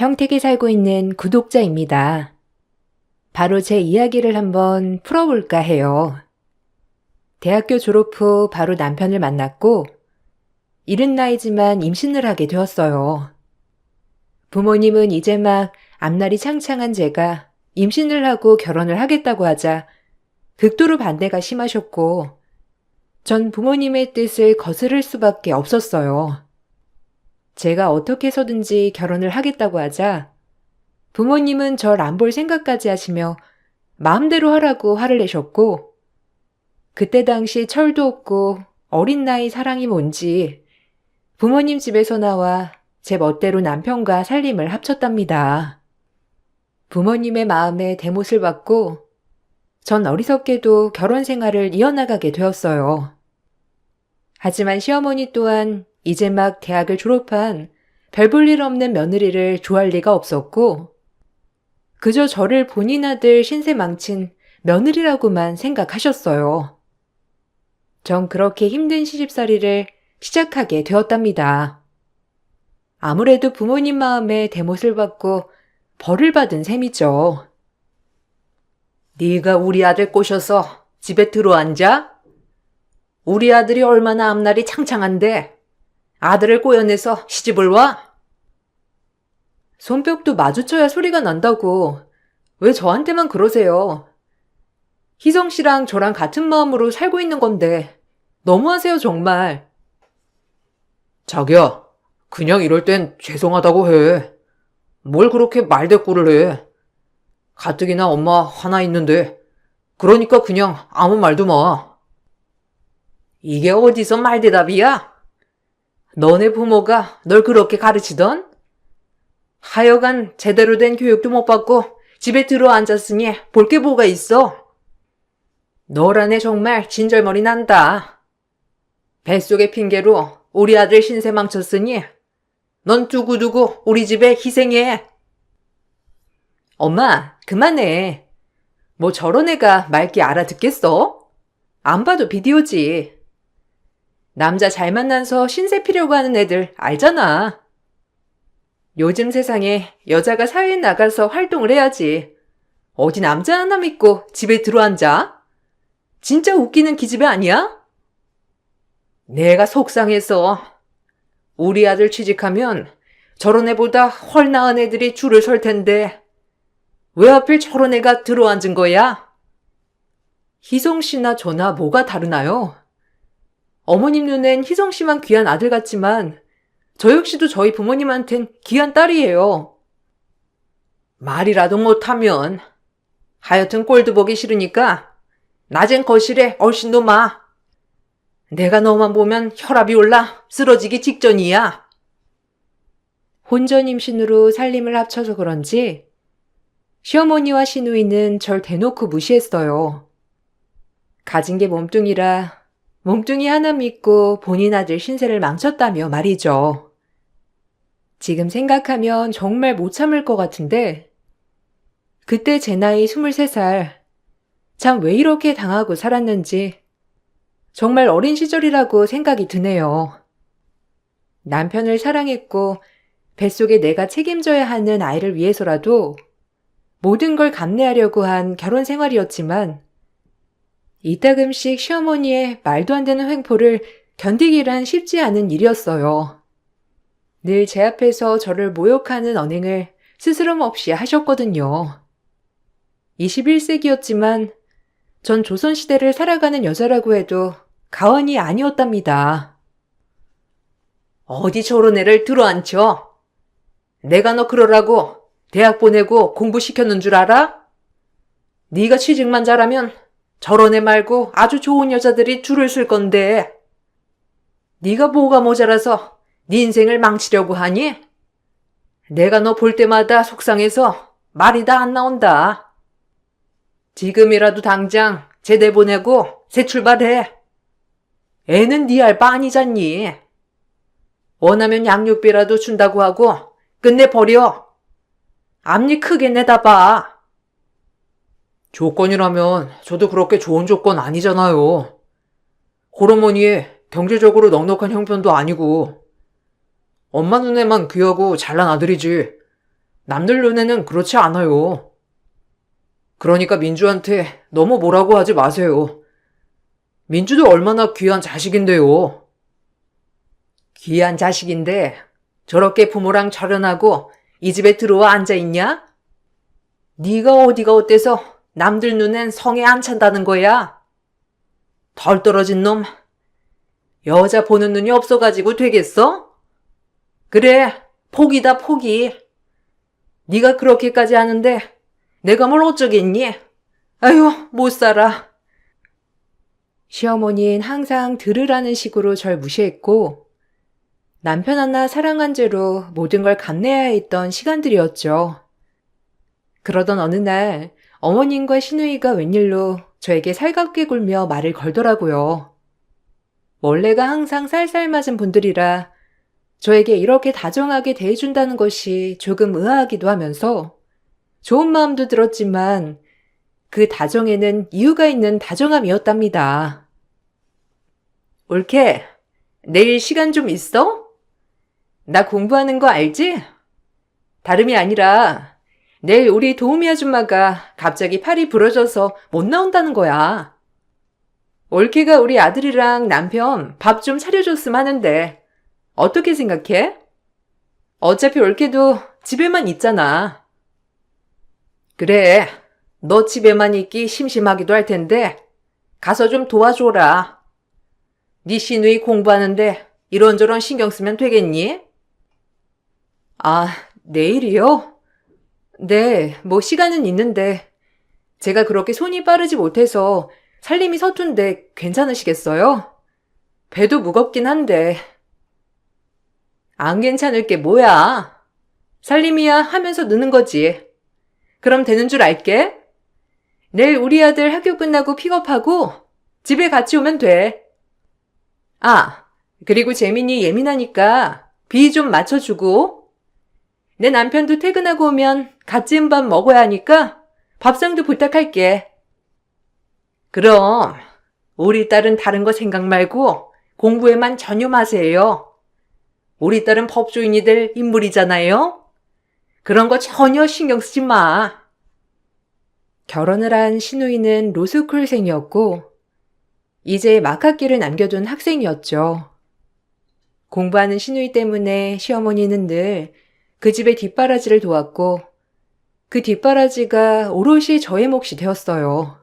평택에 살고 있는 구독자입니다. 바로 제 이야기를 한번 풀어볼까 해요. 대학교 졸업 후 바로 남편을 만났고 이른 나이지만 임신을 하게 되었어요. 부모님은 이제 막 앞날이 창창한 제가 임신을 하고 결혼을 하겠다고 하자 극도로 반대가 심하셨고 전 부모님의 뜻을 거스를 수밖에 없었어요. 제가 어떻게 해서든지 결혼을 하겠다고 하자 부모님은 절 안 볼 생각까지 하시며 마음대로 하라고 화를 내셨고 그때 당시 철도 없고 어린 나이 사랑이 뭔지 부모님 집에서 나와 제 멋대로 남편과 살림을 합쳤답니다. 부모님의 마음에 대못을 받고 전 어리석게도 결혼 생활을 이어나가게 되었어요. 하지만 시어머니 또한 이제 막 대학을 졸업한 별 볼 일 없는 며느리를 좋아할 리가 없었고 그저 저를 본인 아들 신세 망친 며느리라고만 생각하셨어요. 전 그렇게 힘든 시집살이를 시작하게 되었답니다. 아무래도 부모님 마음에 대못을 받고 벌을 받은 셈이죠. 네가 우리 아들 꼬셔서 집에 들어앉아? 우리 아들이 얼마나 앞날이 창창한데 아들을 꼬여내서 시집을 와? 손뼉도 마주쳐야 소리가 난다고 왜 저한테만 그러세요? 희성 씨랑 저랑 같은 마음으로 살고 있는 건데 너무하세요 정말. 자기야, 그냥 이럴 땐 죄송하다고 해. 뭘 그렇게 말대꾸를 해. 가뜩이나 엄마 화나 있는데 그러니까 그냥 아무 말도 마. 이게 어디서 말대답이야? 너네 부모가 널 그렇게 가르치던? 하여간 제대로 된 교육도 못 받고 집에 들어앉았으니 볼 게 뭐가 있어? 너라네 정말 진절머리 난다. 뱃속의 핑계로 우리 아들 신세 망쳤으니 넌 두고두고 우리 집에 희생해. 엄마, 그만해. 뭐 저런 애가 말귀 알아듣겠어? 안 봐도 비디오지. 남자 잘 만나서 신세 피려고 하는 애들 알잖아. 요즘 세상에 여자가 사회에 나가서 활동을 해야지. 어디 남자 하나 믿고 집에 들어앉아? 진짜 웃기는 기집애 아니야? 내가 속상해서 우리 아들 취직하면 저런 애보다 헐 나은 애들이 줄을 설 텐데 왜 하필 저런 애가 들어앉은 거야? 희성 씨나 저나 뭐가 다르나요? 어머님 눈엔 희성 씨만 귀한 아들 같지만 저 역시도 저희 부모님한텐 귀한 딸이에요. 말이라도 못하면 하여튼 꼴도 보기 싫으니까 낮엔 거실에 얼씬 놈아. 내가 너만 보면 혈압이 올라 쓰러지기 직전이야. 혼전 임신으로 살림을 합쳐서 그런지 시어머니와 시누이는 절 대놓고 무시했어요. 가진 게 몸뚱이라 몸뚱이 하나 믿고 본인 아들 신세를 망쳤다며 말이죠. 지금 생각하면 정말 못 참을 것 같은데 그때 제 나이 23살 참 왜 이렇게 당하고 살았는지 정말 어린 시절이라고 생각이 드네요. 남편을 사랑했고 뱃속에 내가 책임져야 하는 아이를 위해서라도 모든 걸 감내하려고 한 결혼 생활이었지만 이따금씩 시어머니의 말도 안 되는 횡포를 견디기란 쉽지 않은 일이었어요. 늘 제 앞에서 저를 모욕하는 언행을 스스럼 없이 하셨거든요. 21세기였지만 전 조선시대를 살아가는 여자라고 해도 가언이 아니었답니다. 어디 저런 애를 들어앉혀? 내가 너 그러라고 대학 보내고 공부시켰는 줄 알아? 네가 취직만 잘하면 저런 애 말고 아주 좋은 여자들이 줄을 쓸 건데 네가 뭐가 모자라서 네 인생을 망치려고 하니? 내가 너 볼 때마다 속상해서 말이 다 안 나온다. 지금이라도 당장 제대 보내고 새 출발해. 애는 네 알 바 아니잖니. 원하면 양육비라도 준다고 하고 끝내 버려. 앞니 크게 내다봐. 조건이라면 저도 그렇게 좋은 조건 아니잖아요. 호르몬이 경제적으로 넉넉한 형편도 아니고 엄마 눈에만 귀하고 잘난 아들이지 남들 눈에는 그렇지 않아요. 그러니까 민주한테 너무 뭐라고 하지 마세요. 민주도 얼마나 귀한 자식인데요. 귀한 자식인데 저렇게 부모랑 절연하고 이 집에 들어와 앉아있냐? 네가 어디가 어때서 남들 눈엔 성에 안 찬다는 거야? 덜 떨어진 놈. 여자 보는 눈이 없어가지고 되겠어? 그래, 포기다 포기. 네가 그렇게까지 하는데 내가 뭘 어쩌겠니? 아휴, 못 살아. 시어머니는 항상 들으라는 식으로 절 무시했고 남편 하나 사랑한 죄로 모든 걸 감내해야 했던 시간들이었죠. 그러던 어느 날 어머님과 시누이가 웬일로 저에게 살갑게 굴며 말을 걸더라고요. 원래가 항상 쌀쌀맞은 분들이라 저에게 이렇게 다정하게 대해준다는 것이 조금 의아하기도 하면서 좋은 마음도 들었지만 그 다정에는 이유가 있는 다정함이었답니다. 올케, 내일 시간 좀 있어? 나 공부하는 거 알지? 다름이 아니라 내일 우리 도우미 아줌마가 갑자기 팔이 부러져서 못 나온다는 거야. 올케가 우리 아들이랑 남편 밥 좀 차려줬으면 하는데 어떻게 생각해? 어차피 올케도 집에만 있잖아. 그래, 너 집에만 있기 심심하기도 할 텐데 가서 좀 도와줘라. 네 시누이 공부하는데 이런저런 신경 쓰면 되겠니? 아, 내일이요? 네, 뭐 시간은 있는데 제가 그렇게 손이 빠르지 못해서 살림이 서툰데 괜찮으시겠어요? 배도 무겁긴 한데. 안 괜찮을 게 뭐야? 살림이야 하면서 느는 거지. 그럼 되는 줄 알게. 내일 우리 아들 학교 끝나고 픽업하고 집에 같이 오면 돼. 아, 그리고 재민이 예민하니까 비 좀 맞춰주고. 내 남편도 퇴근하고 오면 갓 지은 밥 먹어야 하니까 밥상도 부탁할게. 그럼 우리 딸은 다른 거 생각 말고 공부에만 전념하세요. 우리 딸은 법조인이 될 인물이잖아요. 그런 거 전혀 신경 쓰지 마. 결혼을 한 시누이는 로스쿨생이었고 이제 막학기를 남겨둔 학생이었죠. 공부하는 시누이 때문에 시어머니는 늘 그 집의 뒷바라지를 도왔고 그 뒷바라지가 오롯이 저의 몫이 되었어요.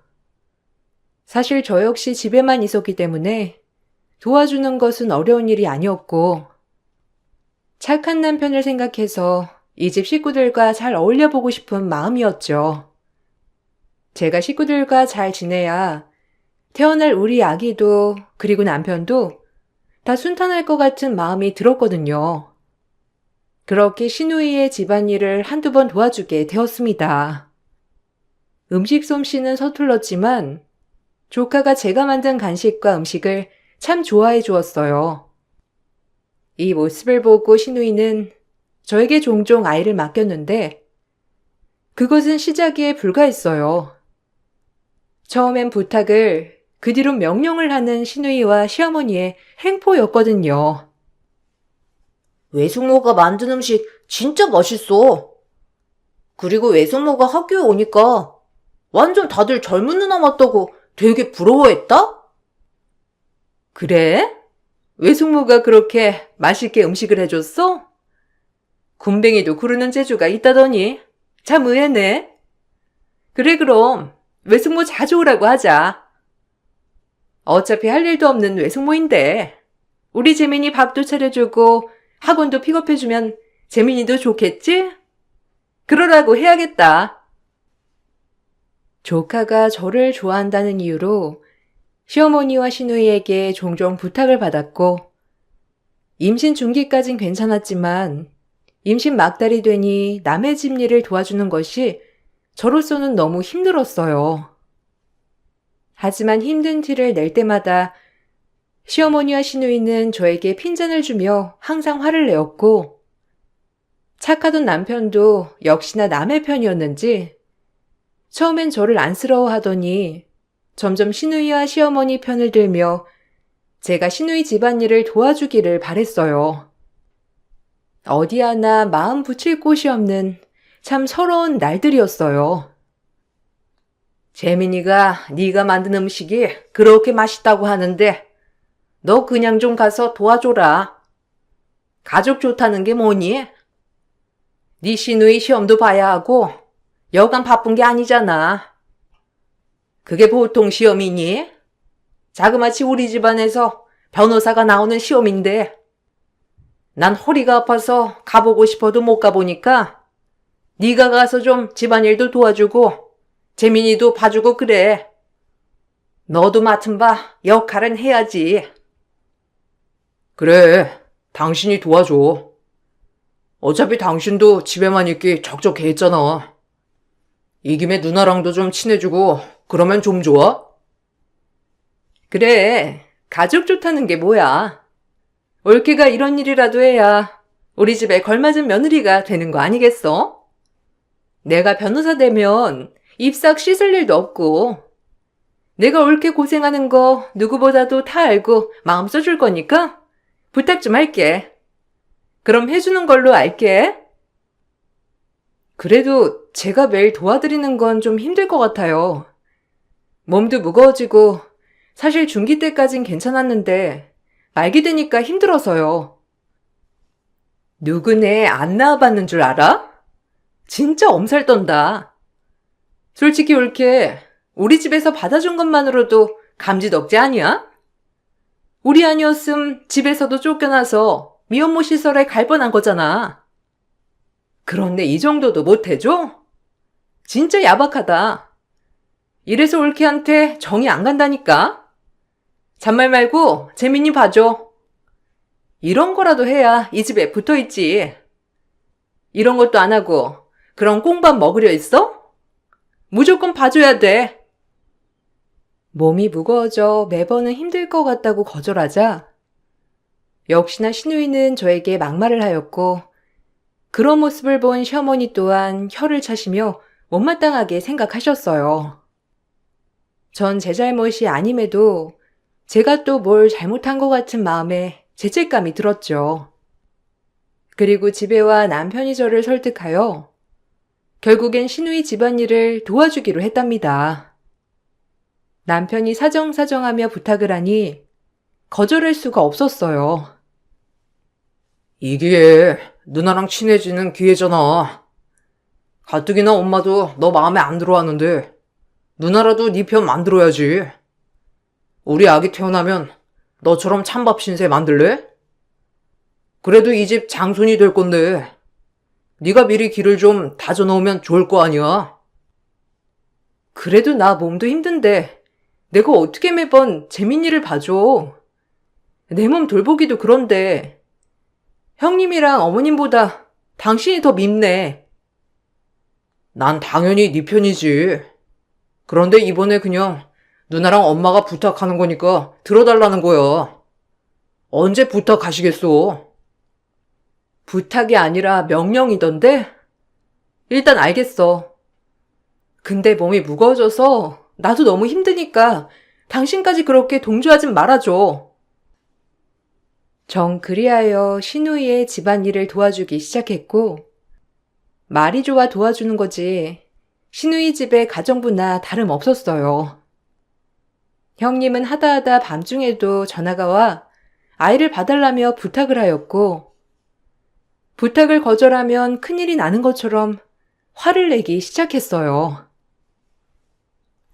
사실 저 역시 집에만 있었기 때문에 도와주는 것은 어려운 일이 아니었고 착한 남편을 생각해서 이 집 식구들과 잘 어울려보고 싶은 마음이었죠. 제가 식구들과 잘 지내야 태어날 우리 아기도 그리고 남편도 다 순탄할 것 같은 마음이 들었거든요. 그렇게 시누이의 집안일을 한두 번 도와주게 되었습니다. 음식 솜씨는 서툴렀지만 조카가 제가 만든 간식과 음식을 참 좋아해 주었어요. 이 모습을 보고 시누이는 저에게 종종 아이를 맡겼는데 그것은 시작에 불과했어요. 처음엔 부탁을 그 뒤로 명령을 하는 시누이와 시어머니의 행포였거든요. 외숙모가 만든 음식 진짜 맛있어. 그리고 외숙모가 학교에 오니까 완전 다들 젊은 누나 같다고 되게 부러워했다? 그래? 외숙모가 그렇게 맛있게 음식을 해줬어? 군뱅이도 구르는 재주가 있다더니 참 의외네. 그래 그럼 외숙모 자주 오라고 하자. 어차피 할 일도 없는 외숙모인데 우리 재민이 밥도 차려주고 학원도 픽업해주면 재민이도 좋겠지? 그러라고 해야겠다. 조카가 저를 좋아한다는 이유로 시어머니와 시누이에게 종종 부탁을 받았고 임신 중기까진 괜찮았지만 임신 막달이 되니 남의 집 일을 도와주는 것이 저로서는 너무 힘들었어요. 하지만 힘든 티를 낼 때마다 시어머니와 시누이는 저에게 핀잔을 주며 항상 화를 내었고 착하던 남편도 역시나 남의 편이었는지 처음엔 저를 안쓰러워하더니 점점 시누이와 시어머니 편을 들며 제가 시누이 집안일을 도와주기를 바랬어요. 어디 하나 마음 붙일 곳이 없는 참 서러운 날들이었어요. 재민이가 네가 만든 음식이 그렇게 맛있다고 하는데 너 그냥 좀 가서 도와줘라. 가족 좋다는 게 뭐니? 네 시누이 시험도 봐야 하고 여간 바쁜 게 아니잖아. 그게 보통 시험이니? 자그마치 우리 집안에서 변호사가 나오는 시험인데 난 허리가 아파서 가보고 싶어도 못 가보니까 네가 가서 좀 집안일도 도와주고 재민이도 봐주고 그래. 너도 맡은 바 역할은 해야지. 그래, 당신이 도와줘. 어차피 당신도 집에만 있기 적적해 했잖아. 이 김에 누나랑도 좀 친해지고 그러면 좀 좋아? 그래, 가족 좋다는 게 뭐야. 올케가 이런 일이라도 해야 우리 집에 걸맞은 며느리가 되는 거 아니겠어? 내가 변호사 되면 입싹 씻을 일도 없고, 내가 올케 고생하는 거 누구보다도 다 알고 마음 써줄 거니까 부탁 좀 할게. 그럼 해주는 걸로 알게. 그래도 제가 매일 도와드리는 건 좀 힘들 것 같아요. 몸도 무거워지고 사실 중기 때까진 괜찮았는데 말기 되니까 힘들어서요. 누구네 안 낳아봤는 줄 알아? 진짜 엄살 떤다. 솔직히 올케 우리 집에서 받아준 것만으로도 감지덕지 아니야? 우리 아니었음 집에서도 쫓겨나서 미혼모 시설에 갈 뻔한 거잖아. 그런데 이 정도도 못 해줘? 진짜 야박하다. 이래서 올케한테 정이 안 간다니까? 잔말 말고 재민이 봐줘. 이런 거라도 해야 이 집에 붙어있지. 이런 것도 안 하고 그런 꽁밥 먹으려 있어? 무조건 봐줘야 돼. 몸이 무거워져 매번은 힘들 것 같다고 거절하자 역시나 시누이는 저에게 막말을 하였고 그런 모습을 본 시어머니 또한 혀를 차시며 못마땅하게 생각하셨어요. 전 제 잘못이 아님에도 제가 또 뭘 잘못한 것 같은 마음에 죄책감이 들었죠. 그리고 집에 와 남편이 저를 설득하여 결국엔 시누이 집안일을 도와주기로 했답니다. 남편이 사정사정하며 부탁을 하니 거절할 수가 없었어요. 이 기회에 누나랑 친해지는 기회잖아. 가뜩이나 엄마도 너 마음에 안 들어하는데 누나라도 네 편 만들어야지. 우리 아기 태어나면 너처럼 찬밥 신세 만들래? 그래도 이 집 장손이 될 건데 네가 미리 길을 좀 다져놓으면 좋을 거 아니야. 그래도 나 몸도 힘든데 내가 어떻게 매번 재민이를 봐줘. 내 몸 돌보기도 그런데 형님이랑 어머님보다 당신이 더 밉네. 난 당연히 네 편이지. 그런데 이번에 그냥 누나랑 엄마가 부탁하는 거니까 들어달라는 거야. 언제 부탁하시겠어? 부탁이 아니라 명령이던데? 일단 알겠어. 근데 몸이 무거워져서 나도 너무 힘드니까 당신까지 그렇게 동조하진 말아줘. 정 그리하여 시누이의 집안일을 도와주기 시작했고 말이 좋아 도와주는 거지 시누이 집의 가정부나 다름없었어요. 형님은 하다하다 밤중에도 전화가 와 아이를 봐달라며 부탁을 하였고 부탁을 거절하면 큰일이 나는 것처럼 화를 내기 시작했어요.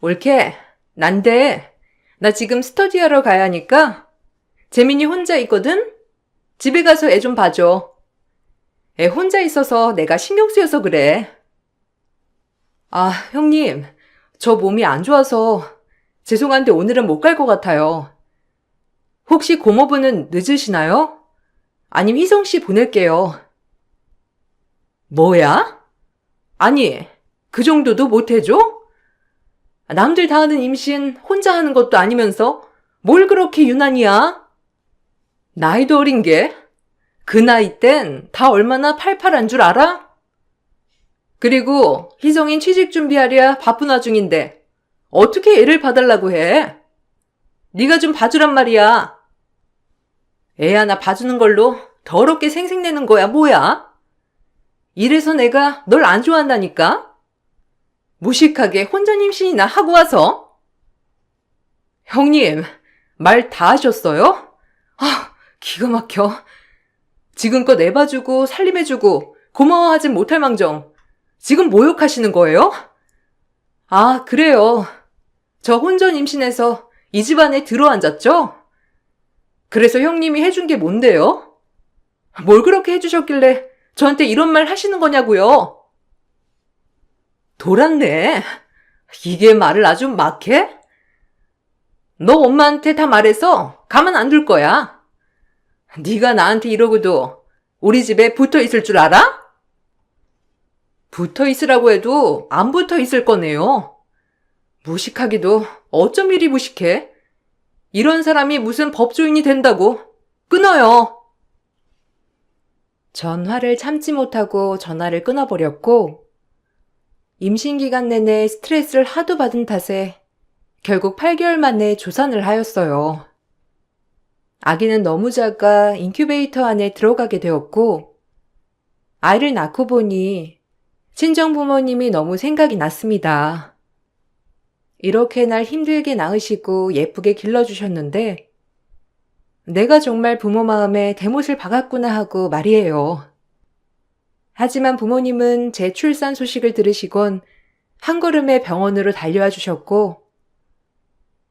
올케, 난데 나 지금 스터디하러 가야 하니까 재민이 혼자 있거든? 집에 가서 애 좀 봐줘. 애 혼자 있어서 내가 신경 쓰여서 그래. 아, 형님, 저 몸이 안 좋아서 죄송한데 오늘은 못 갈 것 같아요. 혹시 고모부는 늦으시나요? 아님 희성 씨 보낼게요. 뭐야? 아니, 그 정도도 못 해줘? 남들 다 하는 임신 혼자 하는 것도 아니면서 뭘 그렇게 유난이야? 나이도 어린 게? 그 나이 땐 다 얼마나 팔팔한 줄 알아? 그리고 희성인 취직 준비하랴 바쁜 와중인데 어떻게 애를 봐달라고 해? 네가 좀 봐주란 말이야. 애 하나 봐주는 걸로 더럽게 생색내는 거야 뭐야? 이래서 내가 널 안 좋아한다니까? 무식하게 혼전 임신이나 하고 와서? 형님, 말 다 하셨어요? 아, 기가 막혀. 지금껏 애봐주고 살림해주고 고마워하진 못할 망정 지금 모욕하시는 거예요? 아, 그래요. 저 혼전 임신해서 이 집안에 들어앉았죠? 그래서 형님이 해준 게 뭔데요? 뭘 그렇게 해주셨길래 저한테 이런 말 하시는 거냐고요? 돌았네. 이게 말을 아주 막해? 너 엄마한테 다 말해서 가만 안 둘 거야. 네가 나한테 이러고도 우리 집에 붙어 있을 줄 알아? 붙어 있으라고 해도 안 붙어 있을 거네요. 무식하기도 어쩜 이리 무식해? 이런 사람이 무슨 법조인이 된다고? 끊어요. 전화를 참지 못하고 전화를 끊어버렸고, 임신 기간 내내 스트레스를 하도 받은 탓에 결국 8개월 만에 조산을 하였어요. 아기는 너무 작아 인큐베이터 안에 들어가게 되었고, 아이를 낳고 보니 친정 부모님이 너무 생각이 났습니다. 이렇게 날 힘들게 낳으시고 예쁘게 길러주셨는데, 내가 정말 부모 마음에 대못을 박았구나 하고 말이에요. 하지만 부모님은 제 출산 소식을 들으시곤 한 걸음에 병원으로 달려와 주셨고,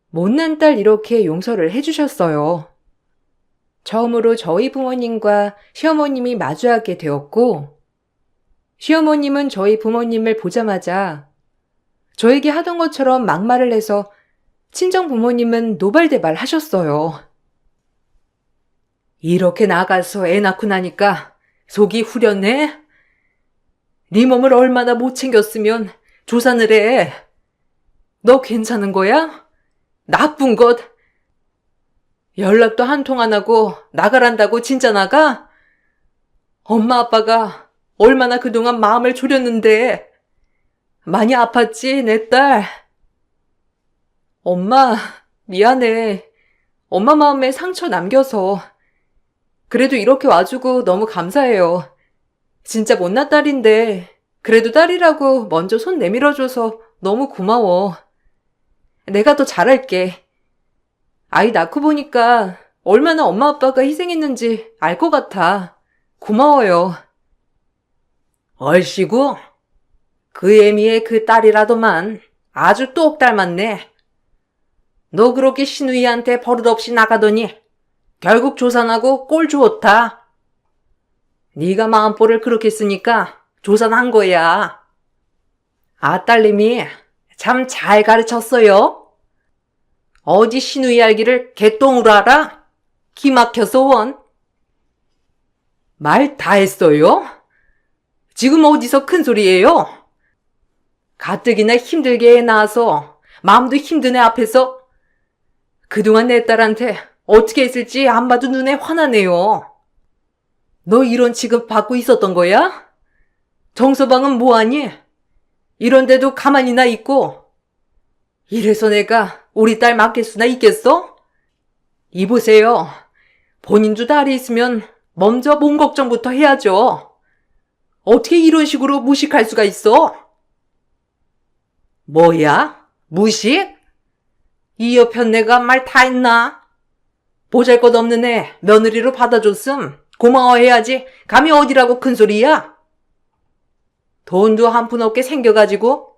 못난 딸 이렇게 용서를 해주셨어요. 처음으로 저희 부모님과 시어머님이 마주하게 되었고, 시어머님은 저희 부모님을 보자마자 저에게 하던 것처럼 막말을 해서 친정 부모님은 노발대발 하셨어요. 이렇게 나가서 애 낳고 나니까 속이 후련해? 네 몸을 얼마나 못 챙겼으면 조산을 해. 너 괜찮은 거야? 나쁜 것. 연락도 한 통 안 하고 나가란다고 진짜 나가? 엄마 아빠가 얼마나 그동안 마음을 졸였는데. 많이 아팠지, 내 딸. 엄마, 미안해. 엄마 마음에 상처 남겨서. 그래도 이렇게 와주고 너무 감사해요. 진짜 못난 딸인데 그래도 딸이라고 먼저 손 내밀어줘서 너무 고마워. 내가 더 잘할게. 아이 낳고 보니까 얼마나 엄마 아빠가 희생했는지 알 것 같아. 고마워요. 얼씨구, 그 애미의 그 딸이라더만 아주 똑 닮았네. 너 그렇게 신우이한테 버릇없이 나가더니 결국 조산하고 꼴 주었다. 네가 마음보를 그렇게 쓰니까 조산한 거야. 아, 딸님이 참 잘 가르쳤어요. 어디 신우이 알기를 개똥으로 알아? 기막혀서 원. 말 다 했어요? 지금 어디서 큰 소리예요? 가뜩이나 힘들게 애 낳아서 마음도 힘든 애 앞에서 그동안 내 딸한테 어떻게 했을지 안 봐도 눈에 화나네요. 너 이런 취급 받고 있었던 거야? 정서방은 뭐하니? 이런데도 가만히나 있고. 이래서 내가 우리 딸 맡길 수나 있겠어? 이보세요. 본인도 딸이 있으면 먼저 몸 걱정부터 해야죠. 어떻게 이런 식으로 무식할 수가 있어? 뭐야? 무식? 이 옆편 내가 말 다 했나? 보잘것없는 애 며느리로 받아줬음 고마워해야지 감히 어디라고 큰소리야? 돈도 한 푼 없게 생겨가지고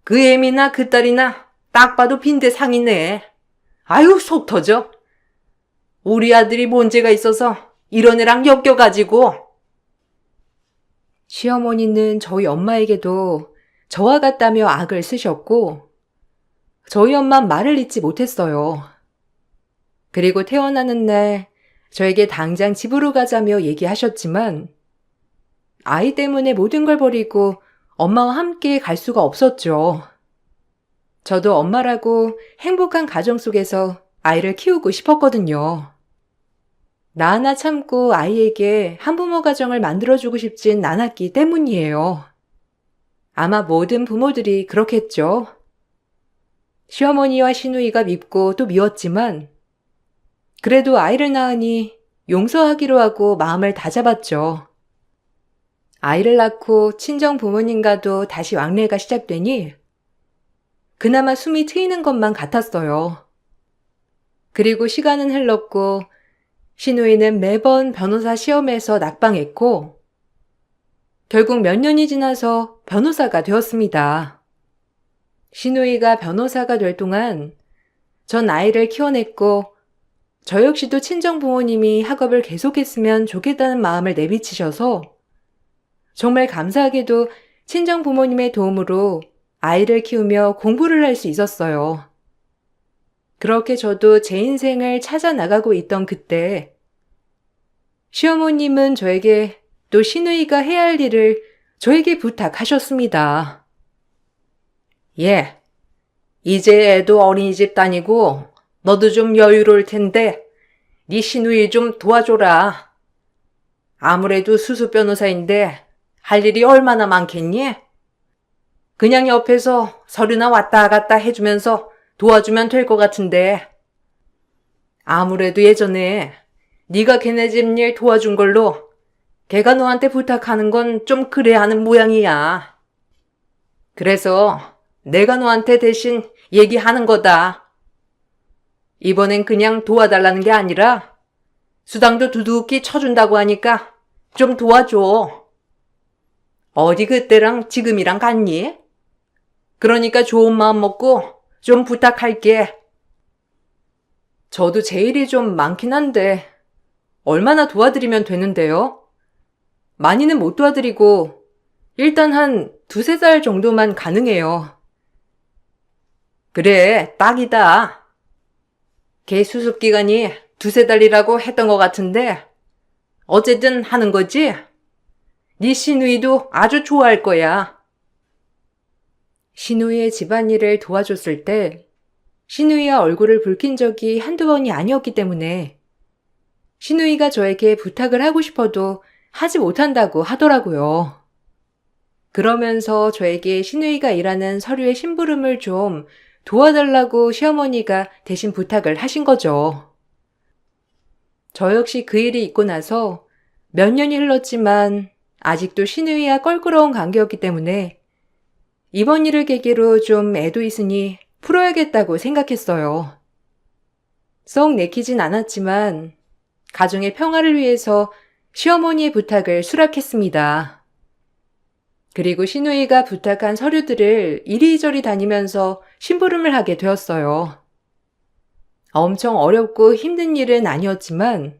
그 애미나 그 딸이나 딱 봐도 빈대상이네. 아유 속 터져. 우리 아들이 문제가 있어서 이런 애랑 엮여가지고. 시어머니는 저희 엄마에게도 저와 같다며 악을 쓰셨고, 저희 엄만 말을 잇지 못했어요. 그리고 태어나는 날 저에게 당장 집으로 가자며 얘기하셨지만, 아이 때문에 모든 걸 버리고 엄마와 함께 갈 수가 없었죠. 저도 엄마라고 행복한 가정 속에서 아이를 키우고 싶었거든요. 나 하나 참고 아이에게 한부모 가정을 만들어주고 싶진 않았기 때문이에요. 아마 모든 부모들이 그렇겠죠. 시어머니와 시누이가 밉고 또 미웠지만, 그래도 아이를 낳으니 용서하기로 하고 마음을 다잡았죠. 아이를 낳고 친정 부모님과도 다시 왕래가 시작되니 그나마 숨이 트이는 것만 같았어요. 그리고 시간은 흘렀고 신우이는 매번 변호사 시험에서 낙방했고 결국 몇 년이 지나서 변호사가 되었습니다. 신우이가 변호사가 될 동안 전 아이를 키워냈고 저 역시도 친정 부모님이 학업을 계속했으면 좋겠다는 마음을 내비치셔서 정말 감사하게도 친정 부모님의 도움으로 아이를 키우며 공부를 할 수 있었어요. 그렇게 저도 제 인생을 찾아 나가고 있던 그때 시어머님은 저에게 또 신우이가 해야 할 일을 저에게 부탁하셨습니다. 예, 이제 애도 어린이집 다니고 너도 좀 여유로울 텐데 네 시누이 좀 도와줘라. 아무래도 수수 변호사인데 할 일이 얼마나 많겠니? 그냥 옆에서 서류나 왔다 갔다 해주면서 도와주면 될 것 같은데. 아무래도 예전에 네가 걔네 집 일 도와준 걸로 걔가 너한테 부탁하는 건 좀 그래야 하는 모양이야. 그래서 내가 너한테 대신 얘기하는 거다. 이번엔 그냥 도와달라는 게 아니라 수당도 두둑히 쳐준다고 하니까 좀 도와줘. 어디 그때랑 지금이랑 같니? 그러니까 좋은 마음 먹고 좀 부탁할게. 저도 제 일이 좀 많긴 한데 얼마나 도와드리면 되는데요? 많이는 못 도와드리고 일단 한 2~3달 정도만 가능해요. 그래, 딱이다. 걔 수습기간이 2~3달이라고 했던 것 같은데 어쨌든 하는 거지? 네 시누이도 아주 좋아할 거야. 신우이의 집안일을 도와줬을 때 신우이와 얼굴을 붉힌 적이 한두 번이 아니었기 때문에 신우이가 저에게 부탁을 하고 싶어도 하지 못한다고 하더라고요. 그러면서 저에게 신우이가 일하는 서류의 심부름을 좀 도와달라고 시어머니가 대신 부탁을 하신 거죠. 저 역시 그 일이 있고 나서 몇 년이 흘렀지만 아직도 신우이와 껄끄러운 관계였기 때문에 이번 일을 계기로 좀 애도 있으니 풀어야겠다고 생각했어요. 썩 내키진 않았지만 가정의 평화를 위해서 시어머니의 부탁을 수락했습니다. 그리고 신우이가 부탁한 서류들을 이리저리 다니면서 심부름을 하게 되었어요. 엄청 어렵고 힘든 일은 아니었지만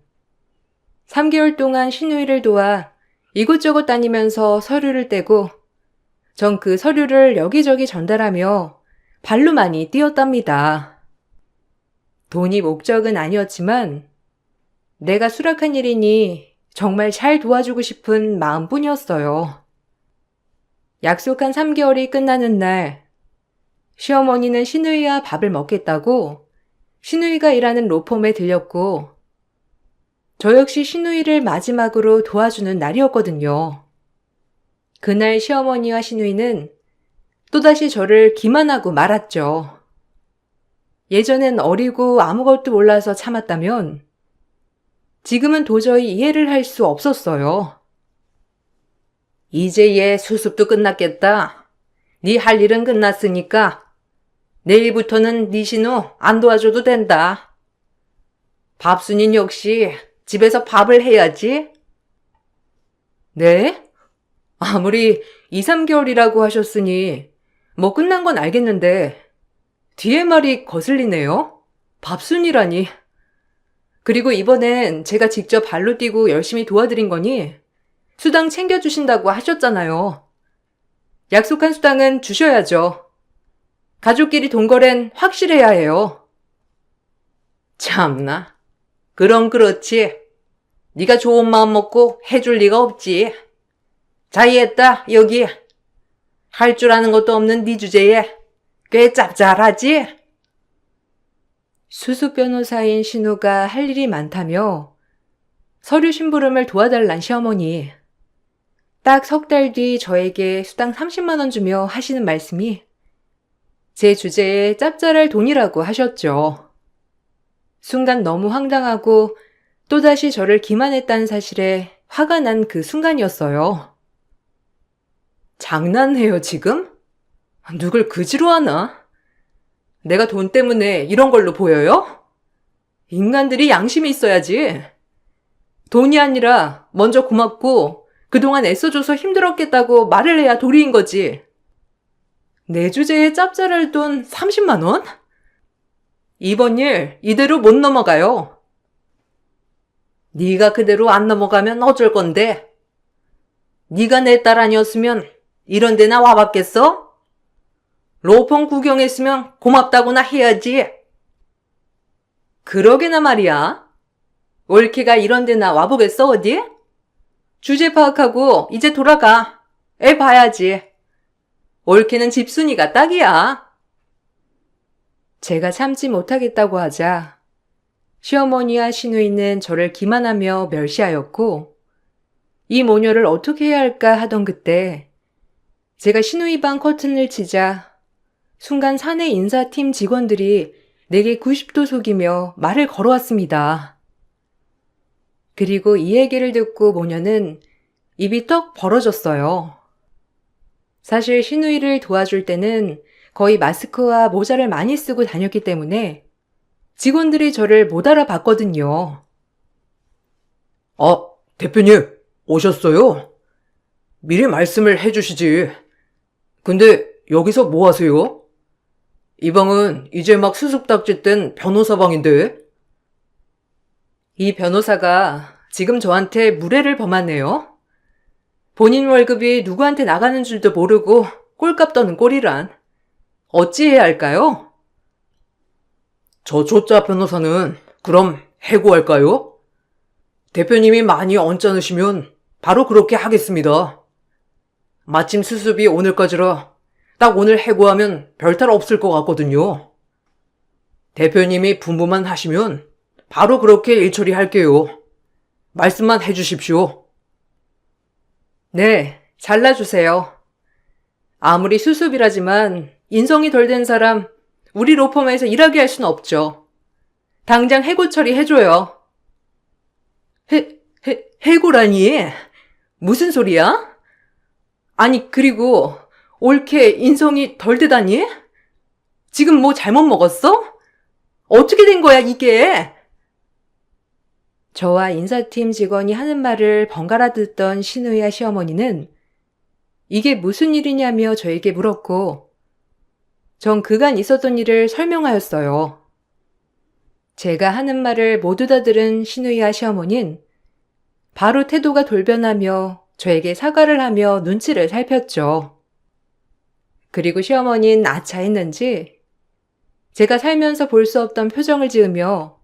3개월 동안 신우이를 도와 이곳저곳 다니면서 서류를 떼고 전 그 서류를 여기저기 전달하며 발로 많이 뛰었답니다. 돈이 목적은 아니었지만 내가 수락한 일이니 정말 잘 도와주고 싶은 마음뿐이었어요. 약속한 3개월이 끝나는 날 시어머니는 신우이와 밥을 먹겠다고 신우이가 일하는 로펌에 들렸고 저 역시 신우이를 마지막으로 도와주는 날이었거든요. 그날 시어머니와 신우이는 또다시 저를 기만하고 말았죠. 예전엔 어리고 아무것도 몰라서 참았다면 지금은 도저히 이해를 할 수 없었어요. 이제 얘 수습도 끝났겠다. 네 할 일은 끝났으니까 내일부터는 네 신우 안 도와줘도 된다. 밥순인 역시 집에서 밥을 해야지. 네? 아무리 2~3개월이라고 하셨으니 뭐 끝난 건 알겠는데 뒤에 말이 거슬리네요. 밥순이라니. 그리고 이번엔 제가 직접 발로 뛰고 열심히 도와드린 거니 수당 챙겨주신다고 하셨잖아요. 약속한 수당은 주셔야죠. 가족끼리 돈거래는 확실해야 해요. 참나. 그럼 그렇지. 네가 좋은 마음 먹고 해줄 리가 없지. 자이했다 여기. 할 줄 아는 것도 없는 네 주제에 꽤 짭짤하지? 수습 변호사인 신우가 할 일이 많다며 서류 심부름을 도와달란 시어머니. 딱 3달 뒤 저에게 수당 30만 원 주며 하시는 말씀이 제 주제에 짭짤할 돈이라고 하셨죠. 순간 너무 황당하고 또다시 저를 기만했다는 사실에 화가 난 그 순간이었어요. 장난해요, 지금? 누굴 그지로 하나? 내가 돈 때문에 이런 걸로 보여요? 인간들이 양심이 있어야지. 돈이 아니라 먼저 고맙고 그동안 애써줘서 힘들었겠다고 말을 해야 도리인 거지. 내 주제에 짭짤할 돈 30만 원? 이번 일 이대로 못 넘어가요. 네가 그대로 안 넘어가면 어쩔 건데? 네가 내 딸 아니었으면 이런 데나 와봤겠어? 로펌 구경했으면 고맙다고나 해야지. 그러게나 말이야. 올케가 이런 데나 와보겠어, 어디? 주제 파악하고 이제 돌아가. 애 봐야지. 올케는 집순이가 딱이야. 제가 참지 못하겠다고 하자 시어머니와 시누이는 저를 기만하며 멸시하였고 이 모녀를 어떻게 해야 할까 하던 그때 제가 시누이 방 커튼을 치자 순간 사내 인사팀 직원들이 내게 90도 속이며 말을 걸어왔습니다. 그리고 이 얘기를 듣고 모녀는 입이 떡 벌어졌어요. 사실 시누이를 도와줄 때는 거의 마스크와 모자를 많이 쓰고 다녔기 때문에 직원들이 저를 못 알아봤거든요. 대표님, 오셨어요? 미리 말씀을 해주시지. 근데 여기서 뭐 하세요? 이 방은 이제 막 수습딱지 뗀 변호사 방인데. 이 변호사가 지금 저한테 무례를 범하네요. 본인 월급이 누구한테 나가는 줄도 모르고 꼴값 떠는 꼴이란. 어찌해야 할까요? 저 조짜 변호사는 그럼 해고할까요? 대표님이 많이 언짢으시면 바로 그렇게 하겠습니다. 마침 수습이 오늘까지라 딱 오늘 해고하면 별탈 없을 것 같거든요. 대표님이 분부만 하시면 바로 그렇게 일 처리할게요. 말씀만 해주십시오. 네, 잘라주세요. 아무리 수습이라지만 인성이 덜 된 사람 우리 로펌에서 일하게 할 수는 없죠. 당장 해고 처리해줘요. 해고라니? 무슨 소리야? 아니 그리고 올케 인성이 덜 되다니? 지금 뭐 잘못 먹었어? 어떻게 된 거야 이게? 저와 인사팀 직원이 하는 말을 번갈아 듣던 시누이와 시어머니는 이게 무슨 일이냐며 저에게 물었고 전 그간 있었던 일을 설명하였어요. 제가 하는 말을 모두 다 들은 시누이와 시어머니는 바로 태도가 돌변하며 저에게 사과를 하며 눈치를 살폈죠. 그리고 시어머니는 아차했는지 제가 살면서 볼 수 없던 표정을 지으며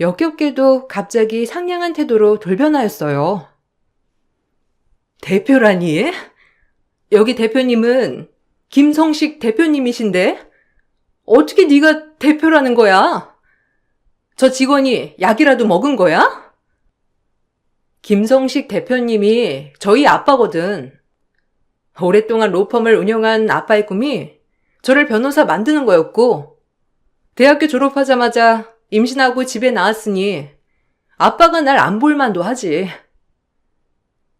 역겹게도 갑자기 상냥한 태도로 돌변하였어요. 대표라니? 여기 대표님은 김성식 대표님이신데? 어떻게 네가 대표라는 거야? 저 직원이 약이라도 먹은 거야? 김성식 대표님이 저희 아빠거든. 오랫동안 로펌을 운영한 아빠의 꿈이 저를 변호사 만드는 거였고, 대학교 졸업하자마자 임신하고 집에 나왔으니 아빠가 날 안 볼만도 하지.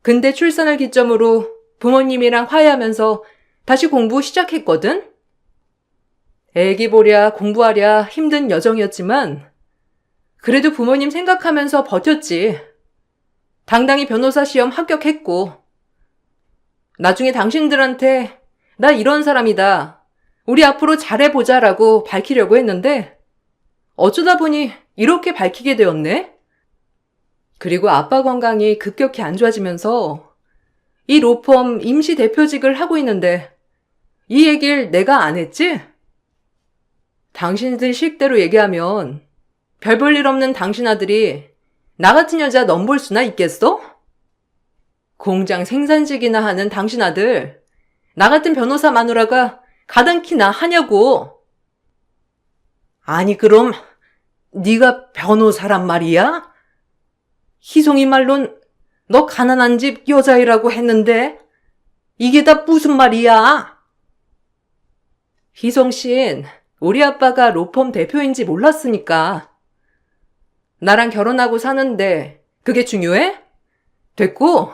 근데 출산을 기점으로 부모님이랑 화해하면서 다시 공부 시작했거든? 애기 보랴 공부하랴 힘든 여정이었지만 그래도 부모님 생각하면서 버텼지. 당당히 변호사 시험 합격했고 나중에 당신들한테 나 이런 사람이다. 우리 앞으로 잘해보자라고 밝히려고 했는데 어쩌다 보니 이렇게 밝히게 되었네. 그리고 아빠 건강이 급격히 안 좋아지면서 이 로펌 임시 대표직을 하고 있는데 이 얘기를 내가 안 했지? 당신들 식대로 얘기하면 별 볼 일 없는 당신 아들이 나 같은 여자 넘볼 수나 있겠어? 공장 생산직이나 하는 당신 아들 나 같은 변호사 마누라가 가당키나 하냐고. 아니 그럼 네가 변호사란 말이야? 희송이 말론 너 가난한 집 여자이라고 했는데 이게 다 무슨 말이야? 희송 씨는 우리 아빠가 로펌 대표인지 몰랐으니까. 나랑 결혼하고 사는데 그게 중요해? 됐고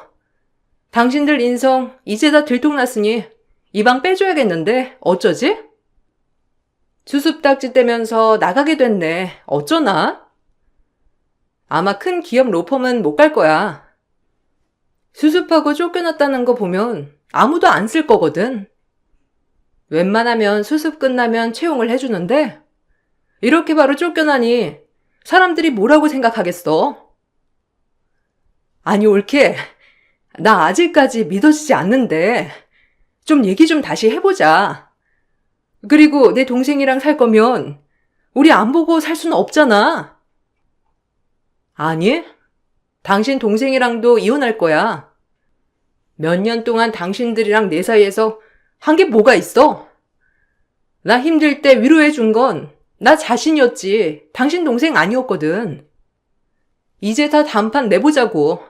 당신들 인성 이제 다 들통났으니 이 방 빼줘야겠는데 어쩌지? 수습딱지 떼면서 나가게 됐네. 어쩌나? 아마 큰 기업 로펌은 못 갈 거야. 수습하고 쫓겨났다는 거 보면 아무도 안 쓸 거거든. 웬만하면 수습 끝나면 채용을 해주는데 이렇게 바로 쫓겨나니 사람들이 뭐라고 생각하겠어? 아니 올케, 나 아직까지 믿어지지 않는데 좀 얘기 좀 다시 해보자. 그리고 내 동생이랑 살 거면 우리 안 보고 살 수는 없잖아. 아니, 당신 동생이랑도 이혼할 거야. 몇 년 동안 당신들이랑 내 사이에서 한 게 뭐가 있어? 나 힘들 때 위로해 준 건 나 자신이었지. 당신 동생 아니었거든. 이제 다 단판 내보자고.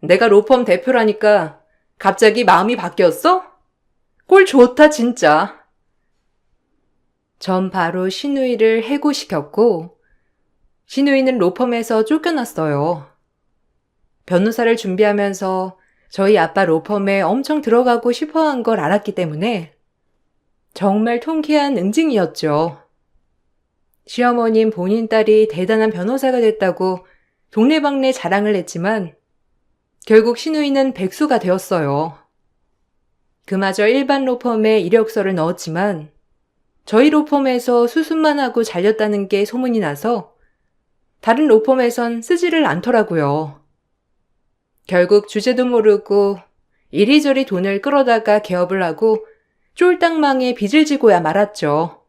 내가 로펌 대표라니까 갑자기 마음이 바뀌었어? 꼴 좋다 진짜. 전 바로 신우이를 해고시켰고 신우이는 로펌에서 쫓겨났어요. 변호사를 준비하면서 저희 아빠 로펌에 엄청 들어가고 싶어한 걸 알았기 때문에 정말 통쾌한 응징이었죠. 시어머님 본인 딸이 대단한 변호사가 됐다고 동네방네 자랑을 했지만 결국 신우이는 백수가 되었어요. 그마저 일반 로펌에 이력서를 넣었지만 저희 로펌에서 수습만 하고 잘렸다는 게 소문이 나서 다른 로펌에선 쓰지를 않더라고요. 결국 주제도 모르고 이리저리 돈을 끌어다가 개업을 하고 쫄딱 망해 빚을 지고야 말았죠.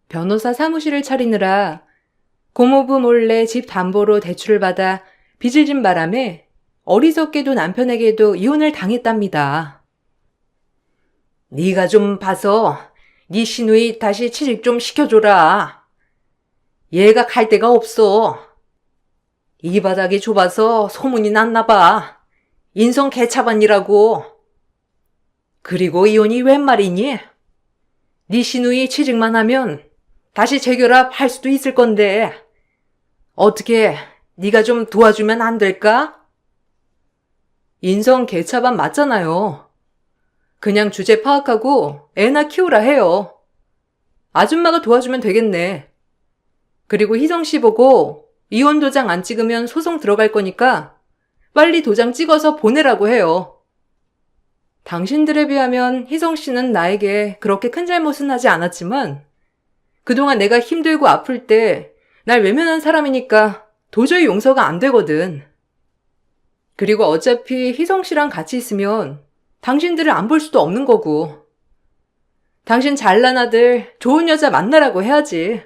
변호사 사무실을 차리느라 고모부 몰래 집 담보로 대출을 받아 빚을 진 바람에 어리석게도 남편에게도 이혼을 당했답니다. 네가 좀 봐서 네 시누이 다시 취직 좀 시켜줘라. 얘가 갈 데가 없어. 이 바닥이 좁아서 소문이 났나 봐. 인성 개차반이라고. 그리고 이혼이 웬 말이니? 네 시누이 취직만 하면 다시 재결합할 수도 있을 건데 어떻게 네가 좀 도와주면 안 될까? 인성 개차반 맞잖아요. 그냥 주제 파악하고 애나 키우라 해요. 아줌마가 도와주면 되겠네. 그리고 희성씨 보고 이혼 도장 안 찍으면 소송 들어갈 거니까 빨리 도장 찍어서 보내라고 해요. 당신들에 비하면 희성씨는 나에게 그렇게 큰 잘못은 하지 않았지만 그동안 내가 힘들고 아플 때 날 외면한 사람이니까 도저히 용서가 안 되거든. 그리고 어차피 희성씨랑 같이 있으면 당신들을 안 볼 수도 없는 거고. 당신 잘난 아들 좋은 여자 만나라고 해야지.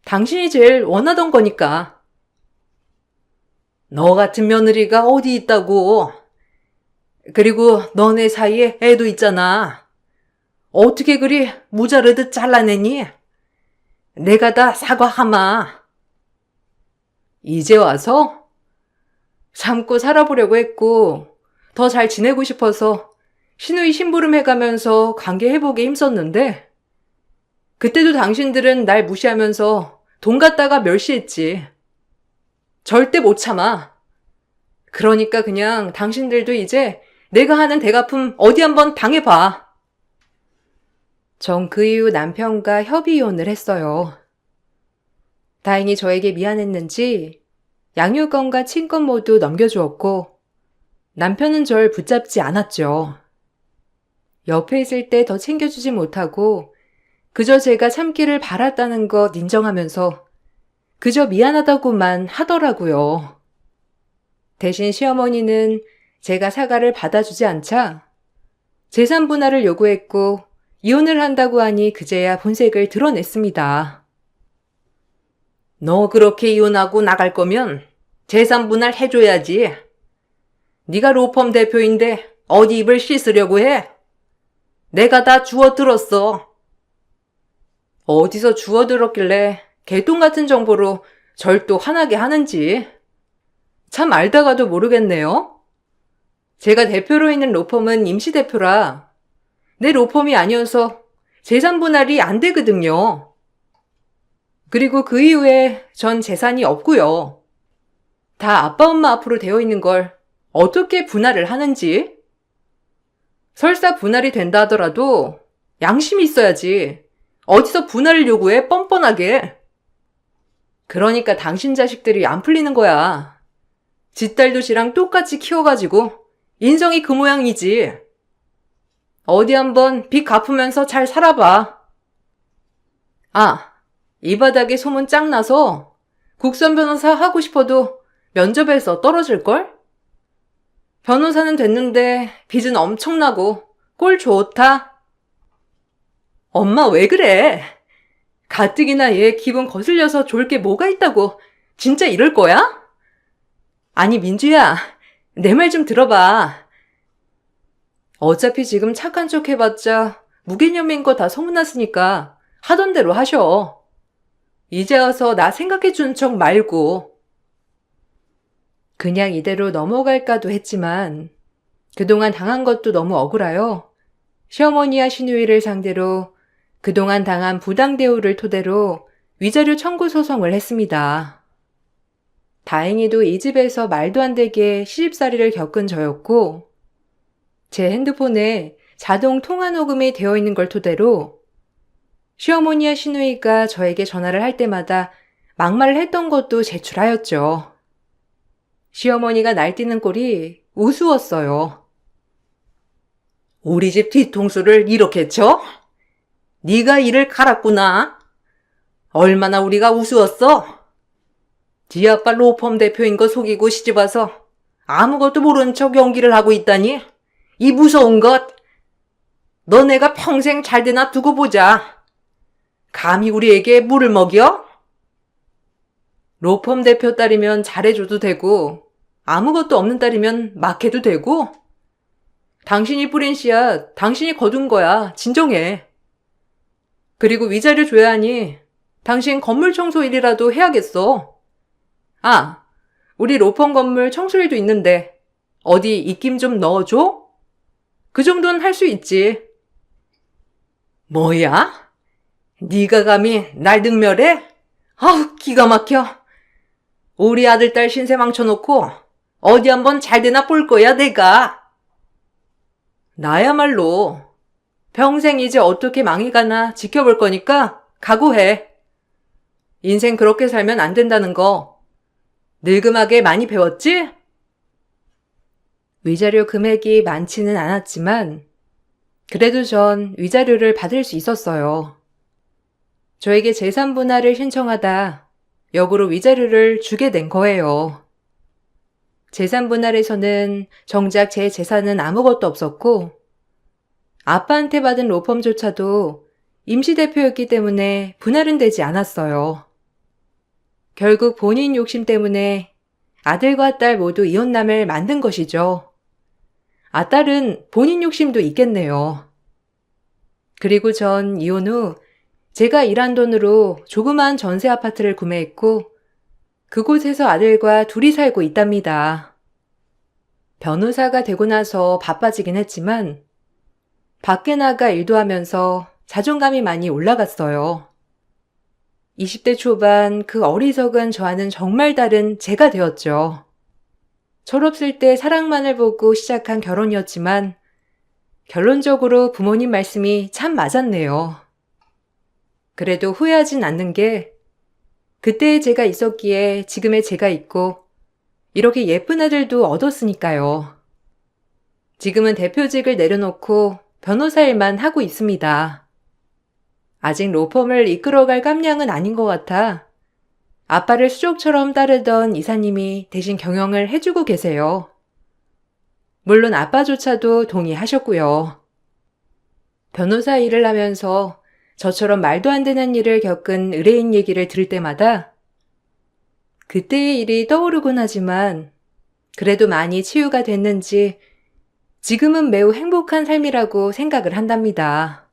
당신이 제일 원하던 거니까. 너 같은 며느리가 어디 있다고. 그리고 너네 사이에 애도 있잖아. 어떻게 그리 무자르듯 잘라내니? 내가 다 사과하마. 이제 와서? 참고 살아보려고 했고 더 잘 지내고 싶어서 시누이 심부름 해가면서 관계 회복에 힘썼는데 그때도 당신들은 날 무시하면서 돈 갖다가 멸시했지. 절대 못 참아. 그러니까 그냥 당신들도 이제 내가 하는 대갚음 어디 한번 당해봐. 전 그 이후 남편과 협의 이혼을 했어요. 다행히 저에게 미안했는지 양육권과 친권 모두 넘겨주었고 남편은 절 붙잡지 않았죠. 옆에 있을 때 더 챙겨주지 못하고 그저 제가 참기를 바랐다는 것 인정하면서 그저 미안하다고만 하더라고요. 대신 시어머니는 제가 사과를 받아주지 않자 재산 분할을 요구했고 이혼을 한다고 하니 그제야 본색을 드러냈습니다. 너 그렇게 이혼하고 나갈 거면 재산 분할 해줘야지. 네가 로펌 대표인데 어디 입을 씻으려고 해? 내가 다 주워들었어. 어디서 주워들었길래 개똥 같은 정보로 절 또 화나게 하는지. 참 알다가도 모르겠네요. 제가 대표로 있는 로펌은 임시대표라 내 로펌이 아니어서 재산 분할이 안 되거든요. 그리고 그 이후에 전 재산이 없고요. 다 아빠 엄마 앞으로 되어 있는 걸 어떻게 분할을 하는지. 설사 분할이 된다 하더라도 양심이 있어야지. 어디서 분할을 요구해, 뻔뻔하게. 그러니까 당신 자식들이 안 풀리는 거야. 지 딸도 지랑 똑같이 키워가지고 인성이 그 모양이지. 어디 한번 빚 갚으면서 잘 살아봐. 아, 이 바닥에 소문 짱 나서 국선 변호사 하고 싶어도 면접에서 떨어질걸? 변호사는 됐는데 빚은 엄청나고 꼴 좋다. 엄마 왜 그래? 가뜩이나 얘 기분 거슬려서 좋을 게 뭐가 있다고 진짜 이럴 거야? 아니 민주야, 내 말 좀 들어봐. 어차피 지금 착한 척 해봤자 무개념인 거 다 소문났으니까 하던 대로 하셔. 이제 와서 나 생각해주는 척 말고. 그냥 이대로 넘어갈까도 했지만 그동안 당한 것도 너무 억울하여 시어머니와 시누이를 상대로 그동안 당한 부당 대우를 토대로 위자료 청구 소송을 했습니다. 다행히도 이 집에서 말도 안 되게 시집살이를 겪은 저였고 제 핸드폰에 자동 통화 녹음이 되어 있는 걸 토대로 시어머니와 시누이가 저에게 전화를 할 때마다 막말을 했던 것도 제출하였죠. 시어머니가 날뛰는 꼴이 우스웠어요. 우리 집 뒤통수를 이렇게 쳐? 네가 이를 갈았구나. 얼마나 우리가 우스웠어? 지 아빠 로펌 대표인 거 속이고 시집와서 아무것도 모르는 척 연기를 하고 있다니? 이 무서운 것. 너 내가 평생 잘 되나 두고 보자. 감히 우리에게 물을 먹여? 로펌 대표 딸이면 잘해줘도 되고 아무것도 없는 딸이면 막 해도 되고? 당신이 뿌린 씨앗, 당신이 거둔 거야. 진정해. 그리고 위자료 줘야 하니 당신 건물 청소 일이라도 해야겠어. 아, 우리 로펌 건물 청소일도 있는데 어디 입김 좀 넣어줘? 그 정도는 할 수 있지. 뭐야? 네가 감히 날 능멸해? 아우, 기가 막혀. 우리 아들 딸 신세 망쳐놓고 어디 한번 잘 되나 볼 거야, 내가. 나야말로 평생 이제 어떻게 망해가나 지켜볼 거니까 각오해. 인생 그렇게 살면 안 된다는 거 늙음하게 많이 배웠지? 위자료 금액이 많지는 않았지만 그래도 전 위자료를 받을 수 있었어요. 저에게 재산 분할을 신청하다 역으로 위자료를 주게 된 거예요. 재산 분할에서는 정작 제 재산은 아무것도 없었고 아빠한테 받은 로펌조차도 임시대표였기 때문에 분할은 되지 않았어요. 결국 본인 욕심 때문에 아들과 딸 모두 이혼남을 만든 것이죠. 아딸은 본인 욕심도 있겠네요. 그리고 전 이혼 후 제가 일한 돈으로 조그마한 전세 아파트를 구매했고 그곳에서 아들과 둘이 살고 있답니다. 변호사가 되고 나서 바빠지긴 했지만 밖에 나가 일도 하면서 자존감이 많이 올라갔어요. 20대 초반 그 어리석은 저와는 정말 다른 제가 되었죠. 철없을 때 사랑만을 보고 시작한 결혼이었지만 결론적으로 부모님 말씀이 참 맞았네요. 그래도 후회하진 않는 게 그때의 제가 있었기에 지금의 제가 있고 이렇게 예쁜 아들도 얻었으니까요. 지금은 대표직을 내려놓고 변호사 일만 하고 있습니다. 아직 로펌을 이끌어갈 깜냥은 아닌 것 같아 아빠를 수족처럼 따르던 이사님이 대신 경영을 해주고 계세요. 물론 아빠조차도 동의하셨고요. 변호사 일을 하면서 저처럼 말도 안 되는 일을 겪은 의뢰인 얘기를 들을 때마다 그때의 일이 떠오르곤 하지만 그래도 많이 치유가 됐는지 지금은 매우 행복한 삶이라고 생각을 한답니다.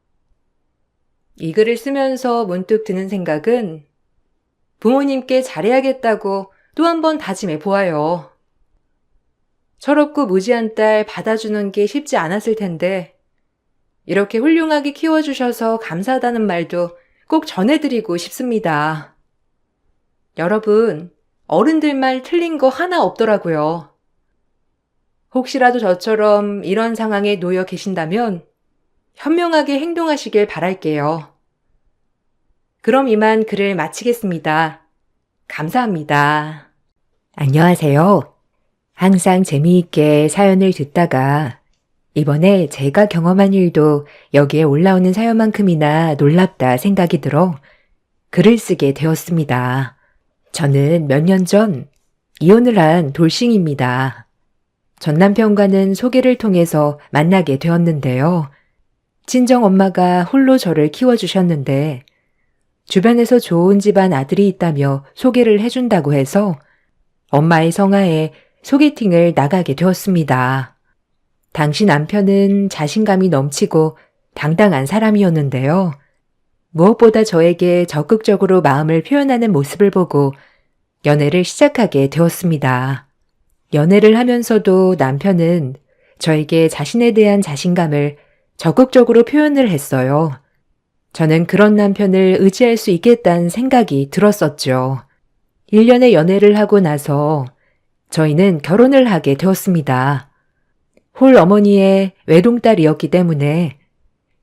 이 글을 쓰면서 문득 드는 생각은 부모님께 잘해야겠다고 또 한 번 다짐해 보아요. 철없고 무지한 딸 받아주는 게 쉽지 않았을 텐데 이렇게 훌륭하게 키워주셔서 감사하다는 말도 꼭 전해드리고 싶습니다. 여러분, 어른들 말 틀린 거 하나 없더라고요. 혹시라도 저처럼 이런 상황에 놓여 계신다면 현명하게 행동하시길 바랄게요. 그럼 이만 글을 마치겠습니다. 감사합니다. 안녕하세요. 항상 재미있게 사연을 듣다가 이번에 제가 경험한 일도 여기에 올라오는 사연만큼이나 놀랍다 생각이 들어 글을 쓰게 되었습니다. 저는 몇 년 전 이혼을 한 돌싱입니다. 전 남편과는 소개를 통해서 만나게 되었는데요. 친정 엄마가 홀로 저를 키워주셨는데 주변에서 좋은 집안 아들이 있다며 소개를 해준다고 해서 엄마의 성하에 소개팅을 나가게 되었습니다. 당시 남편은 자신감이 넘치고 당당한 사람이었는데요. 무엇보다 저에게 적극적으로 마음을 표현하는 모습을 보고 연애를 시작하게 되었습니다. 연애를 하면서도 남편은 저에게 자신에 대한 자신감을 적극적으로 표현을 했어요. 저는 그런 남편을 의지할 수 있겠다는 생각이 들었었죠. 1년의 연애를 하고 나서 저희는 결혼을 하게 되었습니다. 홀 어머니의 외동딸이었기 때문에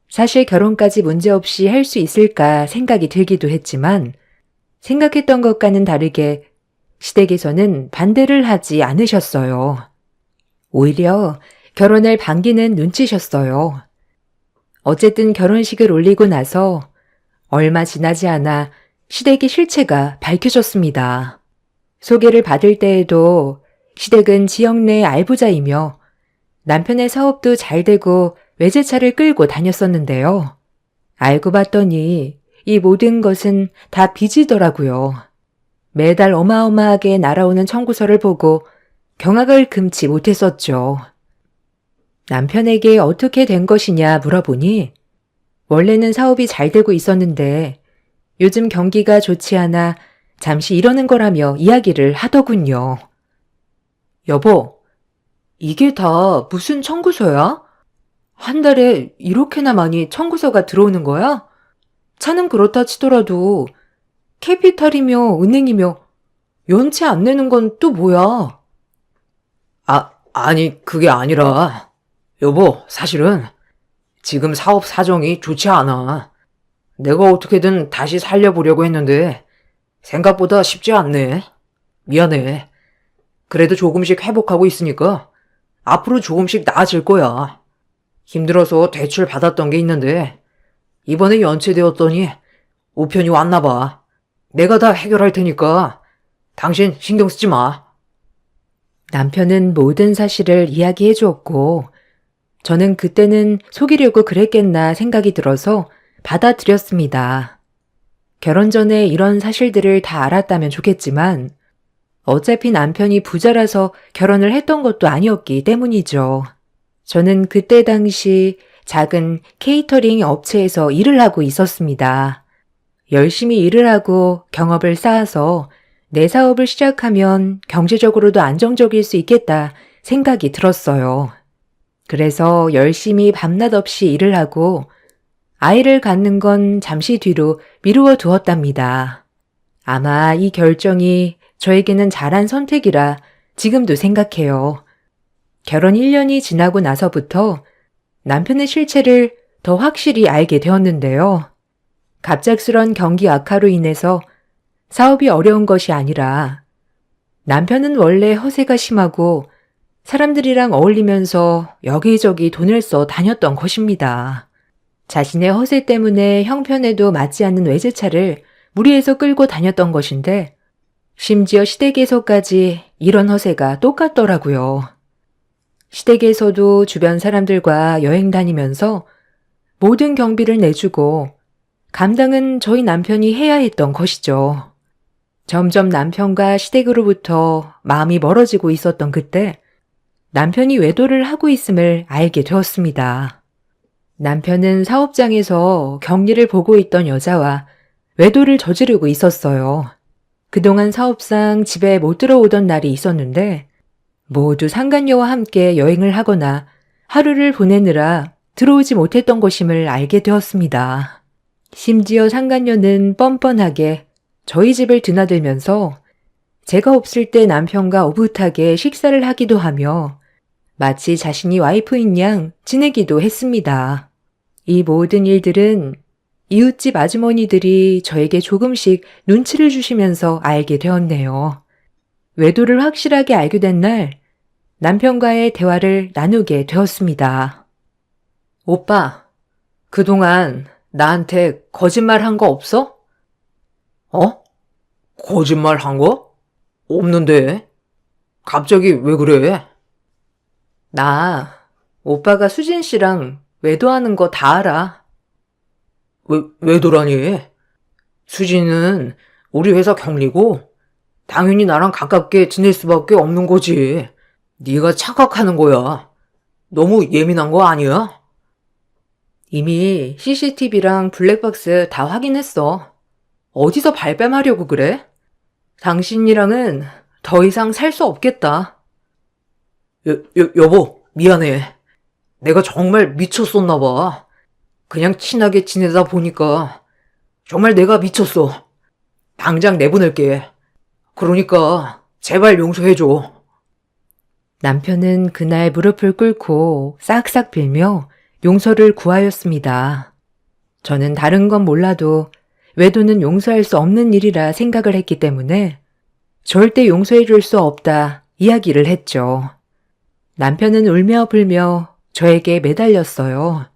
사실 결혼까지 문제없이 할 수 있을까 생각이 들기도 했지만 생각했던 것과는 다르게 시댁에서는 반대를 하지 않으셨어요. 오히려 결혼을 반기는 눈치셨어요. 어쨌든 결혼식을 올리고 나서 얼마 지나지 않아 시댁의 실체가 밝혀졌습니다. 소개를 받을 때에도 시댁은 지역 내 알부자이며 남편의 사업도 잘 되고 외제차를 끌고 다녔었는데요. 알고 봤더니 이 모든 것은 다 빚이더라고요. 매달 어마어마하게 날아오는 청구서를 보고 경악을 금치 못했었죠. 남편에게 어떻게 된 것이냐 물어보니 원래는 사업이 잘 되고 있었는데 요즘 경기가 좋지 않아 잠시 이러는 거라며 이야기를 하더군요. 여보, 이게 다 무슨 청구서야? 한 달에 이렇게나 많이 청구서가 들어오는 거야? 차는 그렇다 치더라도 캐피탈이며 은행이며 연체 안 내는 건 또 뭐야? 아니 그게 아니라 여보, 사실은 지금 사업 사정이 좋지 않아. 내가 어떻게든 다시 살려보려고 했는데 생각보다 쉽지 않네. 미안해. 그래도 조금씩 회복하고 있으니까 앞으로 조금씩 나아질 거야. 힘들어서 대출 받았던 게 있는데 이번에 연체되었더니 우편이 왔나 봐. 내가 다 해결할 테니까 당신 신경 쓰지 마. 남편은 모든 사실을 이야기해 주었고 저는 그때는 속이려고 그랬겠나 생각이 들어서 받아들였습니다. 결혼 전에 이런 사실들을 다 알았다면 좋겠지만 어차피 남편이 부자라서 결혼을 했던 것도 아니었기 때문이죠. 저는 그때 당시 작은 케이터링 업체에서 일을 하고 있었습니다. 열심히 일을 하고 경업을 쌓아서 내 사업을 시작하면 경제적으로도 안정적일 수 있겠다 생각이 들었어요. 그래서 열심히 밤낮 없이 일을 하고 아이를 갖는 건 잠시 뒤로 미루어 두었답니다. 아마 이 결정이 저에게는 잘한 선택이라 지금도 생각해요. 결혼 1년이 지나고 나서부터 남편의 실체를 더 확실히 알게 되었는데요. 갑작스런 경기 악화로 인해서 사업이 어려운 것이 아니라 남편은 원래 허세가 심하고 사람들이랑 어울리면서 여기저기 돈을 써 다녔던 것입니다. 자신의 허세 때문에 형편에도 맞지 않는 외제차를 무리해서 끌고 다녔던 것인데 심지어 시댁에서까지 이런 허세가 똑같더라고요. 시댁에서도 주변 사람들과 여행 다니면서 모든 경비를 내주고 감당은 저희 남편이 해야 했던 것이죠. 점점 남편과 시댁으로부터 마음이 멀어지고 있었던 그때 남편이 외도를 하고 있음을 알게 되었습니다. 남편은 사업장에서 격리를 보고 있던 여자와 외도를 저지르고 있었어요. 그동안 사업상 집에 못 들어오던 날이 있었는데 모두 상간녀와 함께 여행을 하거나 하루를 보내느라 들어오지 못했던 것임을 알게 되었습니다. 심지어 상간녀는 뻔뻔하게 저희 집을 드나들면서 제가 없을 때 남편과 오붓하게 식사를 하기도 하며 마치 자신이 와이프인 양 지내기도 했습니다. 이 모든 일들은 이웃집 아주머니들이 저에게 조금씩 눈치를 주시면서 알게 되었네요. 외도를 확실하게 알게 된 날, 남편과의 대화를 나누게 되었습니다. 오빠, 그동안 나한테 거짓말 한 거 없어? 어? 거짓말 한 거? 없는데. 갑자기 왜 그래? 나 오빠가 수진 씨랑 외도하는 거 다 알아. 외도라니? 수진은 우리 회사 경리고 당연히 나랑 가깝게 지낼 수밖에 없는 거지. 네가 착각하는 거야. 너무 예민한 거 아니야? 이미 CCTV랑 블랙박스 다 확인했어. 어디서 발뺌하려고 그래? 당신이랑은 더 이상 살 수 없겠다. 여보, 미안해. 내가 정말 미쳤었나 봐. 그냥 친하게 지내다 보니까 정말 내가 미쳤어. 당장 내보낼게. 그러니까 제발 용서해줘. 남편은 그날 무릎을 꿇고 싹싹 빌며 용서를 구하였습니다. 저는 다른 건 몰라도 외도는 용서할 수 없는 일이라 생각을 했기 때문에 절대 용서해 줄 수 없다 이야기를 했죠. 남편은 울며 불며 저에게 매달렸어요.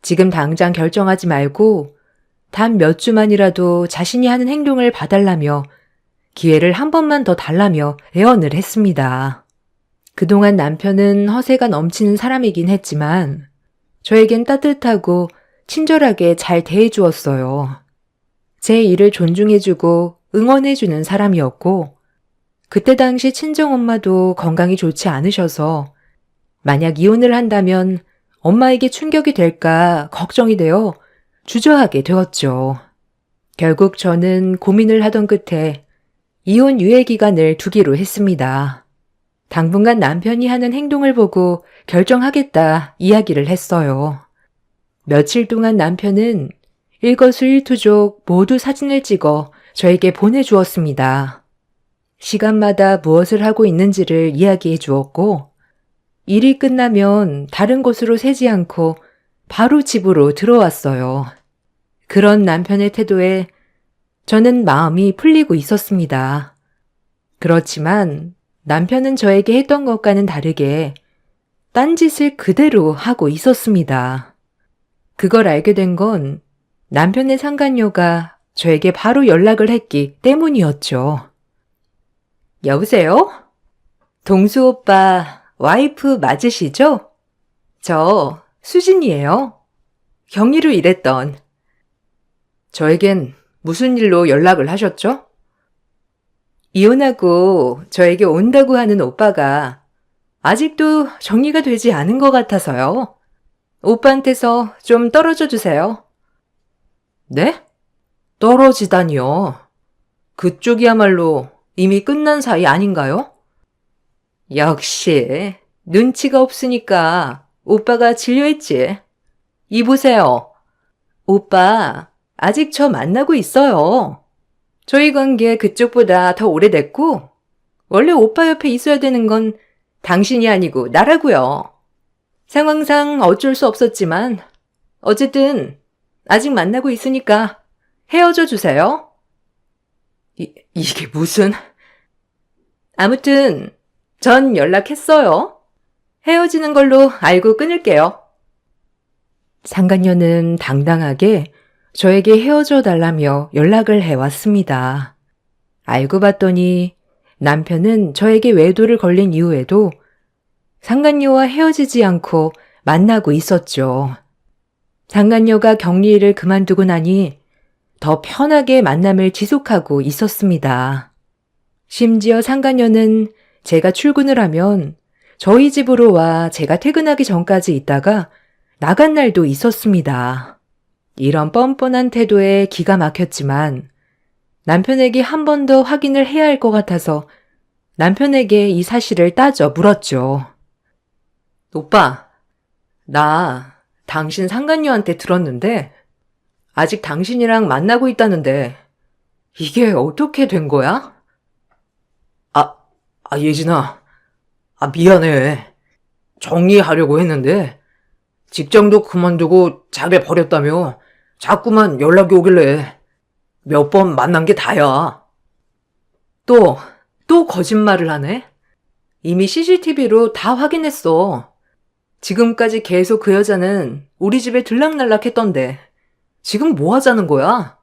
지금 당장 결정하지 말고 단 몇 주만이라도 자신이 하는 행동을 봐달라며 기회를 한 번만 더 달라며 애원을 했습니다. 그동안 남편은 허세가 넘치는 사람이긴 했지만 저에겐 따뜻하고 친절하게 잘 대해주었어요. 제 일을 존중해주고 응원해주는 사람이었고 그때 당시 친정엄마도 건강이 좋지 않으셔서 만약 이혼을 한다면 엄마에게 충격이 될까 걱정이 되어 주저하게 되었죠. 결국 저는 고민을 하던 끝에 이혼 유예 기간을 두기로 했습니다. 당분간 남편이 하는 행동을 보고 결정하겠다 이야기를 했어요. 며칠 동안 남편은 일거수일투족 모두 사진을 찍어 저에게 보내주었습니다. 시간마다 무엇을 하고 있는지를 이야기해 주었고 일이 끝나면 다른 곳으로 새지 않고 바로 집으로 들어왔어요. 그런 남편의 태도에 저는 마음이 풀리고 있었습니다. 그렇지만 남편은 저에게 했던 것과는 다르게 딴짓을 그대로 하고 있었습니다. 그걸 알게 된 건 남편의 상간녀가 저에게 바로 연락을 했기 때문이었죠. 여보세요? 동수 오빠 와이프 맞으시죠? 저 수진이에요. 경리로 일했던. 저에겐 무슨 일로 연락을 하셨죠? 이혼하고 저에게 온다고 하는 오빠가 아직도 정리가 되지 않은 것 같아서요. 오빠한테서 좀 떨어져 주세요. 네? 떨어지다니요. 그쪽이야말로 이미 끝난 사이 아닌가요? 역시 눈치가 없으니까 오빠가 진료했지. 이보세요. 오빠 아직 저 만나고 있어요. 저희 관계 그쪽보다 더 오래됐고 원래 오빠 옆에 있어야 되는 건 당신이 아니고 나라고요. 상황상 어쩔 수 없었지만 어쨌든 아직 만나고 있으니까 헤어져 주세요. 이게 무슨... 아무튼 전 연락했어요. 헤어지는 걸로 알고 끊을게요. 상간녀는 당당하게 저에게 헤어져 달라며 연락을 해왔습니다. 알고 봤더니 남편은 저에게 외도를 걸린 이후에도 상간녀와 헤어지지 않고 만나고 있었죠. 상간녀가 격리를 그만두고 나니 더 편하게 만남을 지속하고 있었습니다. 심지어 상간녀는 제가 출근을 하면 저희 집으로 와 제가 퇴근하기 전까지 있다가 나간 날도 있었습니다. 이런 뻔뻔한 태도에 기가 막혔지만 남편에게 한 번 더 확인을 해야 할 것 같아서 남편에게 이 사실을 따져 물었죠. 오빠, 나 당신 상간녀한테 들었는데 아직 당신이랑 만나고 있다는데 이게 어떻게 된 거야? 예진아. 미안해. 정리하려고 했는데 직장도 그만두고 자게 버렸다며 자꾸만 연락이 오길래 몇 번 만난 게 다야. 또 거짓말을 하네? 이미 CCTV로 다 확인했어. 지금까지 계속 그 여자는 우리 집에 들락날락 했던데 지금 뭐 하자는 거야?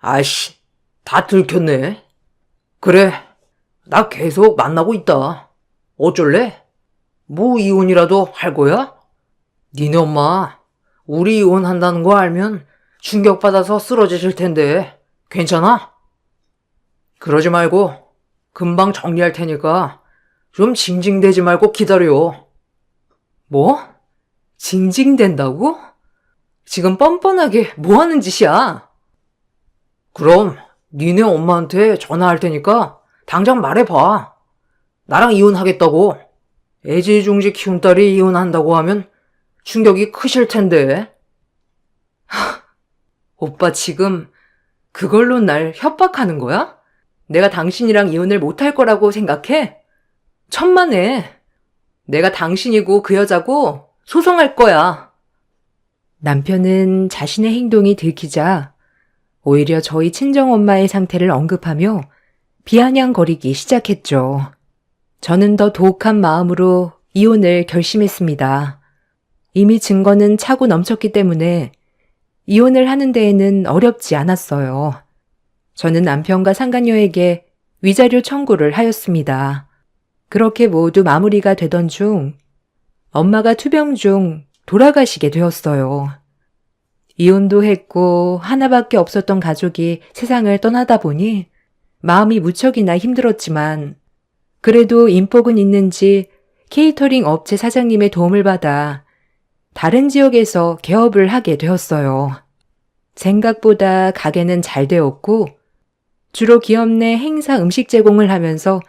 아이씨, 다 들켰네. 그래, 나 계속 만나고 있다. 어쩔래? 뭐 이혼이라도 할 거야? 니네 엄마 우리 이혼한다는 거 알면 충격받아서 쓰러지실 텐데 괜찮아? 그러지 말고 금방 정리할 테니까 좀 징징대지 말고 기다려. 뭐? 징징댄다고? 지금 뻔뻔하게 뭐 하는 짓이야? 그럼 니네 엄마한테 전화할 테니까 당장 말해봐. 나랑 이혼하겠다고. 애지중지 키운 딸이 이혼한다고 하면 충격이 크실 텐데. 오빠 지금 그걸로 날 협박하는 거야? 내가 당신이랑 이혼을 못할 거라고 생각해? 천만에. 내가 당신이고 그 여자고 소송할 거야. 남편은 자신의 행동이 들키자 오히려 저희 친정엄마의 상태를 언급하며 비아냥거리기 시작했죠. 저는 더 독한 마음으로 이혼을 결심했습니다. 이미 증거는 차고 넘쳤기 때문에 이혼을 하는 데에는 어렵지 않았어요. 저는 남편과 상간녀에게 위자료 청구를 하였습니다. 그렇게 모두 마무리가 되던 중 엄마가 투병 중 돌아가시게 되었어요. 이혼도 했고 하나밖에 없었던 가족이 세상을 떠나다 보니 마음이 무척이나 힘들었지만 그래도 인복은 있는지 케이터링 업체 사장님의 도움을 받아 다른 지역에서 개업을 하게 되었어요. 생각보다 가게는 잘 되었고 주로 기업 내 행사 음식 제공을 하면서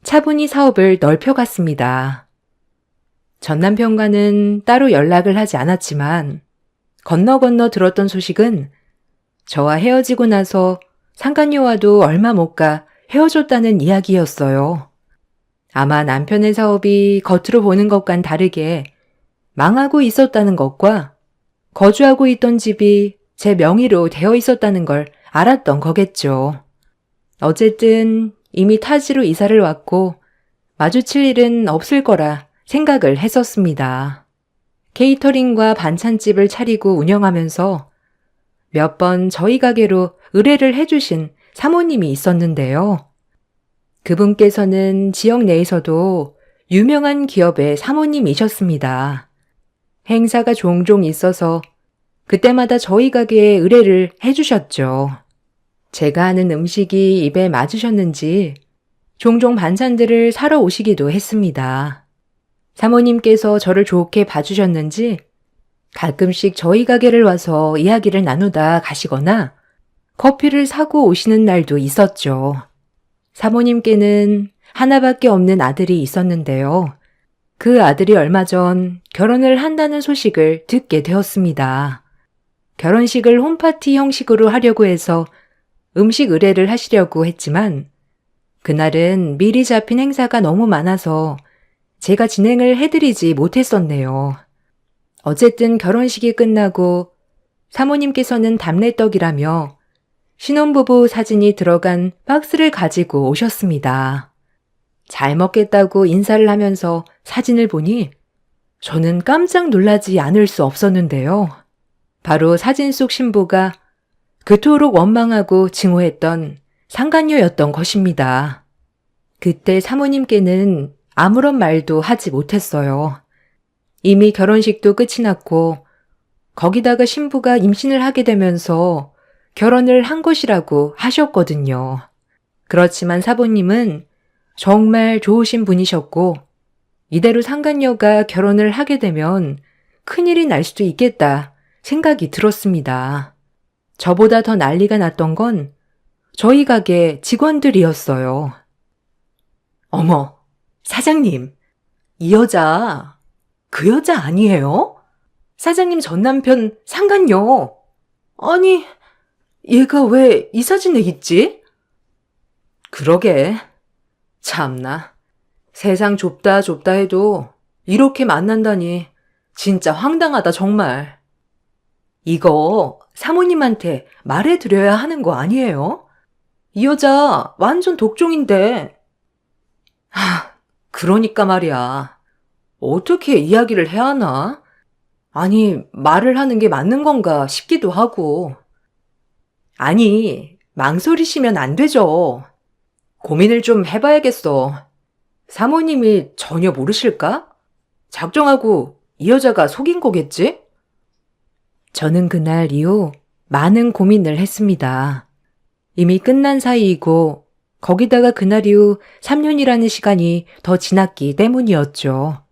차분히 사업을 넓혀갔습니다. 전 남편과는 따로 연락을 하지 않았지만 건너 들었던 소식은 저와 헤어지고 나서 상간녀와도 얼마 못 가 헤어졌다는 이야기였어요. 아마 남편의 사업이 겉으로 보는 것과는 다르게 망하고 있었다는 것과 거주하고 있던 집이 제 명의로 되어 있었다는 걸 알았던 거겠죠. 어쨌든 이미 타지로 이사를 왔고 마주칠 일은 없을 거라 생각을 했었습니다. 케이터링과 반찬집을 차리고 운영하면서 몇 번 저희 가게로 의뢰를 해주신 사모님이 있었는데요. 그분께서는 지역 내에서도 유명한 기업의 사모님이셨습니다. 행사가 종종 있어서 그때마다 저희 가게에 의뢰를 해주셨죠. 제가 하는 음식이 입에 맞으셨는지 종종 반찬들을 사러 오시기도 했습니다. 사모님께서 저를 좋게 봐주셨는지 가끔씩 저희 가게를 와서 이야기를 나누다 가시거나 커피를 사고 오시는 날도 있었죠. 사모님께는 하나밖에 없는 아들이 있었는데요. 그 아들이 얼마 전 결혼을 한다는 소식을 듣게 되었습니다. 결혼식을 홈파티 형식으로 하려고 해서 음식 의뢰를 하시려고 했지만 그날은 미리 잡힌 행사가 너무 많아서 제가 진행을 해드리지 못했었네요. 어쨌든 결혼식이 끝나고 사모님께서는 담례떡이라며 신혼부부 사진이 들어간 박스를 가지고 오셨습니다. 잘 먹겠다고 인사를 하면서 사진을 보니 저는 깜짝 놀라지 않을 수 없었는데요. 바로 사진 속 신부가 그토록 원망하고 증오했던 상간녀였던 것입니다. 그때 사모님께는 아무런 말도 하지 못했어요. 이미 결혼식도 끝이 났고 거기다가 신부가 임신을 하게 되면서 결혼을 한 것이라고 하셨거든요. 그렇지만 사부님은 정말 좋으신 분이셨고 이대로 상간녀가 결혼을 하게 되면 큰일이 날 수도 있겠다 생각이 들었습니다. 저보다 더 난리가 났던 건 저희 가게 직원들이었어요. 어머, 사장님, 이 여자 그 여자 아니에요? 사장님 전 남편 상간녀. 아니, 얘가 왜 이 사진에 있지? 그러게. 참나. 세상 좁다 해도 이렇게 만난다니 진짜 황당하다 정말. 이거 사모님한테 말해드려야 하는 거 아니에요? 이 여자 완전 독종인데. 그러니까 말이야. 어떻게 이야기를 해야 하나? 아니, 말을 하는 게 맞는 건가 싶기도 하고. 아니, 망설이시면 안 되죠. 고민을 좀 해봐야겠어. 사모님이 전혀 모르실까? 작정하고 이 여자가 속인 거겠지? 저는 그날 이후 많은 고민을 했습니다. 이미 끝난 사이이고 거기다가 그날 이후 3년이라는 시간이 더 지났기 때문이었죠.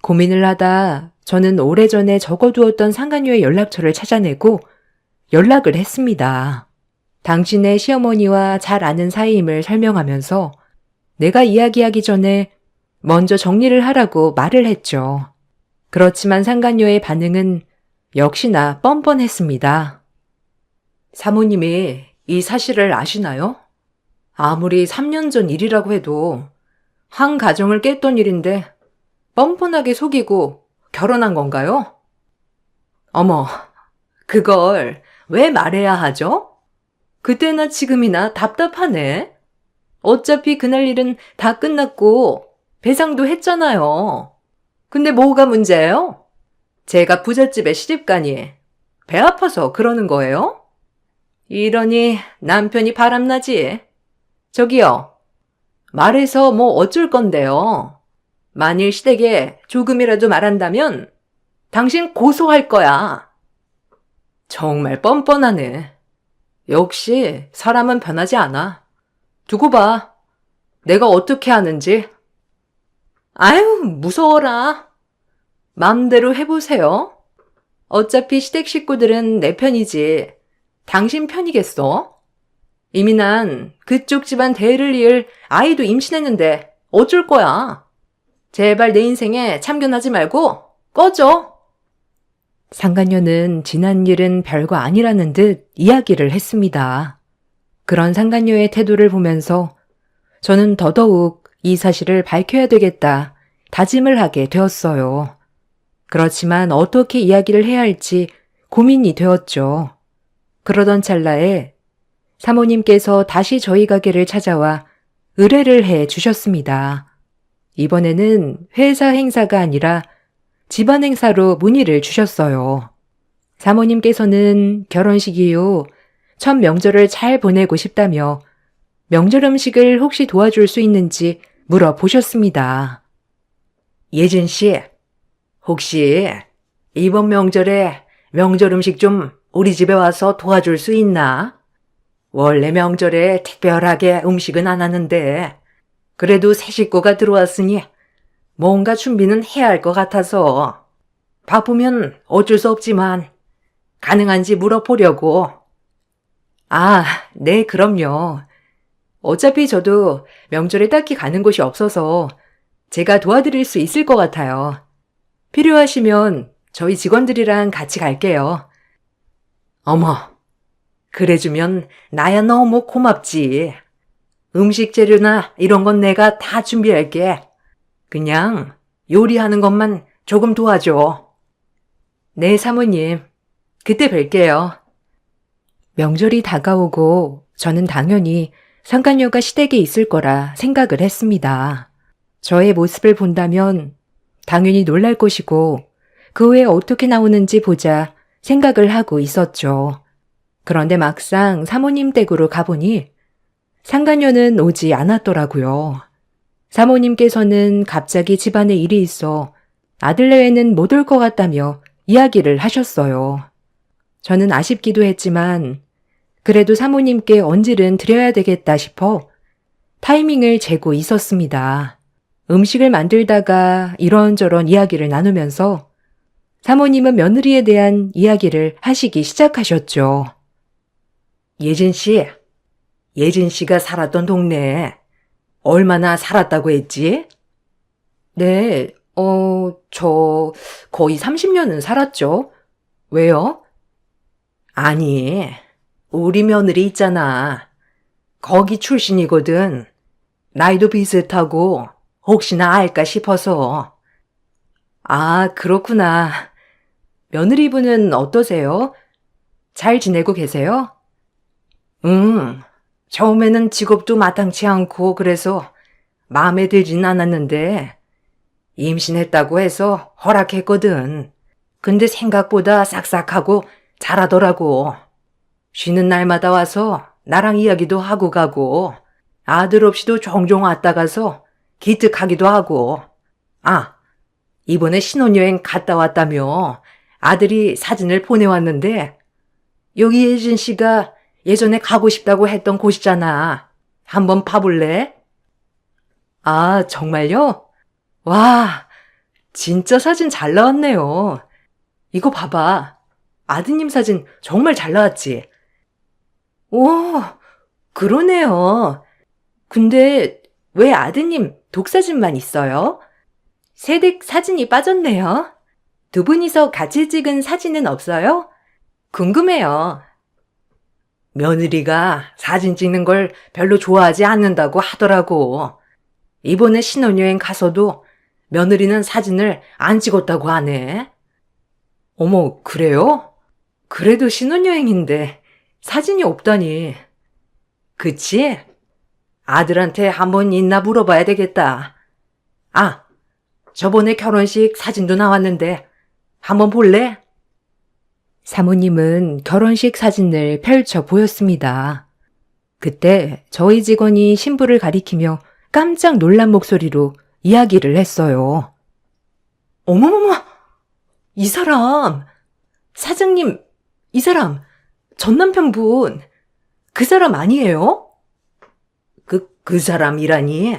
고민을 하다 저는 오래전에 적어두었던 상간녀의 연락처를 찾아내고 연락을 했습니다. 당신의 시어머니와 잘 아는 사이임을 설명하면서 내가 이야기하기 전에 먼저 정리를 하라고 말을 했죠. 그렇지만 상간녀의 반응은 역시나 뻔뻔했습니다. 사모님이 이 사실을 아시나요? 아무리 3년 전 일이라고 해도 한 가정을 깼던 일인데 뻔뻔하게 속이고 결혼한 건가요? 어머, 그걸 왜 말해야 하죠? 그때나 지금이나 답답하네. 어차피 그날 일은 다 끝났고 배상도 했잖아요. 근데 뭐가 문제예요? 제가 부잣집에 시집가니 배 아파서 그러는 거예요? 이러니 남편이 바람나지. 저기요, 말해서 뭐 어쩔 건데요. 만일 시댁에 조금이라도 말한다면 당신 고소할 거야. 정말 뻔뻔하네. 역시 사람은 변하지 않아. 두고 봐. 내가 어떻게 하는지. 아유, 무서워라. 마음대로 해보세요. 어차피 시댁 식구들은 내 편이지 당신 편이겠어? 이미 난 그쪽 집안 대를 이을 아이도 임신했는데 어쩔 거야. 제발 내 인생에 참견하지 말고 꺼져. 상간녀는 지난 일은 별거 아니라는 듯 이야기를 했습니다. 그런 상간녀의 태도를 보면서 저는 더더욱 이 사실을 밝혀야 되겠다 다짐을 하게 되었어요. 그렇지만 어떻게 이야기를 해야 할지 고민이 되었죠. 그러던 찰나에 사모님께서 다시 저희 가게를 찾아와 의뢰를 해 주셨습니다. 이번에는 회사 행사가 아니라 집안 행사로 문의를 주셨어요. 사모님께서는 결혼식 이후 첫 명절을 잘 보내고 싶다며 명절 음식을 혹시 도와줄 수 있는지 물어보셨습니다. 예진 씨, 혹시 이번 명절에 명절 음식 좀 우리 집에 와서 도와줄 수 있나? 원래 명절에 특별하게 음식은 안 하는데 그래도 새 식구가 들어왔으니 뭔가 준비는 해야 할 것 같아서 바쁘면 어쩔 수 없지만 가능한지 물어보려고. 아, 네, 그럼요. 어차피 저도 명절에 딱히 가는 곳이 없어서 제가 도와드릴 수 있을 것 같아요. 필요하시면 저희 직원들이랑 같이 갈게요. 어머, 그래주면 나야 너무 고맙지. 음식 재료나 이런 건 내가 다 준비할게. 그냥 요리하는 것만 조금 도와줘. 네, 사모님. 그때 뵐게요. 명절이 다가오고 저는 당연히 상간녀가 시댁에 있을 거라 생각을 했습니다. 저의 모습을 본다면 당연히 놀랄 것이고 그 후에 어떻게 나오는지 보자 생각을 하고 있었죠. 그런데 막상 사모님 댁으로 가보니 상간녀는 오지 않았더라고요. 사모님께서는 갑자기 집안에 일이 있어 아들네에는 못 올 것 같다며 이야기를 하셨어요. 저는 아쉽기도 했지만 그래도 사모님께 언질은 드려야 되겠다 싶어 타이밍을 재고 있었습니다. 음식을 만들다가 이런저런 이야기를 나누면서 사모님은 며느리에 대한 이야기를 하시기 시작하셨죠. 예진 씨가 살았던 동네에 얼마나 살았다고 했지? 네, 저 거의 30년은 살았죠. 왜요? 아니, 우리 며느리 있잖아. 거기 출신이거든. 나이도 비슷하고 혹시나 알까 싶어서. 아, 그렇구나. 며느리분은 어떠세요? 잘 지내고 계세요? 처음에는 직업도 마땅치 않고 그래서 마음에 들진 않았는데 임신했다고 해서 허락했거든. 근데 생각보다 싹싹하고 잘하더라고. 쉬는 날마다 와서 나랑 이야기도 하고 가고 아들 없이도 종종 왔다 가서 기특하기도 하고. 아, 이번에 신혼여행 갔다 왔다며 아들이 사진을 보내왔는데 여기 예진 씨가 예전에 가고 싶다고 했던 곳이잖아. 한번 봐볼래? 아, 정말요? 와, 진짜 사진 잘 나왔네요. 이거 봐봐. 아드님 사진 정말 잘 나왔지? 오, 그러네요. 근데 왜 아드님 독사진만 있어요? 새댁 사진이 빠졌네요. 두 분이서 같이 찍은 사진은 없어요? 궁금해요. 며느리가 사진 찍는 걸 별로 좋아하지 않는다고 하더라고. 이번에 신혼여행 가서도 며느리는 사진을 안 찍었다고 하네. 어머, 그래요? 그래도 신혼여행인데 사진이 없다니. 그치? 아들한테 한번 있나 물어봐야 되겠다. 아, 저번에 결혼식 사진도 나왔는데 한번 볼래? 사모님은 결혼식 사진을 펼쳐 보였습니다. 그때 저희 직원이 신부를 가리키며 깜짝 놀란 목소리로 이야기를 했어요. 어머머머! 이 사람! 사장님, 이 사람! 전 남편분! 그 사람 아니에요? 그 사람이라니?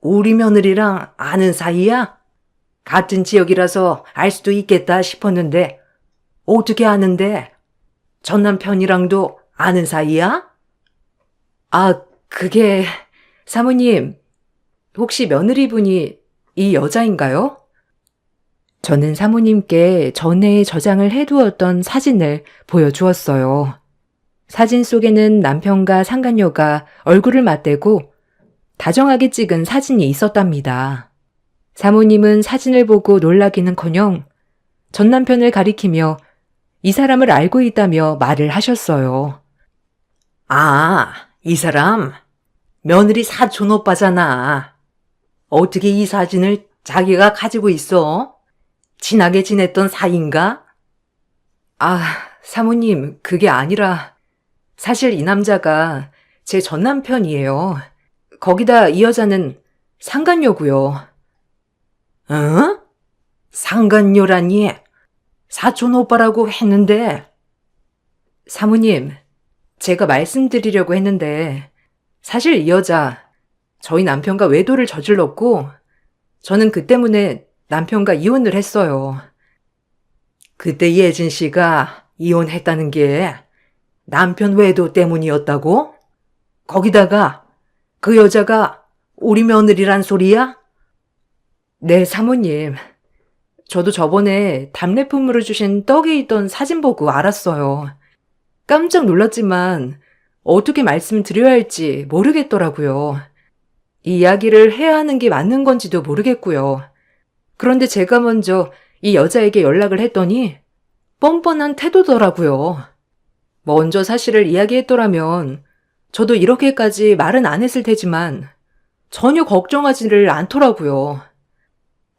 우리 며느리랑 아는 사이야? 같은 지역이라서 알 수도 있겠다 싶었는데 어떻게 아는데? 전 남편이랑도 아는 사이야? 아, 그게 사모님, 혹시 며느리분이 이 여자인가요? 저는 사모님께 전에 저장을 해두었던 사진을 보여주었어요. 사진 속에는 남편과 상간녀가 얼굴을 맞대고 다정하게 찍은 사진이 있었답니다. 사모님은 사진을 보고 놀라기는커녕 전 남편을 가리키며 이 사람을 알고 있다며 말을 하셨어요. 아, 이 사람 며느리 사촌 오빠잖아. 어떻게 이 사진을 자기가 가지고 있어? 친하게 지냈던 사이인가? 아, 사모님, 그게 아니라 사실 이 남자가 제 전 남편이에요. 거기다 이 여자는 상간녀고요. 응? 상간녀라니? 사촌 오빠라고 했는데. 사모님, 제가 말씀드리려고 했는데 사실 이 여자 저희 남편과 외도를 저질렀고 저는 그 때문에 남편과 이혼을 했어요. 그때 예진 씨가 이혼했다는 게 남편 외도 때문이었다고? 거기다가 그 여자가 우리 며느리란 소리야? 네, 사모님. 저도 저번에 답례품으로 주신 떡에 있던 사진 보고 알았어요. 깜짝 놀랐지만 어떻게 말씀드려야 할지 모르겠더라고요. 이 이야기를 해야 하는 게 맞는 건지도 모르겠고요. 그런데 제가 먼저 이 여자에게 연락을 했더니 뻔뻔한 태도더라고요. 먼저 사실을 이야기했더라면 저도 이렇게까지 말은 안 했을 테지만 전혀 걱정하지를 않더라고요.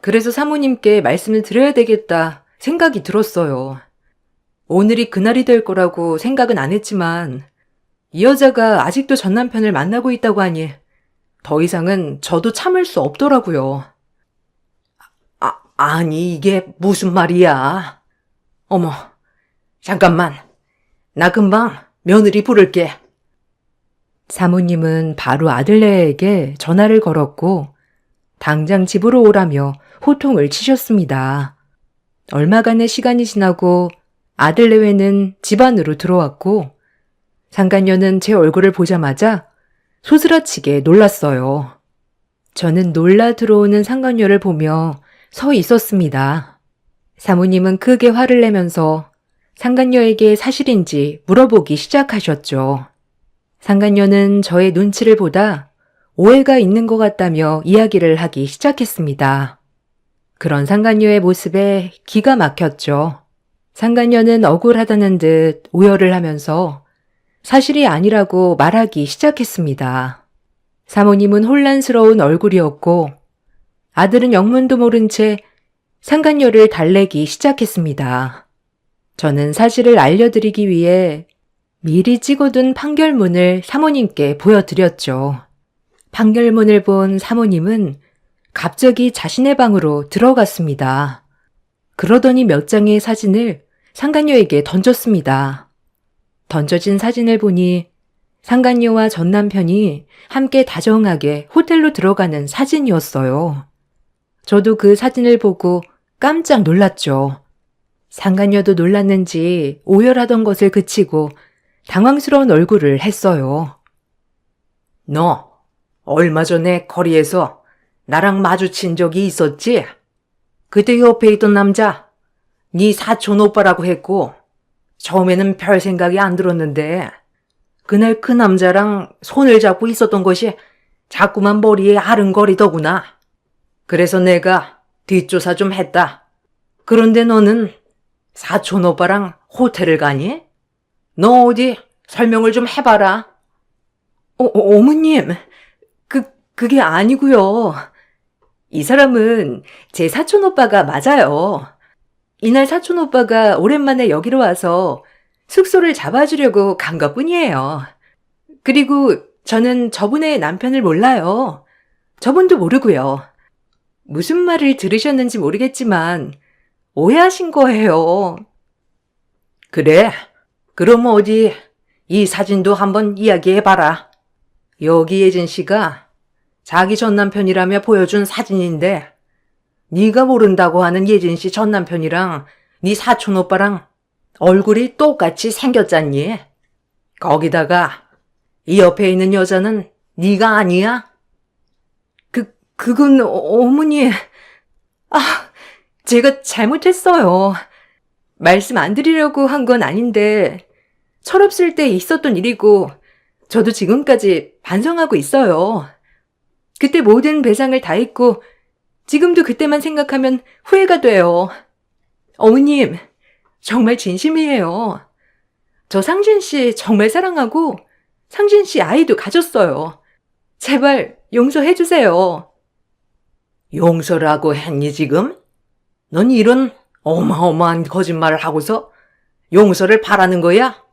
그래서 사모님께 말씀을 드려야 되겠다 생각이 들었어요. 오늘이 그날이 될 거라고 생각은 안 했지만 이 여자가 아직도 전 남편을 만나고 있다고 하니 더 이상은 저도 참을 수 없더라고요. 아니 이게 무슨 말이야? 어머, 잠깐만. 나 금방 며느리 부를게. 사모님은 바로 아들네에게 전화를 걸었고 당장 집으로 오라며 호통을 치셨습니다. 얼마간의 시간이 지나고 아들내외는 집 안으로 들어왔고 상간녀는 제 얼굴을 보자마자 소스라치게 놀랐어요. 저는 놀라 들어오는 상간녀를 보며 서 있었습니다. 사모님은 크게 화를 내면서 상간녀에게 사실인지 물어보기 시작하셨죠. 상간녀는 저의 눈치를 보다 오해가 있는 것 같다며 이야기를 하기 시작했습니다. 그런 상간녀의 모습에 기가 막혔죠. 상간녀는 억울하다는 듯 오열을 하면서 사실이 아니라고 말하기 시작했습니다. 사모님은 혼란스러운 얼굴이었고 아들은 영문도 모른 채 상간녀를 달래기 시작했습니다. 저는 사실을 알려드리기 위해 미리 찍어둔 판결문을 사모님께 보여드렸죠. 판결문을 본 사모님은 갑자기 자신의 방으로 들어갔습니다. 그러더니 몇 장의 사진을 상간녀에게 던졌습니다. 던져진 사진을 보니 상간녀와 전 남편이 함께 다정하게 호텔로 들어가는 사진이었어요. 저도 그 사진을 보고 깜짝 놀랐죠. 상간녀도 놀랐는지 오열하던 것을 그치고 당황스러운 얼굴을 했어요. 너 얼마 전에 거리에서 나랑 마주친 적이 있었지? 그때 옆에 있던 남자 네 사촌 오빠라고 했고 처음에는 별 생각이 안 들었는데 그날 그 남자랑 손을 잡고 있었던 것이 자꾸만 머리에 아른거리더구나. 그래서 내가 뒷조사 좀 했다. 그런데 너는 사촌 오빠랑 호텔을 가니? 너 어디 설명을 좀 해봐라. 어머님, 그게 아니고요. 이 사람은 제 사촌 오빠가 맞아요. 이날 사촌 오빠가 오랜만에 여기로 와서 숙소를 잡아주려고 간 것뿐이에요. 그리고 저는 저분의 남편을 몰라요. 저분도 모르고요. 무슨 말을 들으셨는지 모르겠지만 오해하신 거예요. 그래? 그럼 어디 이 사진도 한번 이야기해봐라. 여기 예진 씨가 자기 전 남편이라며 보여준 사진인데 네가 모른다고 하는 예진 씨 전 남편이랑 네 사촌 오빠랑 얼굴이 똑같이 생겼잖니. 거기다가 이 옆에 있는 여자는 네가 아니야? 그건 어머니. 제가 잘못했어요. 말씀 안 드리려고 한 건 아닌데 철없을 때 있었던 일이고 저도 지금까지 반성하고 있어요. 그때 모든 배상을 다 했고 지금도 그때만 생각하면 후회가 돼요. 어머님, 정말 진심이에요. 저 상진 씨 정말 사랑하고 상진 씨 아이도 가졌어요. 제발 용서해 주세요. 용서라고 했니 지금? 넌 이런 어마어마한 거짓말을 하고서 용서를 바라는 거야?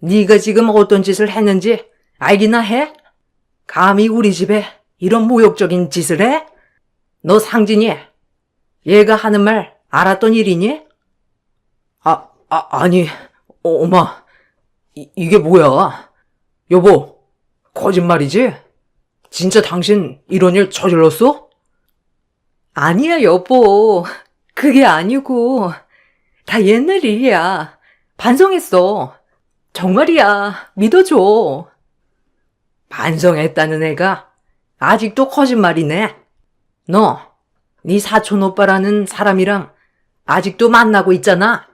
네가 지금 어떤 짓을 했는지 알기나 해? 감히 우리 집에 이런 모욕적인 짓을 해? 너 상진이 얘가 하는 말 알았던 일이니? 아니, 엄마, 이게 뭐야? 여보, 거짓말이지? 진짜 당신 이런 일 저질렀어? 아니야, 여보. 그게 아니고 다 옛날 일이야. 반성했어. 정말이야. 믿어줘. 반성했다는 애가 아직도 거짓말이네. 너, 네 사촌 오빠라는 사람이랑 아직도 만나고 있잖아.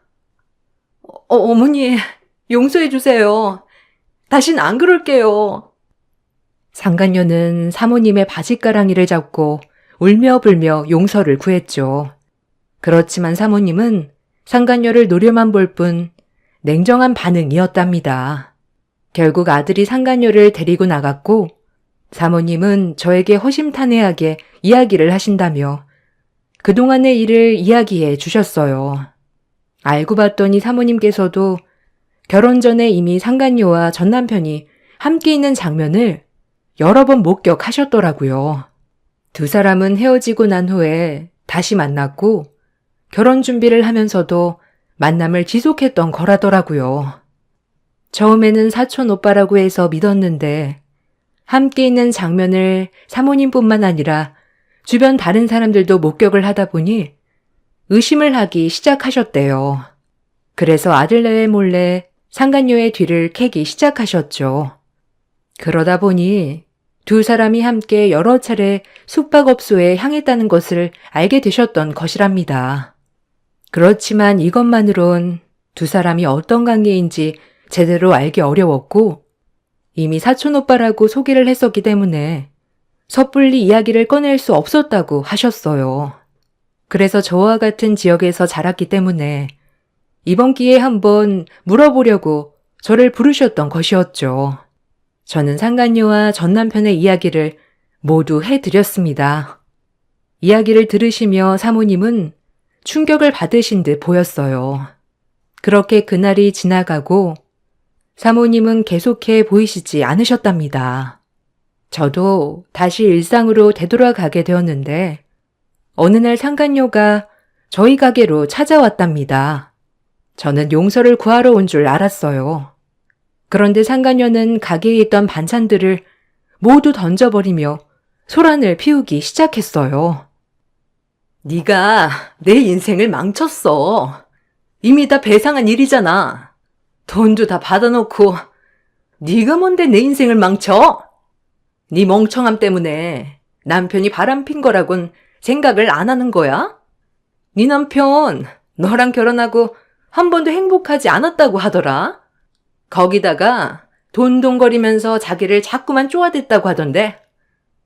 어머니, 용서해 주세요. 다신 안 그럴게요. 상간녀는 사모님의 바짓가랑이를 잡고 울며 불며 용서를 구했죠. 그렇지만 사모님은 상간녀를 노려만 볼 뿐 냉정한 반응이었답니다. 결국 아들이 상간녀를 데리고 나갔고 사모님은 저에게 허심탄회하게 이야기를 하신다며 그동안의 일을 이야기해 주셨어요. 알고 봤더니 사모님께서도 결혼 전에 이미 상간녀와 전 남편이 함께 있는 장면을 여러 번 목격하셨더라고요. 두 사람은 헤어지고 난 후에 다시 만났고 결혼 준비를 하면서도 만남을 지속했던 거라더라고요. 처음에는 사촌 오빠라고 해서 믿었는데 함께 있는 장면을 사모님뿐만 아니라 주변 다른 사람들도 목격을 하다 보니 의심을 하기 시작하셨대요. 그래서 아들네 몰래 상간녀의 뒤를 캐기 시작하셨죠. 그러다 보니 두 사람이 함께 여러 차례 숙박업소에 향했다는 것을 알게 되셨던 것이랍니다. 그렇지만 이것만으론 두 사람이 어떤 관계인지 제대로 알기 어려웠고 이미 사촌 오빠라고 소개를 했었기 때문에 섣불리 이야기를 꺼낼 수 없었다고 하셨어요. 그래서 저와 같은 지역에서 자랐기 때문에 이번 기회에 한번 물어보려고 저를 부르셨던 것이었죠. 저는 상간녀와 전 남편의 이야기를 모두 해드렸습니다. 이야기를 들으시며 사모님은 충격을 받으신 듯 보였어요. 그렇게 그날이 지나가고 사모님은 계속해 보이시지 않으셨답니다. 저도 다시 일상으로 되돌아가게 되었는데 어느 날 상간녀가 저희 가게로 찾아왔답니다. 저는 용서를 구하러 온 줄 알았어요. 그런데 상간녀는 가게에 있던 반찬들을 모두 던져버리며 소란을 피우기 시작했어요. 네가 내 인생을 망쳤어. 이미 다 배상한 일이잖아. 돈도 다 받아놓고 네가 뭔데 내 인생을 망쳐? 네 멍청함 때문에 남편이 바람핀 거라곤 생각을 안 하는 거야? 네 남편 너랑 결혼하고 한 번도 행복하지 않았다고 하더라. 거기다가 돈돈거리면서 자기를 자꾸만 쪼아댔다고 하던데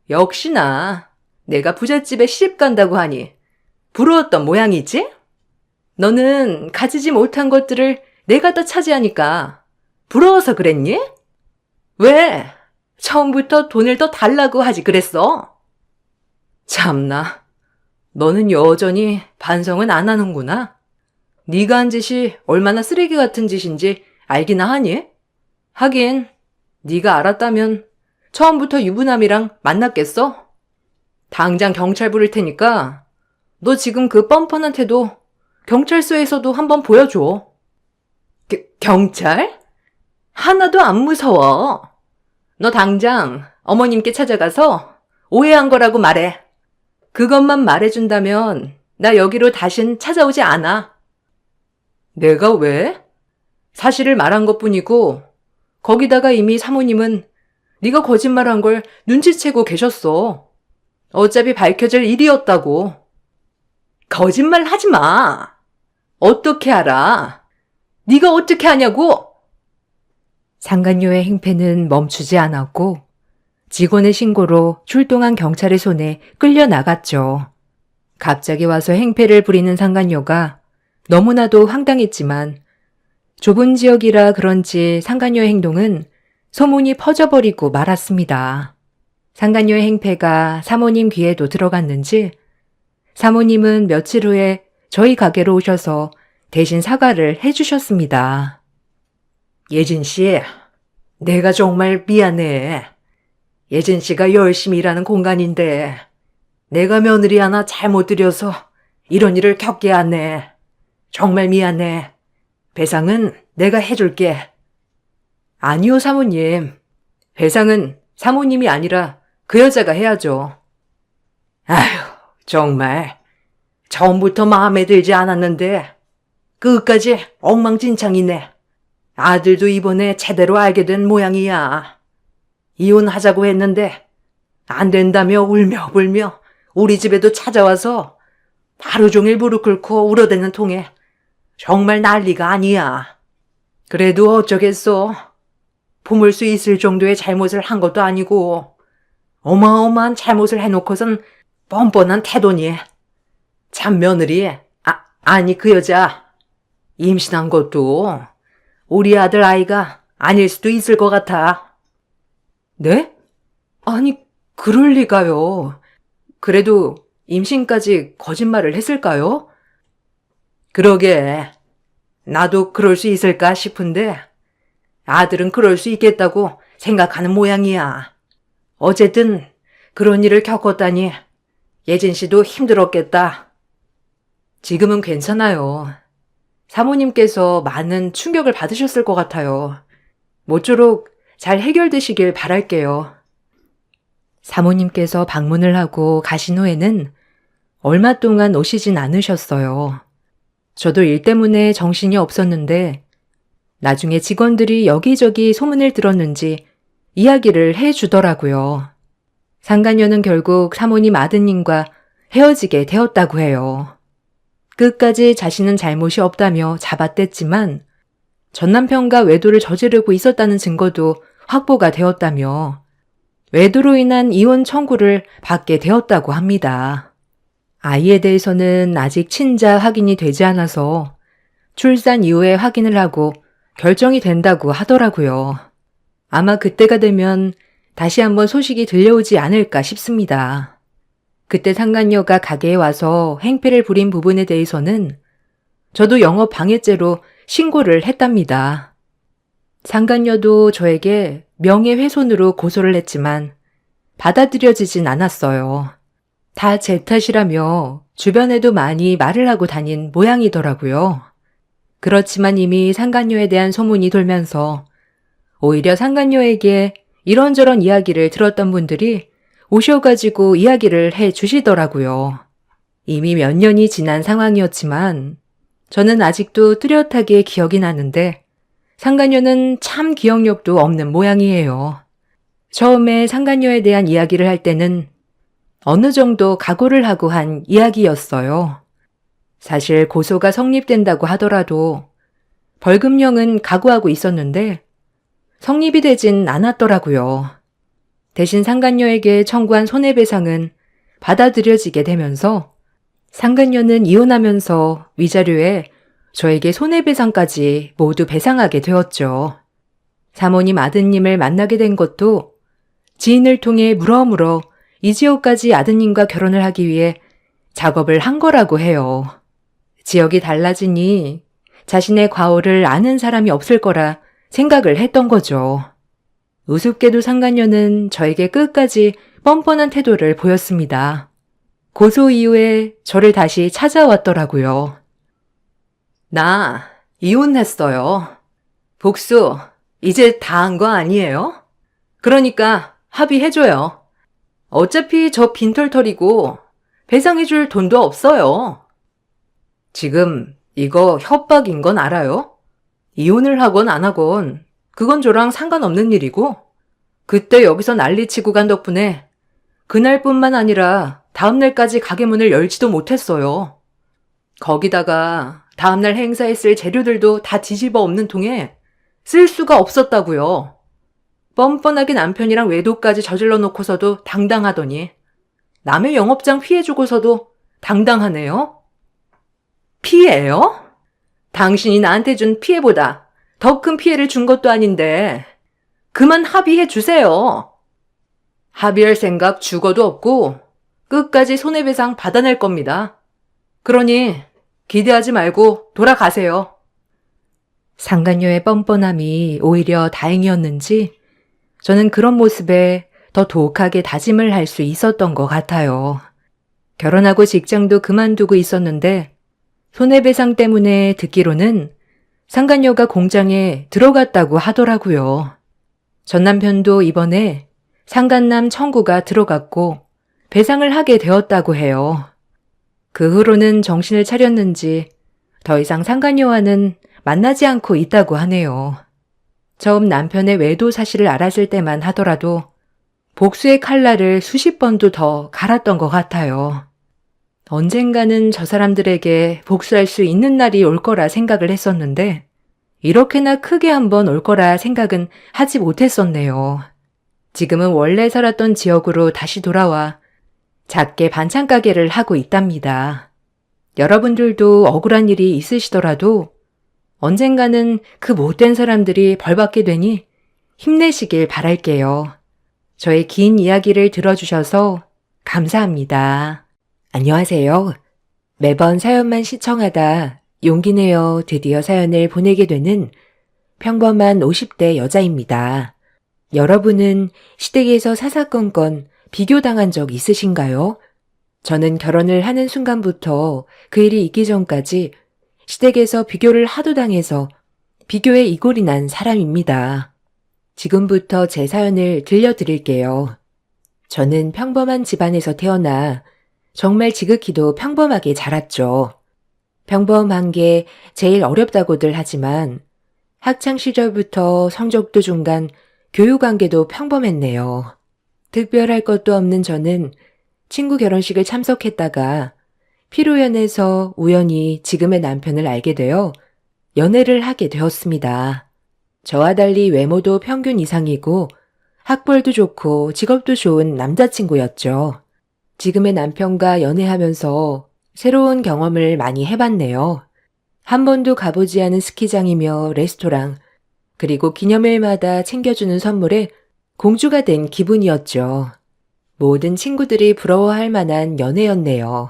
역시나 내가 부잣집에 시집 간다고 하니 부러웠던 모양이지? 너는 가지지 못한 것들을 내가 다 차지하니까 부러워서 그랬니? 왜? 처음부터 돈을 더 달라고 하지 그랬어? 참나, 너는 여전히 반성은 안 하는구나. 네가 한 짓이 얼마나 쓰레기 같은 짓인지 알기나 하니? 하긴 네가 알았다면 처음부터 유부남이랑 만났겠어? 당장 경찰 부를 테니까 너 지금 그 뻔뻔한 태도 경찰서에서도 한번 보여줘. 경찰? 하나도 안 무서워. 너 당장 어머님께 찾아가서 오해한 거라고 말해. 그것만 말해준다면 나 여기로 다신 찾아오지 않아. 내가 왜? 사실을 말한 것뿐이고 거기다가 이미 사모님은 네가 거짓말한 걸 눈치채고 계셨어. 어차피 밝혀질 일이었다고. 거짓말 하지 마. 어떻게 알아? 네가 어떻게 하냐고? 상간녀의 행패는 멈추지 않았고 직원의 신고로 출동한 경찰의 손에 끌려나갔죠. 갑자기 와서 행패를 부리는 상간녀가 너무나도 황당했지만 좁은 지역이라 그런지 상간녀의 행동은 소문이 퍼져버리고 말았습니다. 상간녀의 행패가 사모님 귀에도 들어갔는지 사모님은 며칠 후에 저희 가게로 오셔서 대신 사과를 해주셨습니다. 예진 씨, 내가 정말 미안해. 예진 씨가 열심히 일하는 공간인데 내가 며느리 하나 잘못 들여서 이런 일을 겪게 하네. 정말 미안해. 배상은 내가 해줄게. 아니요, 사모님. 배상은 사모님이 아니라 그 여자가 해야죠. 아휴, 정말. 처음부터 마음에 들지 않았는데 끝까지 엉망진창이네. 아들도 이번에 제대로 알게 된 모양이야. 이혼하자고 했는데 안 된다며 울며 불며 우리 집에도 찾아와서 하루 종일 무릎 꿇고 울어대는 통에 정말 난리가 아니야. 그래도 어쩌겠어. 품을 수 있을 정도의 잘못을 한 것도 아니고 어마어마한 잘못을 해놓고선 뻔뻔한 태도니. 참 며느리, 아니 그 여자 임신한 것도 우리 아들 아이가 아닐 수도 있을 것 같아. 네? 아니 그럴 리가요. 그래도 임신까지 거짓말을 했을까요? 그러게. 나도 그럴 수 있을까 싶은데 아들은 그럴 수 있겠다고 생각하는 모양이야. 어쨌든 그런 일을 겪었다니 예진 씨도 힘들었겠다. 지금은 괜찮아요. 사모님께서 많은 충격을 받으셨을 것 같아요. 모쪼록 잘 해결되시길 바랄게요. 사모님께서 방문을 하고 가신 후에는 얼마 동안 오시진 않으셨어요. 저도 일 때문에 정신이 없었는데 나중에 직원들이 여기저기 소문을 들었는지 이야기를 해주더라고요. 상간녀는 결국 사모님 아드님과 헤어지게 되었다고 해요. 끝까지 자신은 잘못이 없다며 잡아댔지만 전 남편과 외도를 저지르고 있었다는 증거도 확보가 되었다며 외도로 인한 이혼 청구를 받게 되었다고 합니다. 아이에 대해서는 아직 친자 확인이 되지 않아서 출산 이후에 확인을 하고 결정이 된다고 하더라고요. 아마 그때가 되면 다시 한번 소식이 들려오지 않을까 싶습니다. 그때 상간녀가 가게에 와서 행패를 부린 부분에 대해서는 저도 영업 방해죄로 신고를 했답니다. 상간녀도 저에게 명예훼손으로 고소를 했지만 받아들여지진 않았어요. 다 제 탓이라며 주변에도 많이 말을 하고 다닌 모양이더라고요. 그렇지만 이미 상간녀에 대한 소문이 돌면서 오히려 상간녀에게 이런저런 이야기를 들었던 분들이 오셔가지고 이야기를 해 주시더라고요. 이미 몇 년이 지난 상황이었지만 저는 아직도 뚜렷하게 기억이 나는데 상간녀는 참 기억력도 없는 모양이에요. 처음에 상간녀에 대한 이야기를 할 때는 어느 정도 각오를 하고 한 이야기였어요. 사실 고소가 성립된다고 하더라도 벌금형은 각오하고 있었는데 성립이 되진 않았더라고요. 대신 상간녀에게 청구한 손해배상은 받아들여지게 되면서 상간녀는 이혼하면서 위자료에 저에게 손해배상까지 모두 배상하게 되었죠. 사모님 아드님을 만나게 된 것도 지인을 통해 물어물어 이지호까지 아드님과 결혼을 하기 위해 작업을 한 거라고 해요. 지역이 달라지니 자신의 과오를 아는 사람이 없을 거라 생각을 했던 거죠. 우습게도 상간녀는 저에게 끝까지 뻔뻔한 태도를 보였습니다. 고소 이후에 저를 다시 찾아왔더라고요. 나 이혼했어요. 복수 이제 다 한 거 아니에요? 그러니까 합의해줘요. 어차피 저 빈털털이고 배상해줄 돈도 없어요. 지금 이거 협박인 건 알아요? 이혼을 하건 안 하건 그건 저랑 상관없는 일이고 그때 여기서 난리치고 간 덕분에 그날뿐만 아니라 다음날까지 가게 문을 열지도 못했어요. 거기다가 다음날 행사에 쓸 재료들도 다 뒤집어 엎는 통에 쓸 수가 없었다고요. 뻔뻔하게 남편이랑 외도까지 저질러 놓고서도 당당하더니 남의 영업장 피해주고서도 당당하네요. 피해요? 당신이 나한테 준 피해보다 더 큰 피해를 준 것도 아닌데 그만 합의해 주세요. 합의할 생각 죽어도 없고 끝까지 손해배상 받아낼 겁니다. 그러니 기대하지 말고 돌아가세요. 상간녀의 뻔뻔함이 오히려 다행이었는지 저는 그런 모습에 더 독하게 다짐을 할 수 있었던 것 같아요. 결혼하고 직장도 그만두고 있었는데 손해배상 때문에 듣기로는 상간녀가 공장에 들어갔다고 하더라고요. 전 남편도 이번에 상간남 청구가 들어갔고 배상을 하게 되었다고 해요. 그 후로는 정신을 차렸는지 더 이상 상간녀와는 만나지 않고 있다고 하네요. 처음 남편의 외도 사실을 알았을 때만 하더라도 복수의 칼날을 수십 번도 더 갈았던 것 같아요. 언젠가는 저 사람들에게 복수할 수 있는 날이 올 거라 생각을 했었는데 이렇게나 크게 한번 올 거라 생각은 하지 못했었네요. 지금은 원래 살았던 지역으로 다시 돌아와 작게 반찬 가게를 하고 있답니다. 여러분들도 억울한 일이 있으시더라도 언젠가는 그 못된 사람들이 벌받게 되니 힘내시길 바랄게요. 저의 긴 이야기를 들어주셔서 감사합니다. 안녕하세요. 매번 사연만 시청하다 용기 내어 드디어 사연을 보내게 되는 평범한 50대 여자입니다. 여러분은 시댁에서 사사건건 비교당한 적 있으신가요? 저는 결혼을 하는 순간부터 그 일이 있기 전까지 시댁에서 비교를 하도 당해서 비교에 이골이 난 사람입니다. 지금부터 제 사연을 들려드릴게요. 저는 평범한 집안에서 태어나 정말 지극히도 평범하게 자랐죠. 평범한 게 제일 어렵다고들 하지만 학창시절부터 성적도 중간, 교육관계도 평범했네요. 특별할 것도 없는 저는 친구 결혼식을 참석했다가 피로연에서 우연히 지금의 남편을 알게 되어 연애를 하게 되었습니다. 저와 달리 외모도 평균 이상이고 학벌도 좋고 직업도 좋은 남자친구였죠. 지금의 남편과 연애하면서 새로운 경험을 많이 해봤네요. 한 번도 가보지 않은 스키장이며 레스토랑, 그리고 기념일마다 챙겨주는 선물에 공주가 된 기분이었죠. 모든 친구들이 부러워할 만한 연애였네요.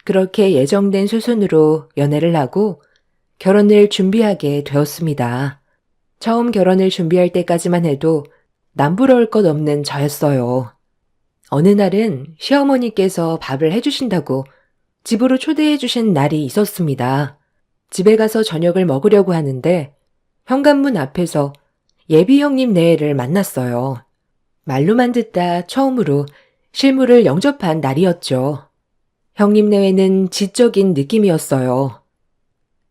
그렇게 예정된 수순으로 연애를 하고 결혼을 준비하게 되었습니다. 처음 결혼을 준비할 때까지만 해도 남부러울 것 없는 저였어요. 어느 날은 시어머니께서 밥을 해주신다고 집으로 초대해 주신 날이 있었습니다. 집에 가서 저녁을 먹으려고 하는데 현관문 앞에서 예비 형님 네를 만났어요. 말로만 듣다 처음으로 실물을 영접한 날이었죠. 형님 내외는 지적인 느낌이었어요.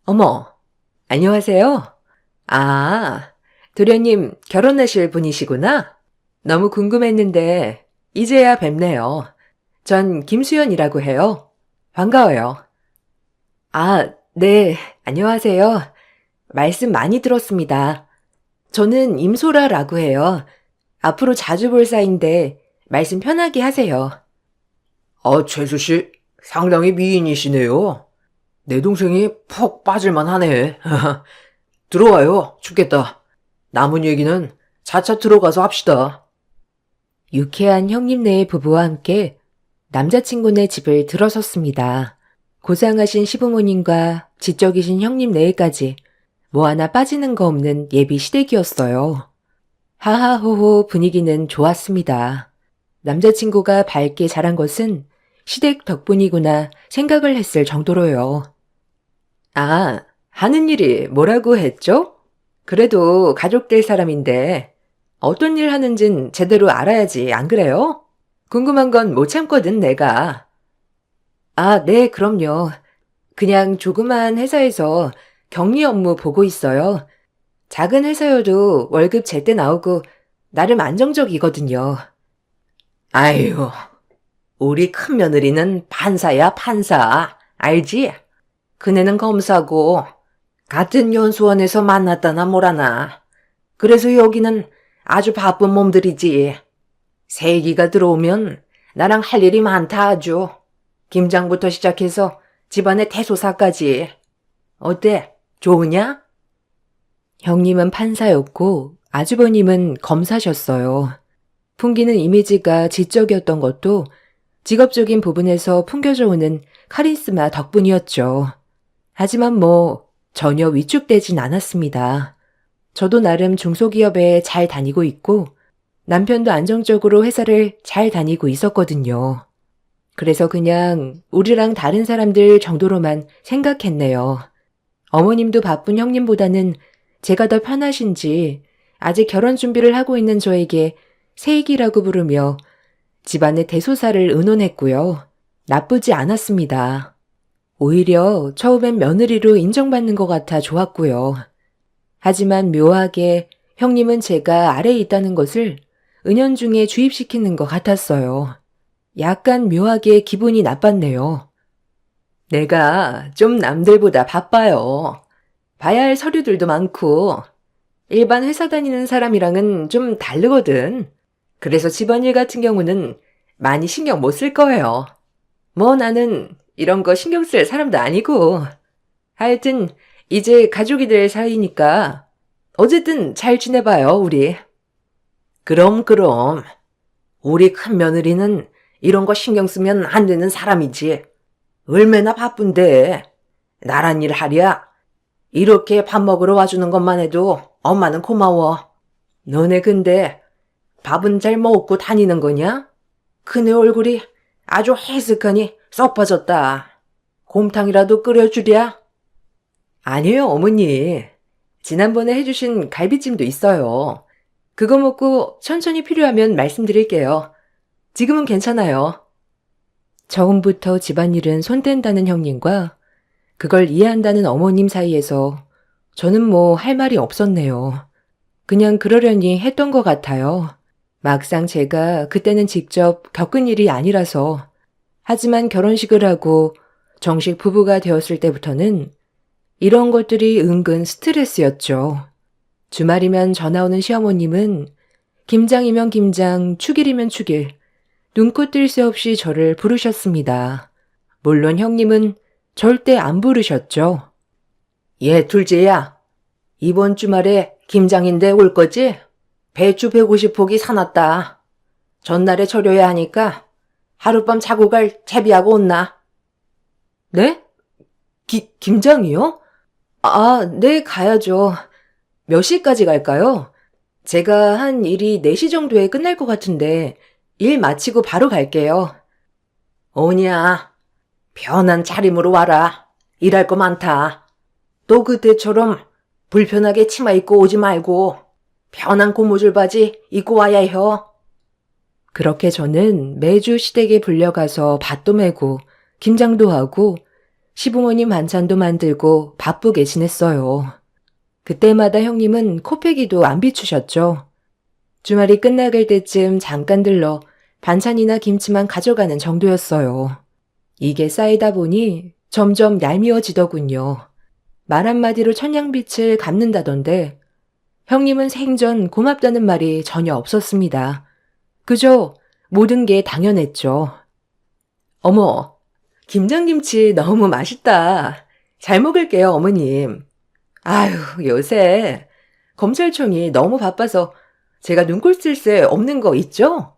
어머, 안녕하세요. 아, 도련님 결혼하실 분이시구나? 너무 궁금했는데 이제야 뵙네요. 전 김수연이라고 해요. 반가워요. 아, 네, 안녕하세요. 말씀 많이 들었습니다. 저는 임소라라고 해요. 앞으로 자주 볼 사이인데 말씀 편하게 하세요. 최수 씨, 상당히 미인이시네요. 내 동생이 푹 빠질만 하네. 들어와요. 춥겠다. 남은 얘기는 차차 들어가서 합시다. 유쾌한 형님네의 부부와 함께 남자친구네 집을 들어섰습니다. 고상하신 시부모님과 지적이신 형님네까지 뭐 하나 빠지는 거 없는 예비 시댁이었어요. 하하호호 분위기는 좋았습니다. 남자친구가 밝게 자란 것은 시댁 덕분이구나 생각을 했을 정도로요. 아, 하는 일이 뭐라고 했죠? 그래도 가족 될 사람인데 어떤 일 하는진 제대로 알아야지, 안 그래요? 궁금한 건 못 참거든, 내가. 아, 네, 그럼요. 그냥 조그만 회사에서 격리 업무 보고 있어요. 작은 회사여도 월급 제때 나오고 나름 안정적이거든요. 아유, 우리 큰며느리는 판사야, 판사. 알지? 그네는 검사고 같은 연수원에서 만났다나 뭐라나. 그래서 여기는 아주 바쁜 몸들이지. 세기가 들어오면 나랑 할 일이 많다 아주. 김장부터 시작해서 집안의 대소사까지. 어때? 좋으냐? 형님은 판사였고 아주버님은 검사셨어요. 풍기는 이미지가 지적이었던 것도 직업적인 부분에서 풍겨져 오는 카리스마 덕분이었죠. 하지만 전혀 위축되진 않았습니다. 저도 나름 중소기업에 잘 다니고 있고 남편도 안정적으로 회사를 잘 다니고 있었거든요. 그래서 그냥 우리랑 다른 사람들 정도로만 생각했네요. 어머님도 바쁜 형님보다는 제가 더 편하신지 아직 결혼 준비를 하고 있는 저에게 세익이라고 부르며 집안의 대소사를 의논했고요. 나쁘지 않았습니다. 오히려 처음엔 며느리로 인정받는 것 같아 좋았고요. 하지만 묘하게 형님은 제가 아래에 있다는 것을 은연중에 주입시키는 것 같았어요. 약간 묘하게 기분이 나빴네요. 내가 좀 남들보다 바빠요. 봐야 할 서류들도 많고 일반 회사 다니는 사람이랑은 좀 다르거든. 그래서 집안일 같은 경우는 많이 신경 못 쓸 거예요. 나는 이런 거 신경 쓸 사람도 아니고. 하여튼 이제 가족이 될 사이니까 어쨌든 잘 지내봐요, 우리. 그럼. 우리 큰며느리는 이런 거 신경 쓰면 안 되는 사람이지. 얼마나 바쁜데. 나란 일 하랴. 이렇게 밥 먹으러 와주는 것만 해도 엄마는 고마워. 너네 근데 밥은 잘 먹고 다니는 거냐? 그네 얼굴이 아주 해슥하니 썩 빠졌다. 곰탕이라도 끓여주랴? 아니에요, 어머니. 지난번에 해주신 갈비찜도 있어요. 그거 먹고 천천히 필요하면 말씀드릴게요. 지금은 괜찮아요. 처음부터 집안일은 손댄다는 형님과 그걸 이해한다는 어머님 사이에서 저는 할 말이 없었네요. 그냥 그러려니 했던 것 같아요. 막상 제가 그때는 직접 겪은 일이 아니라서. 하지만 결혼식을 하고 정식 부부가 되었을 때부터는 이런 것들이 은근 스트레스였죠. 주말이면 전화 오는 시어머님은 김장이면 김장, 축일이면 축일, 눈코 뜰 새 없이 저를 부르셨습니다. 물론 형님은 절대 안 부르셨죠. 얘 둘째야, 이번 주말에 김장인데 올 거지? 배추 150포기 사놨다. 전날에 절여야 하니까 하룻밤 자고 갈 채비하고 온나? 네? 김장이요? 아, 네, 가야죠. 몇 시까지 갈까요? 제가 한 일이 4시 정도에 끝날 것 같은데 일 마치고 바로 갈게요. 오냐, 편한 차림으로 와라. 일할 거 많다. 또 그때처럼 불편하게 치마 입고 오지 말고 편한 고무줄 바지 입고 와야 해요. 그렇게 저는 매주 시댁에 불려가서 밭도 메고 김장도 하고 시부모님 반찬도 만들고 바쁘게 지냈어요. 그때마다 형님은 코빼기도 안 비추셨죠. 주말이 끝나갈 때쯤 잠깐 들러 반찬이나 김치만 가져가는 정도였어요. 이게 쌓이다 보니 점점 얄미워지더군요. 말 한마디로 천냥빛을 갚는다던데 형님은 생전 고맙다는 말이 전혀 없었습니다. 그저 모든 게 당연했죠. 어머, 김장김치 너무 맛있다. 잘 먹을게요, 어머님. 아유, 요새 검찰총이 너무 바빠서 제가 눈꼴 쓸 새 없는 거 있죠?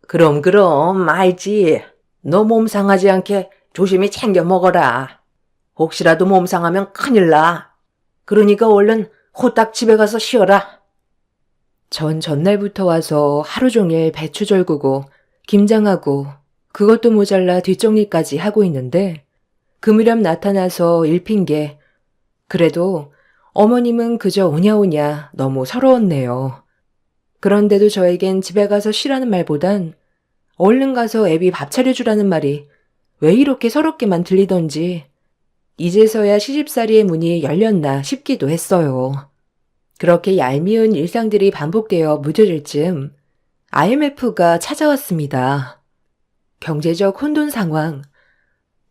그럼 알지. 너 몸 상하지 않게 조심히 챙겨 먹어라. 혹시라도 몸 상하면 큰일 나. 그러니까 얼른 호딱 집에 가서 쉬어라. 전 전날부터 와서 하루 종일 배추 절구고 김장하고 그것도 모자라 뒷정리까지 하고 있는데 그 무렵 나타나서 일핑계. 그래도 어머님은 그저 오냐오냐 너무 서러웠네요. 그런데도 저에겐 집에 가서 쉬라는 말보단 얼른 가서 애비 밥 차려주라는 말이 왜 이렇게 서럽게만 들리던지 이제서야 시집살이의 문이 열렸나 싶기도 했어요. 그렇게 얄미운 일상들이 반복되어 무뎌질 즈음 IMF가 찾아왔습니다. 경제적 혼돈 상황.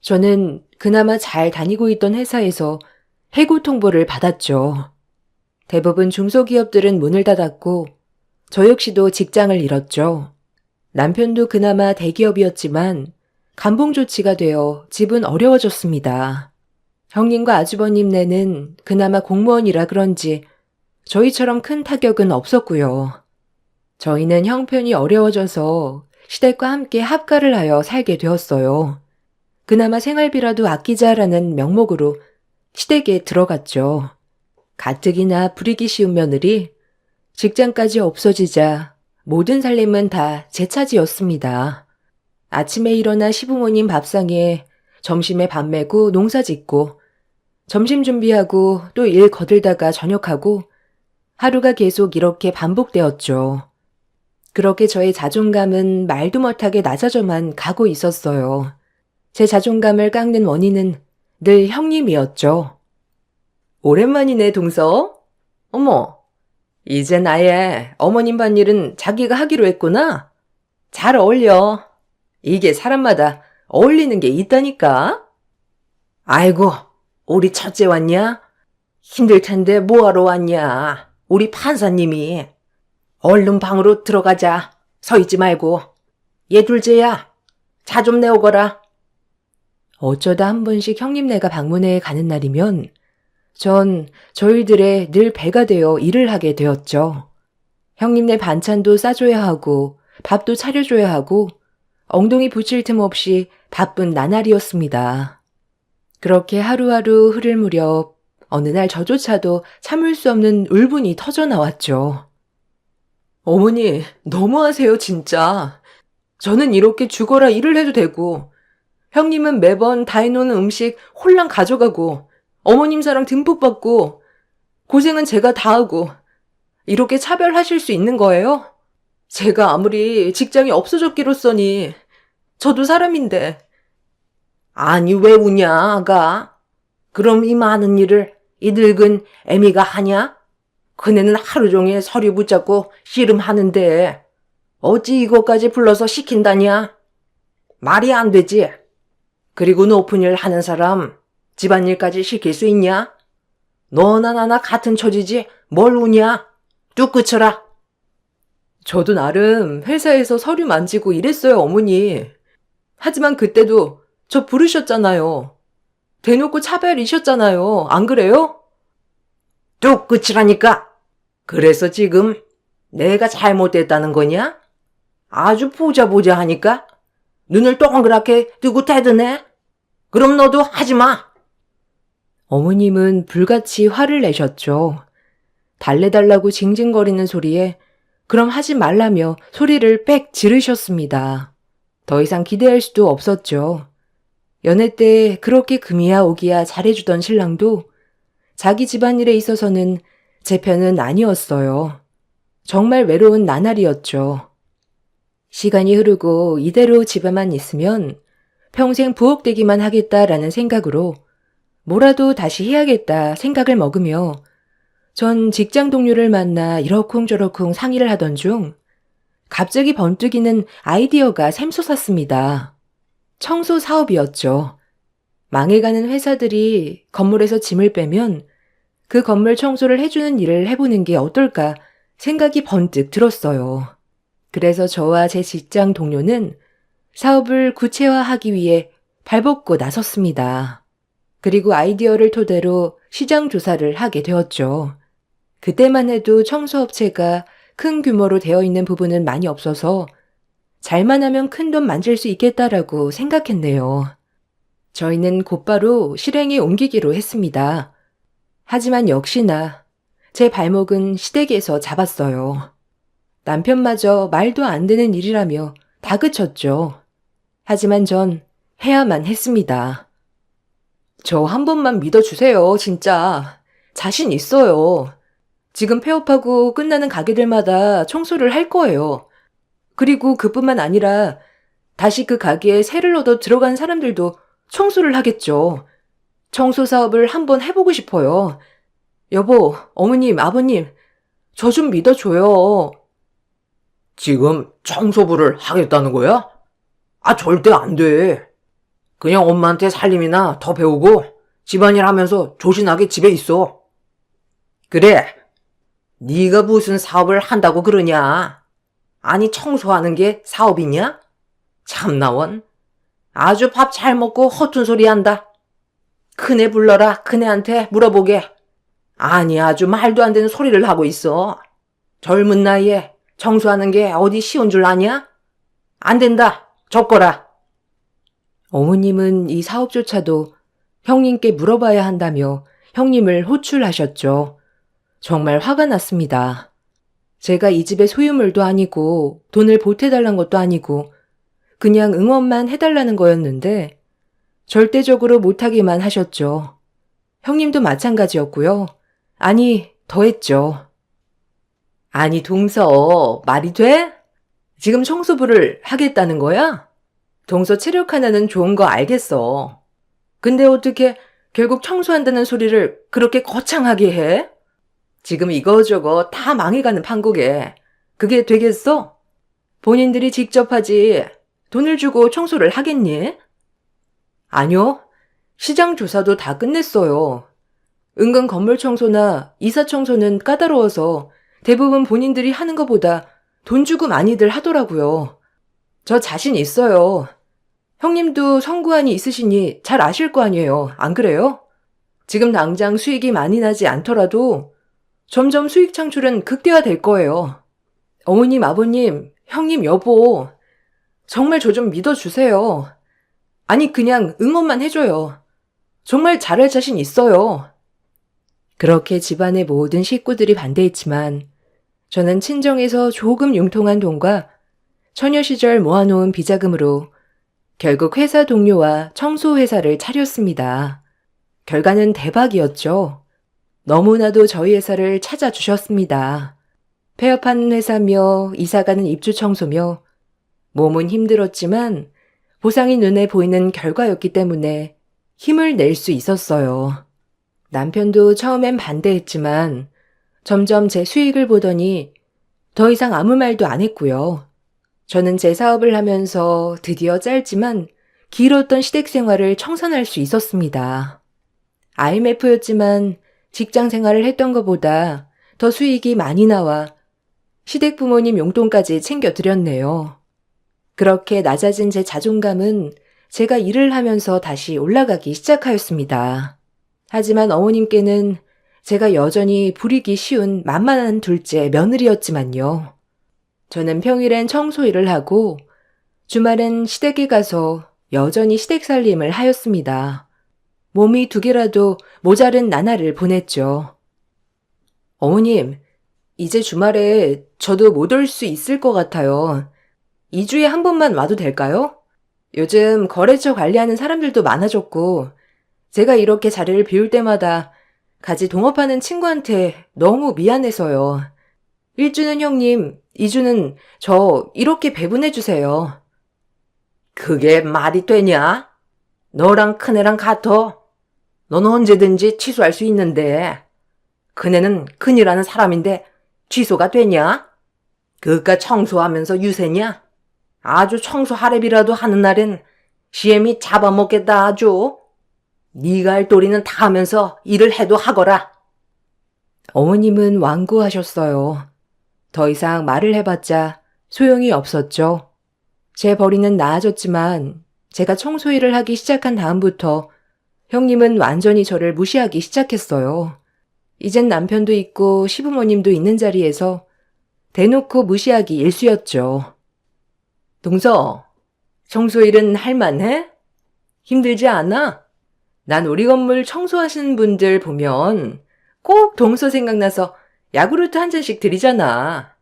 저는 그나마 잘 다니고 있던 회사에서 해고 통보를 받았죠. 대부분 중소기업들은 문을 닫았고 저 역시도 직장을 잃었죠. 남편도 그나마 대기업이었지만 감봉 조치가 되어 집은 어려워졌습니다. 형님과 아주버님네는 그나마 공무원이라 그런지 저희처럼 큰 타격은 없었고요. 저희는 형편이 어려워져서 시댁과 함께 합가를 하여 살게 되었어요. 그나마 생활비라도 아끼자라는 명목으로 시댁에 들어갔죠. 가뜩이나 부리기 쉬운 며느리, 직장까지 없어지자 모든 살림은 다 제 차지였습니다. 아침에 일어나 시부모님 밥상에 점심에 밥 메고 농사 짓고 점심 준비하고 또 일 거들다가 저녁하고 하루가 계속 이렇게 반복되었죠. 그렇게 저의 자존감은 말도 못하게 낮아져만 가고 있었어요. 제 자존감을 깎는 원인은 늘 형님이었죠. 오랜만이네, 동서. 어머, 이젠 아예 어머님 밭일은 자기가 하기로 했구나. 잘 어울려. 이게 사람마다 어울리는 게 있다니까. 아이고, 우리 첫째 왔냐? 힘들 텐데 뭐하러 왔냐? 우리 판사님이. 얼른 방으로 들어가자. 서 있지 말고. 얘 둘째야, 차 좀 내오거라. 어쩌다 한 번씩 형님네가 방문회에 가는 날이면 전 저희들의 늘 배가 되어 일을 하게 되었죠. 형님네 반찬도 싸줘야 하고 밥도 차려줘야 하고 엉덩이 붙일 틈 없이 바쁜 나날이었습니다. 그렇게 하루하루 흐를 무렵 어느 날 저조차도 참을 수 없는 울분이 터져 나왔죠. 어머니, 너무하세요, 진짜. 저는 이렇게 죽어라 일을 해도 되고 형님은 매번 다 해놓은 음식 홀랑 가져가고 어머님 사랑 듬뿍 받고 고생은 제가 다 하고 이렇게 차별하실 수 있는 거예요? 제가 아무리 직장이 없어졌기로써니 저도 사람인데. 아니 왜 우냐, 아가? 그럼 이 많은 일을 이 늙은 애미가 하냐? 그네는 하루 종일 서류 붙잡고 씨름하는데 어찌 이것까지 불러서 시킨다냐? 말이 안 되지. 그리고 높은 일 하는 사람 집안일까지 시킬 수 있냐? 너나 나나 같은 처지지 뭘 우냐? 뚝 그쳐라. 저도 나름 회사에서 서류 만지고 이랬어요, 어머니. 하지만 그때도 저 부르셨잖아요. 대놓고 차별이셨잖아요. 안 그래요? 뚝 끝이라니까. 그래서 지금 내가 잘못됐다는 거냐? 아주 보자 하니까 눈을 동그랗게 뜨고 대드네. 그럼 너도 하지 마. 어머님은 불같이 화를 내셨죠. 달래달라고 징징거리는 소리에 그럼 하지 말라며 소리를 빽 지르셨습니다. 더 이상 기대할 수도 없었죠. 연애 때 그렇게 금이야 오기야 잘해주던 신랑도 자기 집안일에 있어서는 제 편은 아니었어요. 정말 외로운 나날이었죠. 시간이 흐르고 이대로 집에만 있으면 평생 부엌대기만 하겠다라는 생각으로 뭐라도 다시 해야겠다 생각을 먹으며 전 직장 동료를 만나 이러쿵저러쿵 상의를 하던 중 갑자기 번뜩이는 아이디어가 샘솟았습니다. 청소 사업이었죠. 망해가는 회사들이 건물에서 짐을 빼면 그 건물 청소를 해주는 일을 해보는 게 어떨까 생각이 번뜩 들었어요. 그래서 저와 제 직장 동료는 사업을 구체화하기 위해 발벗고 나섰습니다. 그리고 아이디어를 토대로 시장 조사를 하게 되었죠. 그때만 해도 청소업체가 큰 규모로 되어 있는 부분은 많이 없어서 잘만 하면 큰돈 만질 수 있겠다라고 생각했네요. 저희는 곧바로 실행에 옮기기로 했습니다. 하지만 역시나 제 발목은 시댁에서 잡았어요. 남편마저 말도 안 되는 일이라며 다그쳤죠. 하지만 전 해야만 했습니다. 저 한 번만 믿어주세요, 진짜. 자신 있어요. 지금 폐업하고 끝나는 가게들마다 청소를 할 거예요. 그리고 그뿐만 아니라 다시 그 가게에 새를 얻어 들어간 사람들도 청소를 하겠죠. 청소 사업을 한번 해보고 싶어요. 여보, 어머님, 아버님, 저 좀 믿어줘요. 지금 청소부를 하겠다는 거야? 아, 절대 안 돼. 그냥 엄마한테 살림이나 더 배우고 집안일 하면서 조신하게 집에 있어. 그래. 네가 무슨 사업을 한다고 그러냐? 아니, 청소하는 게 사업이냐? 참나원. 아주 밥 잘 먹고 허튼 소리 한다. 큰애 불러라. 큰애한테 물어보게. 아니, 아주 말도 안 되는 소리를 하고 있어. 젊은 나이에 청소하는 게 어디 쉬운 줄 아냐? 안 된다. 접거라. 어머님은 이 사업조차도 형님께 물어봐야 한다며 형님을 호출하셨죠. 정말 화가 났습니다. 제가 이 집의 소유물도 아니고 돈을 보태달란 것도 아니고 그냥 응원만 해달라는 거였는데 절대적으로 못하게만 하셨죠. 형님도 마찬가지였고요. 아니, 더했죠. 아니, 동서, 말이 돼? 지금 청소부를 하겠다는 거야? 동서 체력 하나는 좋은 거 알겠어. 근데 어떻게 결국 청소한다는 소리를 그렇게 거창하게 해? 지금 이거저거 다 망해가는 판국에 그게 되겠어? 본인들이 직접 하지 돈을 주고 청소를 하겠니? 아니요. 시장 조사도 다 끝냈어요. 은근 건물 청소나 이사 청소는 까다로워서 대부분 본인들이 하는 것보다 돈 주고 많이들 하더라고요. 저 자신 있어요. 형님도 성구안이 있으시니 잘 아실 거 아니에요. 안 그래요? 지금 당장 수익이 많이 나지 않더라도 점점 수익 창출은 극대화될 거예요. 어머님, 아버님, 형님, 여보, 정말 저 좀 믿어주세요. 아니, 그냥 응원만 해줘요. 정말 잘할 자신 있어요. 그렇게 집안의 모든 식구들이 반대했지만 저는 친정에서 조금 융통한 돈과 처녀 시절 모아놓은 비자금으로 결국 회사 동료와 청소회사를 차렸습니다. 결과는 대박이었죠. 너무나도 저희 회사를 찾아주셨습니다. 폐업한 회사며 이사가는 입주 청소며 몸은 힘들었지만 보상이 눈에 보이는 결과였기 때문에 힘을 낼 수 있었어요. 남편도 처음엔 반대했지만 점점 제 수익을 보더니 더 이상 아무 말도 안 했고요. 저는 제 사업을 하면서 드디어 짧지만 길었던 시댁 생활을 청산할 수 있었습니다. IMF였지만 직장 생활을 했던 것보다 더 수익이 많이 나와 시댁 부모님 용돈까지 챙겨드렸네요. 그렇게 낮아진 제 자존감은 제가 일을 하면서 다시 올라가기 시작하였습니다. 하지만 어머님께는 제가 여전히 부리기 쉬운 만만한 둘째 며느리였지만요. 저는 평일엔 청소 일을 하고 주말엔 시댁에 가서 여전히 시댁 살림을 하였습니다. 몸이 두 개라도 모자른 나날을 보냈죠. 어머님, 이제 주말에 저도 못 올 수 있을 것 같아요. 2주에 한 번만 와도 될까요? 요즘 거래처 관리하는 사람들도 많아졌고 제가 이렇게 자리를 비울 때마다 같이 동업하는 친구한테 너무 미안해서요. 1주는 형님, 2주는 저 이렇게 배분해주세요. 그게 말이 되냐? 너랑 큰애랑 같아. 넌 언제든지 취소할 수 있는데 큰애는 큰이라는 사람인데 취소가 되냐? 그깟 청소하면서 유세냐? 아주 청소하랩이라도 하는 날엔 시엠이 잡아먹겠다 아주. 네가 할 도리는 다 하면서 일을 해도 하거라. 어머님은 완고하셨어요. 더 이상 말을 해봤자 소용이 없었죠. 제 벌이는 나아졌지만 제가 청소 일을 하기 시작한 다음부터 형님은 완전히 저를 무시하기 시작했어요. 이젠 남편도 있고 시부모님도 있는 자리에서 대놓고 무시하기 일쑤였죠. 동서, 청소일은 할만해? 힘들지 않아? 난 우리 건물 청소하시는 분들 보면 꼭 동서 생각나서 야구르트 한 잔씩 드리잖아.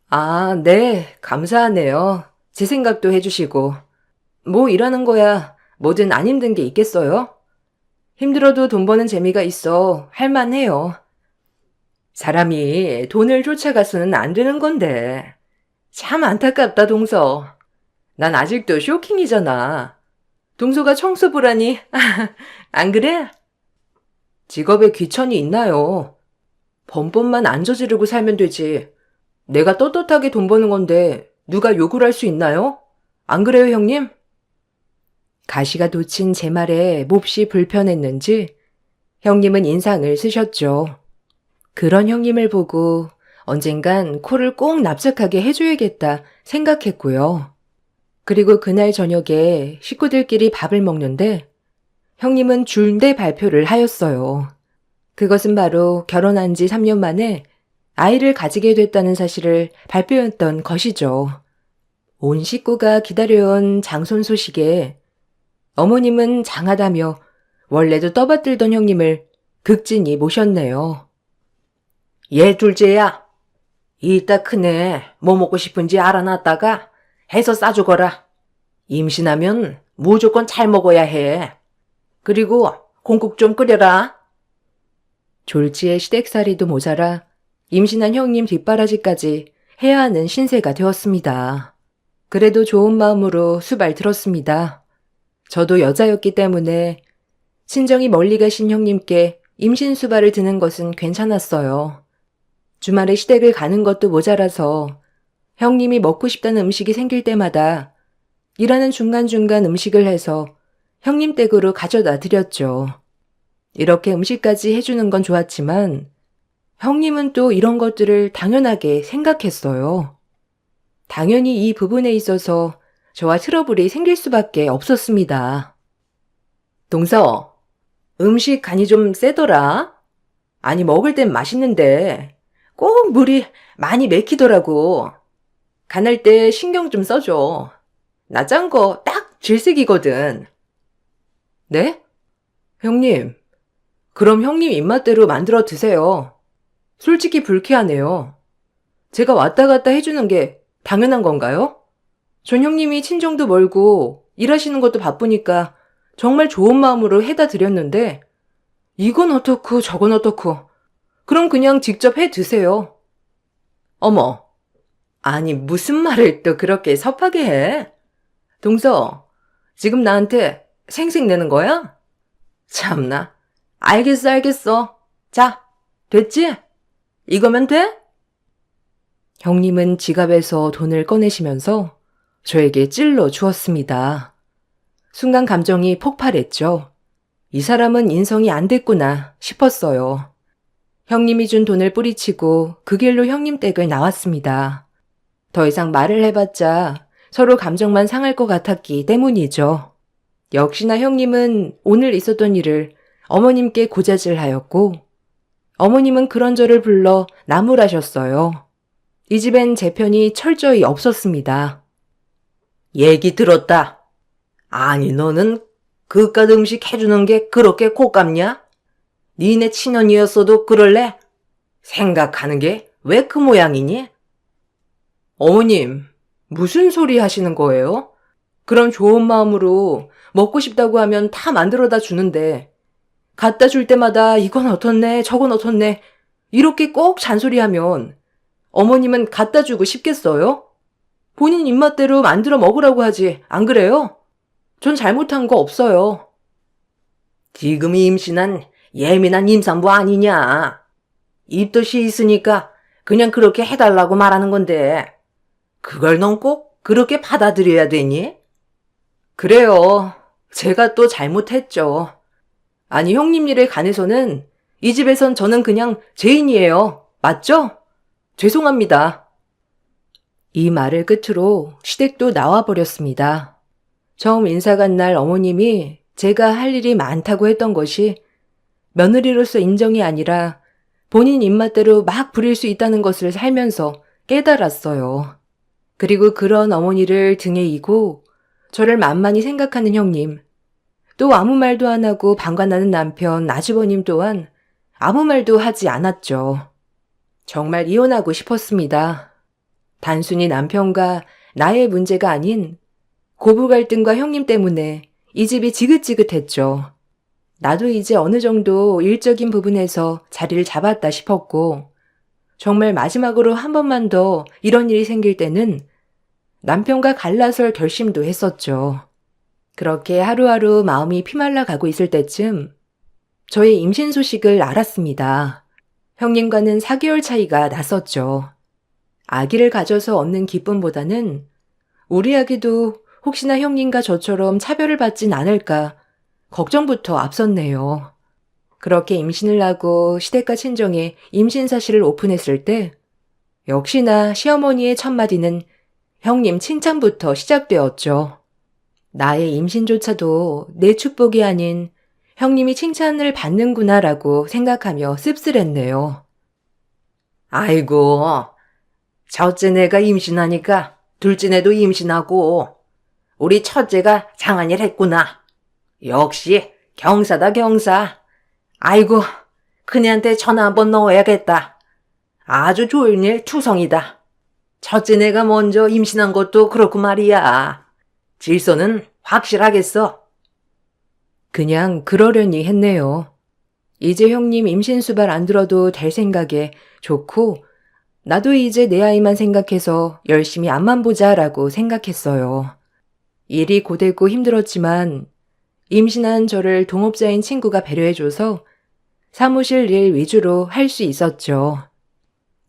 아, 네, 감사하네요. 제 생각도 해주시고. 뭐 일하는 거야 뭐든 안 힘든 게 있겠어요? 힘들어도 돈 버는 재미가 있어 할만해요. 사람이 돈을 쫓아가서는 안 되는 건데. 참 안타깝다, 동서. 난 아직도 쇼킹이잖아. 동서가 청소 보라니. 안 그래? 직업에 귀천이 있나요? 번번만 안 저지르고 살면 되지. 내가 떳떳하게 돈 버는 건데 누가 욕을 할 수 있나요? 안 그래요, 형님? 가시가 돋친 제 말에 몹시 불편했는지 형님은 인상을 쓰셨죠. 그런 형님을 보고 언젠간 코를 꼭 납작하게 해줘야겠다 생각했고요. 그리고 그날 저녁에 식구들끼리 밥을 먹는데 형님은 줄대 발표를 하였어요. 그것은 바로 결혼한 지 3년 만에 아이를 가지게 됐다는 사실을 발표했던 것이죠. 온 식구가 기다려온 장손 소식에 어머님은 장하다며 원래도 떠받들던 형님을 극진히 모셨네요. 얘 둘째야. 이따 큰애 뭐 먹고 싶은지 알아놨다가 해서 싸주거라. 임신하면 무조건 잘 먹어야 해. 그리고 공국 좀 끓여라. 졸지에 시댁살이도 모자라 임신한 형님 뒷바라지까지 해야 하는 신세가 되었습니다. 그래도 좋은 마음으로 수발 들었습니다. 저도 여자였기 때문에 친정이 멀리 가신 형님께 임신 수발을 드는 것은 괜찮았어요. 주말에 시댁을 가는 것도 모자라서 형님이 먹고 싶다는 음식이 생길 때마다 일하는 중간중간 음식을 해서 형님 댁으로 가져다 드렸죠. 이렇게 음식까지 해주는 건 좋았지만 형님은 또 이런 것들을 당연하게 생각했어요. 당연히 이 부분에 있어서 저와 트러블이 생길 수밖에 없었습니다. 동서, 음식 간이 좀 세더라? 아니, 먹을 땐 맛있는데 꼭 물이 많이 맥히더라고. 간할 때 신경 좀 써줘. 나 짠 거 딱 질색이거든. 네? 형님, 그럼 형님 입맛대로 만들어 드세요. 솔직히 불쾌하네요. 제가 왔다 갔다 해주는 게 당연한 건가요? 전 형님이 친정도 멀고 일하시는 것도 바쁘니까 정말 좋은 마음으로 해다 드렸는데 이건 어떻고 저건 어떻고 그럼 그냥 직접 해 드세요. 어머, 아니 무슨 말을 또 그렇게 섭하게 해? 동서, 지금 나한테 생색내는 거야? 참나. 알겠어, 알겠어. 자, 됐지? 이거면 돼? 형님은 지갑에서 돈을 꺼내시면서 저에게 찔러 주었습니다. 순간 감정이 폭발했죠. 이 사람은 인성이 안 됐구나 싶었어요. 형님이 준 돈을 뿌리치고 그 길로 형님 댁을 나왔습니다. 더 이상 말을 해봤자 서로 감정만 상할 것 같았기 때문이죠. 역시나 형님은 오늘 있었던 일을 어머님께 고자질하였고 어머님은 그런 저를 불러 나무라셨어요. 이 집엔 제 편이 철저히 없었습니다. 얘기 들었다. 아니, 너는 그깟 음식 해주는 게 그렇게 곶감냐? 니네 친언니였어도 그럴래? 생각하는 게 왜 그 모양이니? 어머님, 무슨 소리 하시는 거예요? 그럼 좋은 마음으로 먹고 싶다고 하면 다 만들어다 주는데 갖다 줄 때마다 이건 어떻네 저건 어떻네 이렇게 꼭 잔소리하면 어머님은 갖다 주고 싶겠어요? 본인 입맛대로 만들어 먹으라고 하지 안 그래요? 전 잘못한 거 없어요. 지금 임신한 예민한 임산부 아니냐. 입덧이 있으니까 그냥 그렇게 해달라고 말하는 건데 그걸 넌 꼭 그렇게 받아들여야 되니? 그래요. 제가 또 잘못했죠. 아니, 형님 일에 관해서는 이 집에선 저는 그냥 죄인이에요. 맞죠? 죄송합니다. 이 말을 끝으로 시댁도 나와버렸습니다. 처음 인사 간 날 어머님이 제가 할 일이 많다고 했던 것이 며느리로서 인정이 아니라 본인 입맛대로 막 부릴 수 있다는 것을 살면서 깨달았어요. 그리고 그런 어머니를 등에 이고 저를 만만히 생각하는 형님, 또 아무 말도 안 하고 방관하는 남편 아주버님 또한 아무 말도 하지 않았죠. 정말 이혼하고 싶었습니다. 단순히 남편과 나의 문제가 아닌 고부 갈등과 형님 때문에 이 집이 지긋지긋했죠. 나도 이제 어느 정도 일적인 부분에서 자리를 잡았다 싶었고 정말 마지막으로 한 번만 더 이런 일이 생길 때는 남편과 갈라설 결심도 했었죠. 그렇게 하루하루 마음이 피말라 가고 있을 때쯤 저의 임신 소식을 알았습니다. 형님과는 4개월 차이가 났었죠. 아기를 가져서 얻는 기쁨보다는 우리 아기도 혹시나 형님과 저처럼 차별을 받진 않을까 걱정부터 앞섰네요. 그렇게 임신을 하고 시댁과 친정에 임신 사실을 오픈했을 때 역시나 시어머니의 첫마디는 형님 칭찬부터 시작되었죠. 나의 임신조차도 내 축복이 아닌 형님이 칭찬을 받는구나라고 생각하며 씁쓸했네요. 아이고, 첫째 내가 임신하니까 둘째 내도 임신하고 우리 첫째가 장한일 했구나. 역시 경사다 경사. 아이고, 큰애한테 전화 한번 넣어야겠다. 아주 좋은 일 투성이다. 첫째 내가 먼저 임신한 것도 그렇고 말이야. 질서는 확실하겠어. 그냥 그러려니 했네요. 이제 형님 임신 수발 안 들어도 될 생각에 좋고 나도 이제 내 아이만 생각해서 열심히 앞만 보자라고 생각했어요. 일이 고되고 힘들었지만 임신한 저를 동업자인 친구가 배려해줘서 사무실 일 위주로 할 수 있었죠.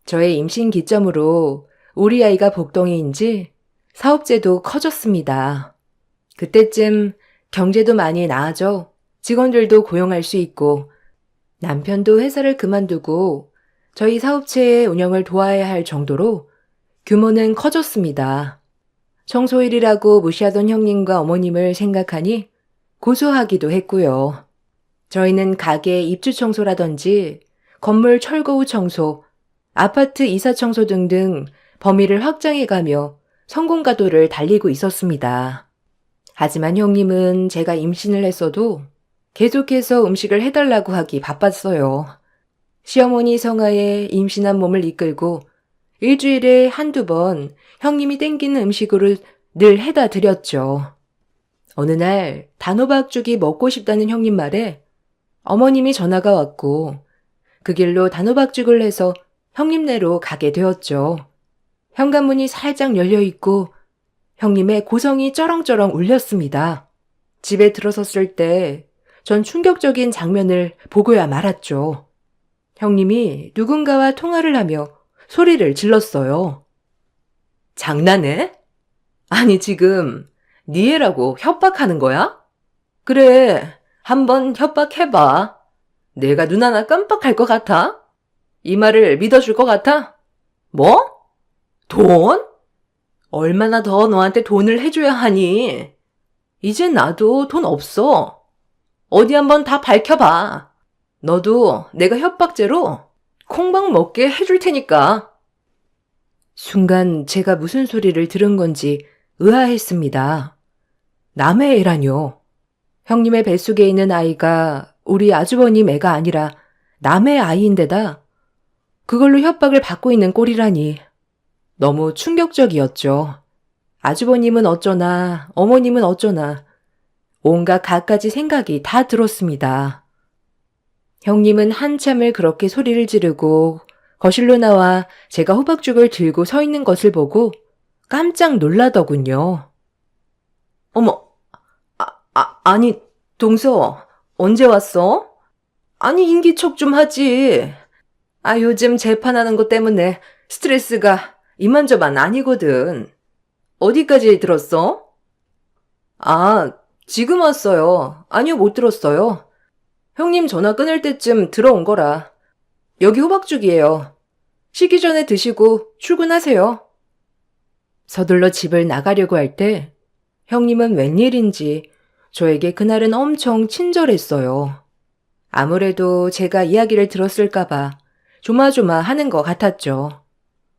저의 임신 기점으로 우리 아이가 복덩이인지 사업체도 커졌습니다. 그때쯤 경제도 많이 나아져 직원들도 고용할 수 있고 남편도 회사를 그만두고 저희 사업체의 운영을 도와야 할 정도로 규모는 커졌습니다. 청소일이라고 무시하던 형님과 어머님을 생각하니 고소하기도 했고요. 저희는 가게 입주 청소라든지 건물 철거 후 청소, 아파트 이사 청소 등등 범위를 확장해가며 성공 가도를 달리고 있었습니다. 하지만 형님은 제가 임신을 했어도 계속해서 음식을 해달라고 하기 바빴어요. 시어머니 성하에 임신한 몸을 이끌고 일주일에 한두 번 형님이 땡기는 음식으로 늘 해다 드렸죠. 어느 날 단호박죽이 먹고 싶다는 형님 말에 어머님이 전화가 왔고 그 길로 단호박죽을 해서 형님네로 가게 되었죠. 현관문이 살짝 열려있고 형님의 고성이 쩌렁쩌렁 울렸습니다. 집에 들어섰을 때 전 충격적인 장면을 보고야 말았죠. 형님이 누군가와 통화를 하며 소리를 질렀어요. 장난해? 아니 지금 네 애라고 협박하는 거야? 그래, 한번 협박해봐. 내가 눈 하나 깜빡할 것 같아? 이 말을 믿어줄 것 같아? 뭐? 돈? 얼마나 더 너한테 돈을 해줘야 하니? 이제 나도 돈 없어. 어디 한번 다 밝혀봐. 너도 내가 협박죄로 콩밥 먹게 해줄 테니까. 순간 제가 무슨 소리를 들은 건지 의아했습니다. 남의 애라뇨. 형님의 뱃속에 있는 아이가 우리 아주버님 애가 아니라 남의 아이인데다 그걸로 협박을 받고 있는 꼴이라니. 너무 충격적이었죠. 아주버님은 어쩌나, 어머님은 어쩌나, 온갖 갖가지 생각이 다 들었습니다. 형님은 한참을 그렇게 소리를 지르고 거실로 나와 제가 호박죽을 들고 서 있는 것을 보고 깜짝 놀라더군요. 어머, 아니, 동서, 언제 왔어? 아니, 인기척 좀 하지. 요즘 재판하는 것 때문에 스트레스가 이만저만 아니거든. 어디까지 들었어? 지금 왔어요. 아니요, 못 들었어요. 형님 전화 끊을 때쯤 들어온 거라. 여기 호박죽이에요. 식기 전에 드시고 출근하세요. 서둘러 집을 나가려고 할 때 형님은 웬일인지 저에게 그날은 엄청 친절했어요. 아무래도 제가 이야기를 들었을까봐 조마조마 하는 것 같았죠.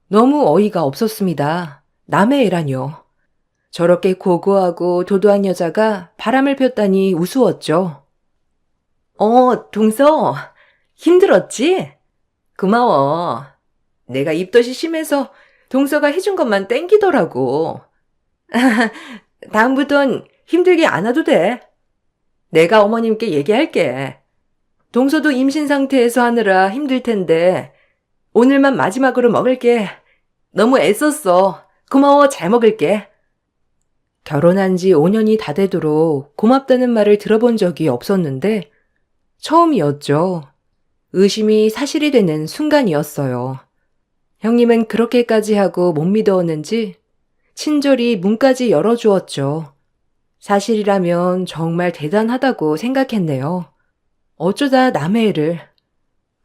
너무 어이가 없었습니다. 남의 애라뇨. 저렇게 고고하고 도도한 여자가 바람을 폈다니 우스웠죠. 동서, 힘들었지? 고마워. 내가 입덧이 심해서 동서가 해준 것만 땡기더라고. 다음부턴 힘들게 안 와도 돼. 내가 어머님께 얘기할게. 동서도 임신 상태에서 하느라 힘들 텐데 오늘만 마지막으로 먹을게. 너무 애썼어. 고마워, 잘 먹을게. 결혼한 지 5년이 다 되도록 고맙다는 말을 들어본 적이 없었는데 처음이었죠. 의심이 사실이 되는 순간이었어요. 형님은 그렇게까지 하고 못 믿어왔는지 친절히 문까지 열어주었죠. 사실이라면 정말 대단하다고 생각했네요. 어쩌다 남의 애를.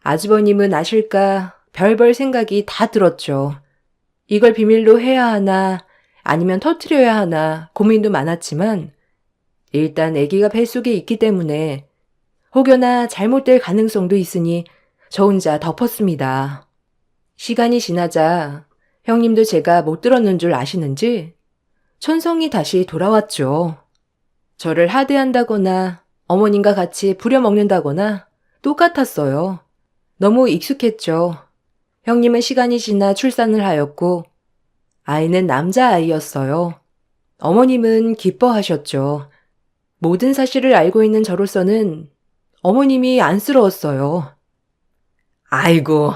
아주버님은 아실까 별별 생각이 다 들었죠. 이걸 비밀로 해야 하나 아니면 터뜨려야 하나 고민도 많았지만 일단 아기가 뱃속에 있기 때문에 혹여나 잘못될 가능성도 있으니 저 혼자 덮었습니다. 시간이 지나자 형님도 제가 못 들었는 줄 아시는지 천성이 다시 돌아왔죠. 저를 하대한다거나 어머님과 같이 부려먹는다거나 똑같았어요. 너무 익숙했죠. 형님은 시간이 지나 출산을 하였고 아이는 남자아이였어요. 어머님은 기뻐하셨죠. 모든 사실을 알고 있는 저로서는 어머님이 안쓰러웠어요. 아이고,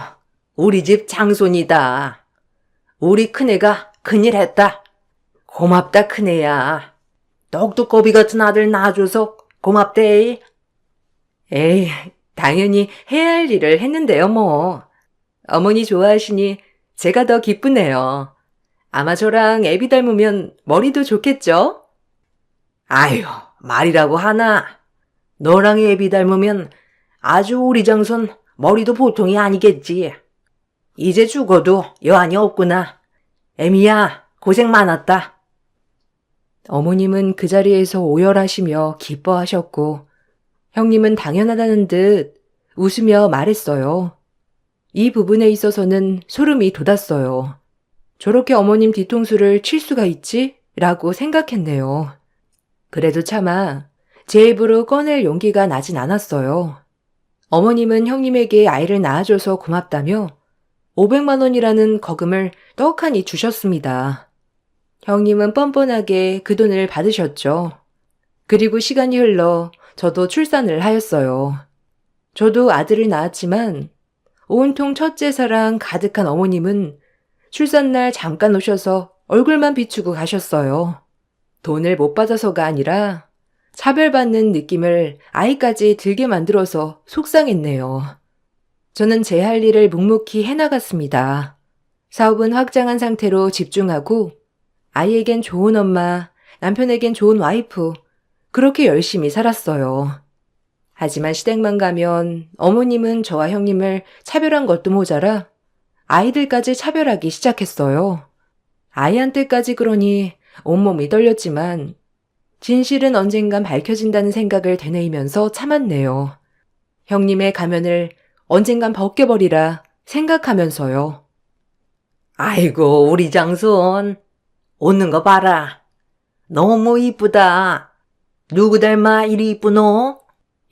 우리 집 장손이다. 우리 큰애가 큰일 했다. 고맙다, 큰애야. 똑똑거비 같은 아들 낳아줘서 고맙대. 에이, 당연히 해야 할 일을 했는데요, 뭐. 어머니 좋아하시니 제가 더 기쁘네요. 아마 저랑 애비 닮으면 머리도 좋겠죠? 아유, 말이라고 하나. 너랑 애비 닮으면 아주 우리 장손 머리도 보통이 아니겠지. 이제 죽어도 여한이 없구나. 애미야, 고생 많았다. 어머님은 그 자리에서 오열하시며 기뻐하셨고 형님은 당연하다는 듯 웃으며 말했어요. 이 부분에 있어서는 소름이 돋았어요. 저렇게 어머님 뒤통수를 칠 수가 있지? 라고 생각했네요. 그래도 차마 제 입으로 꺼낼 용기가 나진 않았어요. 어머님은 형님에게 아이를 낳아줘서 고맙다며 500만 원이라는 거금을 떡하니 주셨습니다. 형님은 뻔뻔하게 그 돈을 받으셨죠. 그리고 시간이 흘러 저도 출산을 하였어요. 저도 아들을 낳았지만 온통 첫째 사랑 가득한 어머님은 출산날 잠깐 오셔서 얼굴만 비추고 가셨어요. 돈을 못 받아서가 아니라 차별받는 느낌을 아이까지 들게 만들어서 속상했네요. 저는 제 할 일을 묵묵히 해나갔습니다. 사업은 확장한 상태로 집중하고 아이에겐 좋은 엄마, 남편에겐 좋은 와이프, 그렇게 열심히 살았어요. 하지만 시댁만 가면 어머님은 저와 형님을 차별한 것도 모자라 아이들까지 차별하기 시작했어요. 아이한테까지 그러니 온몸이 떨렸지만 진실은 언젠간 밝혀진다는 생각을 되뇌이면서 참았네요. 형님의 가면을 언젠간 벗겨버리라 생각하면서요. 아이고, 우리 장손. 웃는 거 봐라. 너무 이쁘다. 누구 닮아 이리 이쁘노?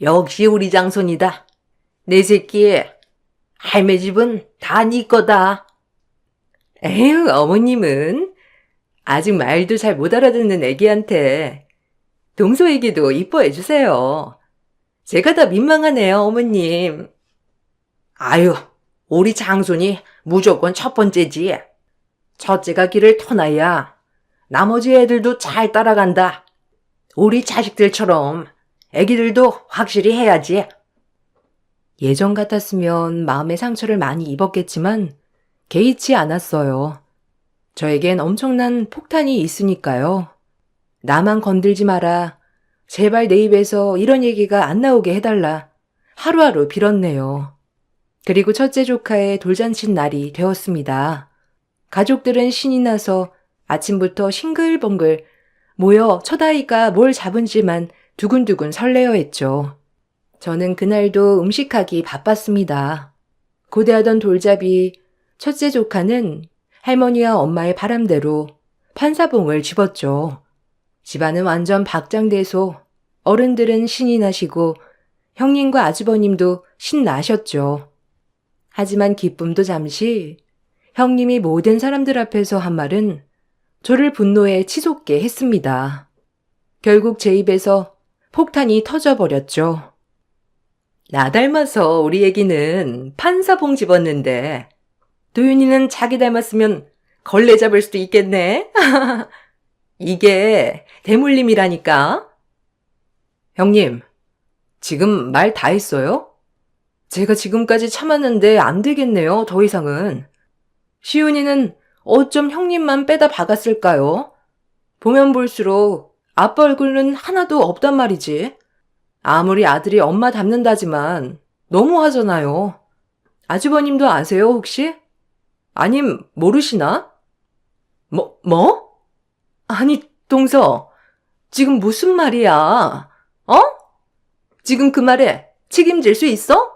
역시 우리 장손이다. 내 새끼, 할매 집은 다 네 거다. 에휴, 어머님은 아직 말도 잘 못 알아듣는 애기한테 동서애기도 이뻐해 주세요. 제가 다 민망하네요, 어머님. 아유, 우리 장손이 무조건 첫 번째지. 첫째가 길을 터놔야 나머지 애들도 잘 따라간다. 우리 자식들처럼 애기들도 확실히 해야지. 예전 같았으면 마음의 상처를 많이 입었겠지만 개의치 않았어요. 저에겐 엄청난 폭탄이 있으니까요. 나만 건들지 마라. 제발 내 입에서 이런 얘기가 안 나오게 해달라. 하루하루 빌었네요. 그리고 첫째 조카의 돌잔치 날이 되었습니다. 가족들은 신이 나서 아침부터 싱글벙글 모여 첫아이가 뭘 잡은지만 두근두근 설레어 했죠. 저는 그날도 음식하기 바빴습니다. 고대하던 돌잡이 첫째 조카는 할머니와 엄마의 바람대로 판사봉을 집었죠. 집안은 완전 박장대소. 어른들은 신이 나시고 형님과 아주버님도 신나셨죠. 하지만 기쁨도 잠시 형님이 모든 사람들 앞에서 한 말은 저를 분노에 치솟게 했습니다. 결국 제 입에서 폭탄이 터져버렸죠. 나 닮아서 우리 애기는 판사봉 집었는데 도윤이는 자기 닮았으면 걸레 잡을 수도 있겠네. 이게 대물림이라니까. 형님, 지금 말 다 했어요? 제가 지금까지 참았는데 안 되겠네요, 더 이상은. 시윤이는 어쩜 형님만 빼다 박았을까요? 보면 볼수록 아빠 얼굴은 하나도 없단 말이지. 아무리 아들이 엄마 닮는다지만 너무하잖아요. 아주버님도 아세요, 혹시? 아님 모르시나? 뭐? 아니, 동서, 지금 무슨 말이야? 어? 지금 그 말에 책임질 수 있어?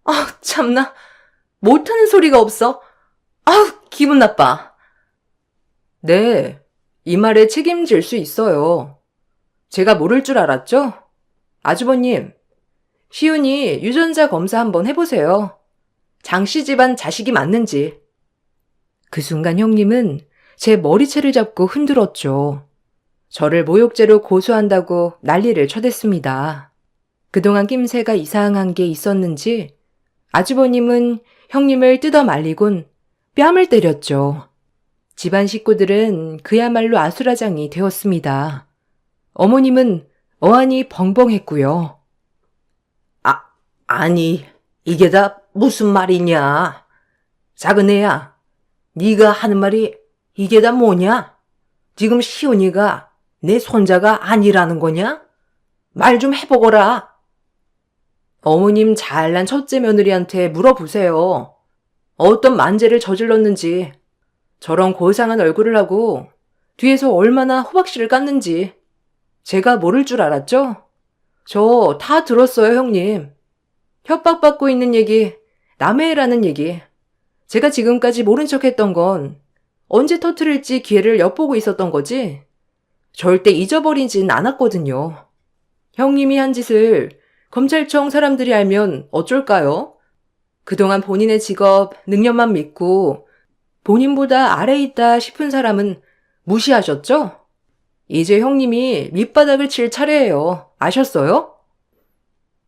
아, 참나. 못하는 소리가 없어. 아우, 기분 나빠. 네, 이 말에 책임질 수 있어요. 제가 모를 줄 알았죠? 아주버님, 시윤이 유전자 검사 한번 해보세요. 장씨 집안 자식이 맞는지. 그 순간 형님은 제 머리채를 잡고 흔들었죠. 저를 모욕죄로 고소한다고 난리를 쳐댔습니다. 그동안 낌새가 이상한 게 있었는지 아주버님은 형님을 뜯어 말리곤 뺨을 때렸죠. 집안 식구들은 그야말로 아수라장이 되었습니다. 어머님은 어안이 벙벙했고요. 아니, 이게 다 무슨 말이냐? 작은 애야, 네가 하는 말이 이게 다 뭐냐? 지금 시훈이가 내 손자가 아니라는 거냐? 말 좀 해보거라. 어머님 잘난 첫째 며느리한테 물어보세요. 어떤 만재를 저질렀는지, 저런 고상한 얼굴을 하고 뒤에서 얼마나 호박씨를 깠는지 제가 모를 줄 알았죠? 저 다 들었어요, 형님. 협박받고 있는 얘기, 남의 애라는 얘기. 제가 지금까지 모른 척했던 건 언제 터뜨릴지 기회를 엿보고 있었던 거지 절대 잊어버리진 않았거든요. 형님이 한 짓을 검찰청 사람들이 알면 어쩔까요? 그동안 본인의 직업, 능력만 믿고 본인보다 아래에 있다 싶은 사람은 무시하셨죠? 이제 형님이 밑바닥을 칠 차례예요. 아셨어요?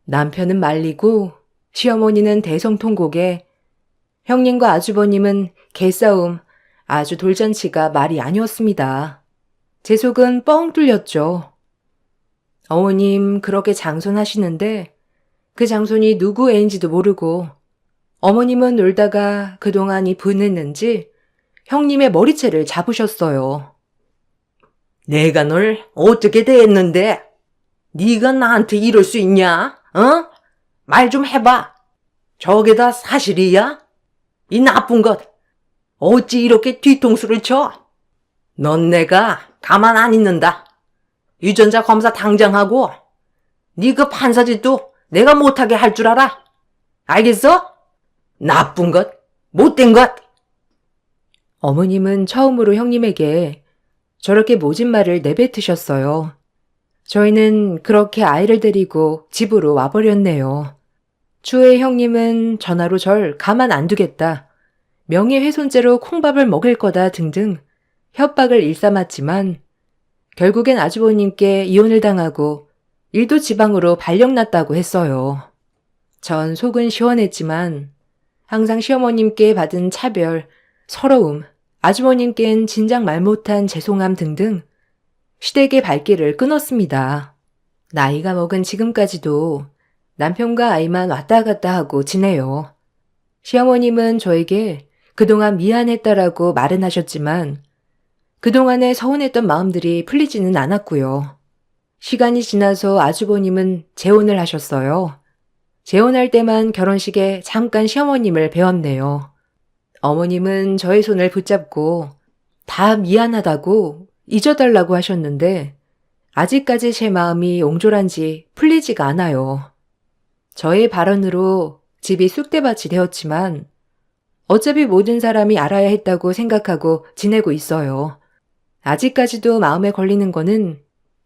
남편은 말리고 시어머니는 대성통곡에 형님과 아주버님은 개싸움, 아주 돌잔치가 말이 아니었습니다. 제 속은 뻥 뚫렸죠. 어머님 그렇게 장손하시는데 그 장손이 누구 애인지도 모르고 어머님은 놀다가 그동안이 분했는지 형님의 머리채를 잡으셨어요. 내가 널 어떻게 대했는데? 네가 나한테 이럴 수 있냐? 어? 말 좀 해봐. 저게 다 사실이야? 이 나쁜 것. 어찌 이렇게 뒤통수를 쳐? 넌 내가 가만 안 있는다. 유전자 검사 당장 하고 네 그 판사짓도 내가 못하게 할 줄 알아. 알겠어? 나쁜 것, 못된 것. 어머님은 처음으로 형님에게 저렇게 모진 말을 내뱉으셨어요. 저희는 그렇게 아이를 데리고 집으로 와버렸네요. 추후에 형님은 전화로 절 가만 안 두겠다, 명예훼손죄로 콩밥을 먹일 거다 등등 협박을 일삼았지만 결국엔 아주버님께 이혼을 당하고 일도 지방으로 발령났다고 했어요. 전 속은 시원했지만 항상 시어머님께 받은 차별, 서러움, 아주버님께는 진작 말 못한 죄송함 등등 시댁의 발길을 끊었습니다. 나이가 먹은 지금까지도 남편과 아이만 왔다 갔다 하고 지내요. 시어머님은 저에게 그동안 미안했다라고 말은 하셨지만 그동안에 서운했던 마음들이 풀리지는 않았고요. 시간이 지나서 아주버님은 재혼을 하셨어요. 재혼할 때만 결혼식에 잠깐 시어머님을 뵈었네요. 어머님은 저의 손을 붙잡고 다 미안하다고 잊어달라고 하셨는데 아직까지 제 마음이 옹졸한지 풀리지가 않아요. 저의 발언으로 집이 쑥대밭이 되었지만 어차피 모든 사람이 알아야 했다고 생각하고 지내고 있어요. 아직까지도 마음에 걸리는 거는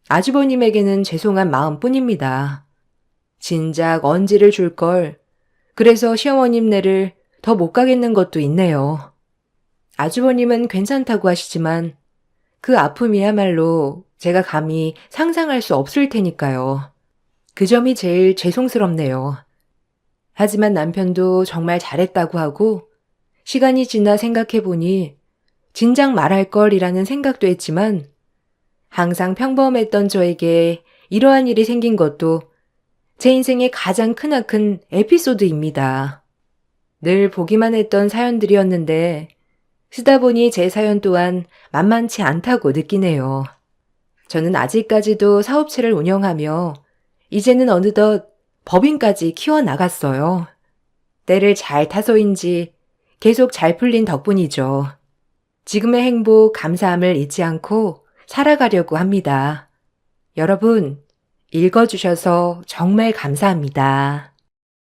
아주버님에게는 죄송한 마음뿐입니다. 진작 언지를 줄 걸, 그래서 시어머님네를 더 못 가겠는 것도 있네요. 아주버님은 괜찮다고 하시지만 그 아픔이야말로 제가 감히 상상할 수 없을 테니까요. 그 점이 제일 죄송스럽네요. 하지만 남편도 정말 잘했다고 하고 시간이 지나 생각해보니 진작 말할 걸이라는 생각도 했지만 항상 평범했던 저에게 이러한 일이 생긴 것도 제 인생의 가장 크나큰 에피소드입니다. 늘 보기만 했던 사연들이었는데 쓰다 보니 제 사연 또한 만만치 않다고 느끼네요. 저는 아직까지도 사업체를 운영하며 이제는 어느덧 법인까지 키워나갔어요. 때를 잘 타서인지 계속 잘 풀린 덕분이죠. 지금의 행복, 감사함을 잊지 않고 살아가려고 합니다. 여러분, 읽어주셔서 정말 감사합니다.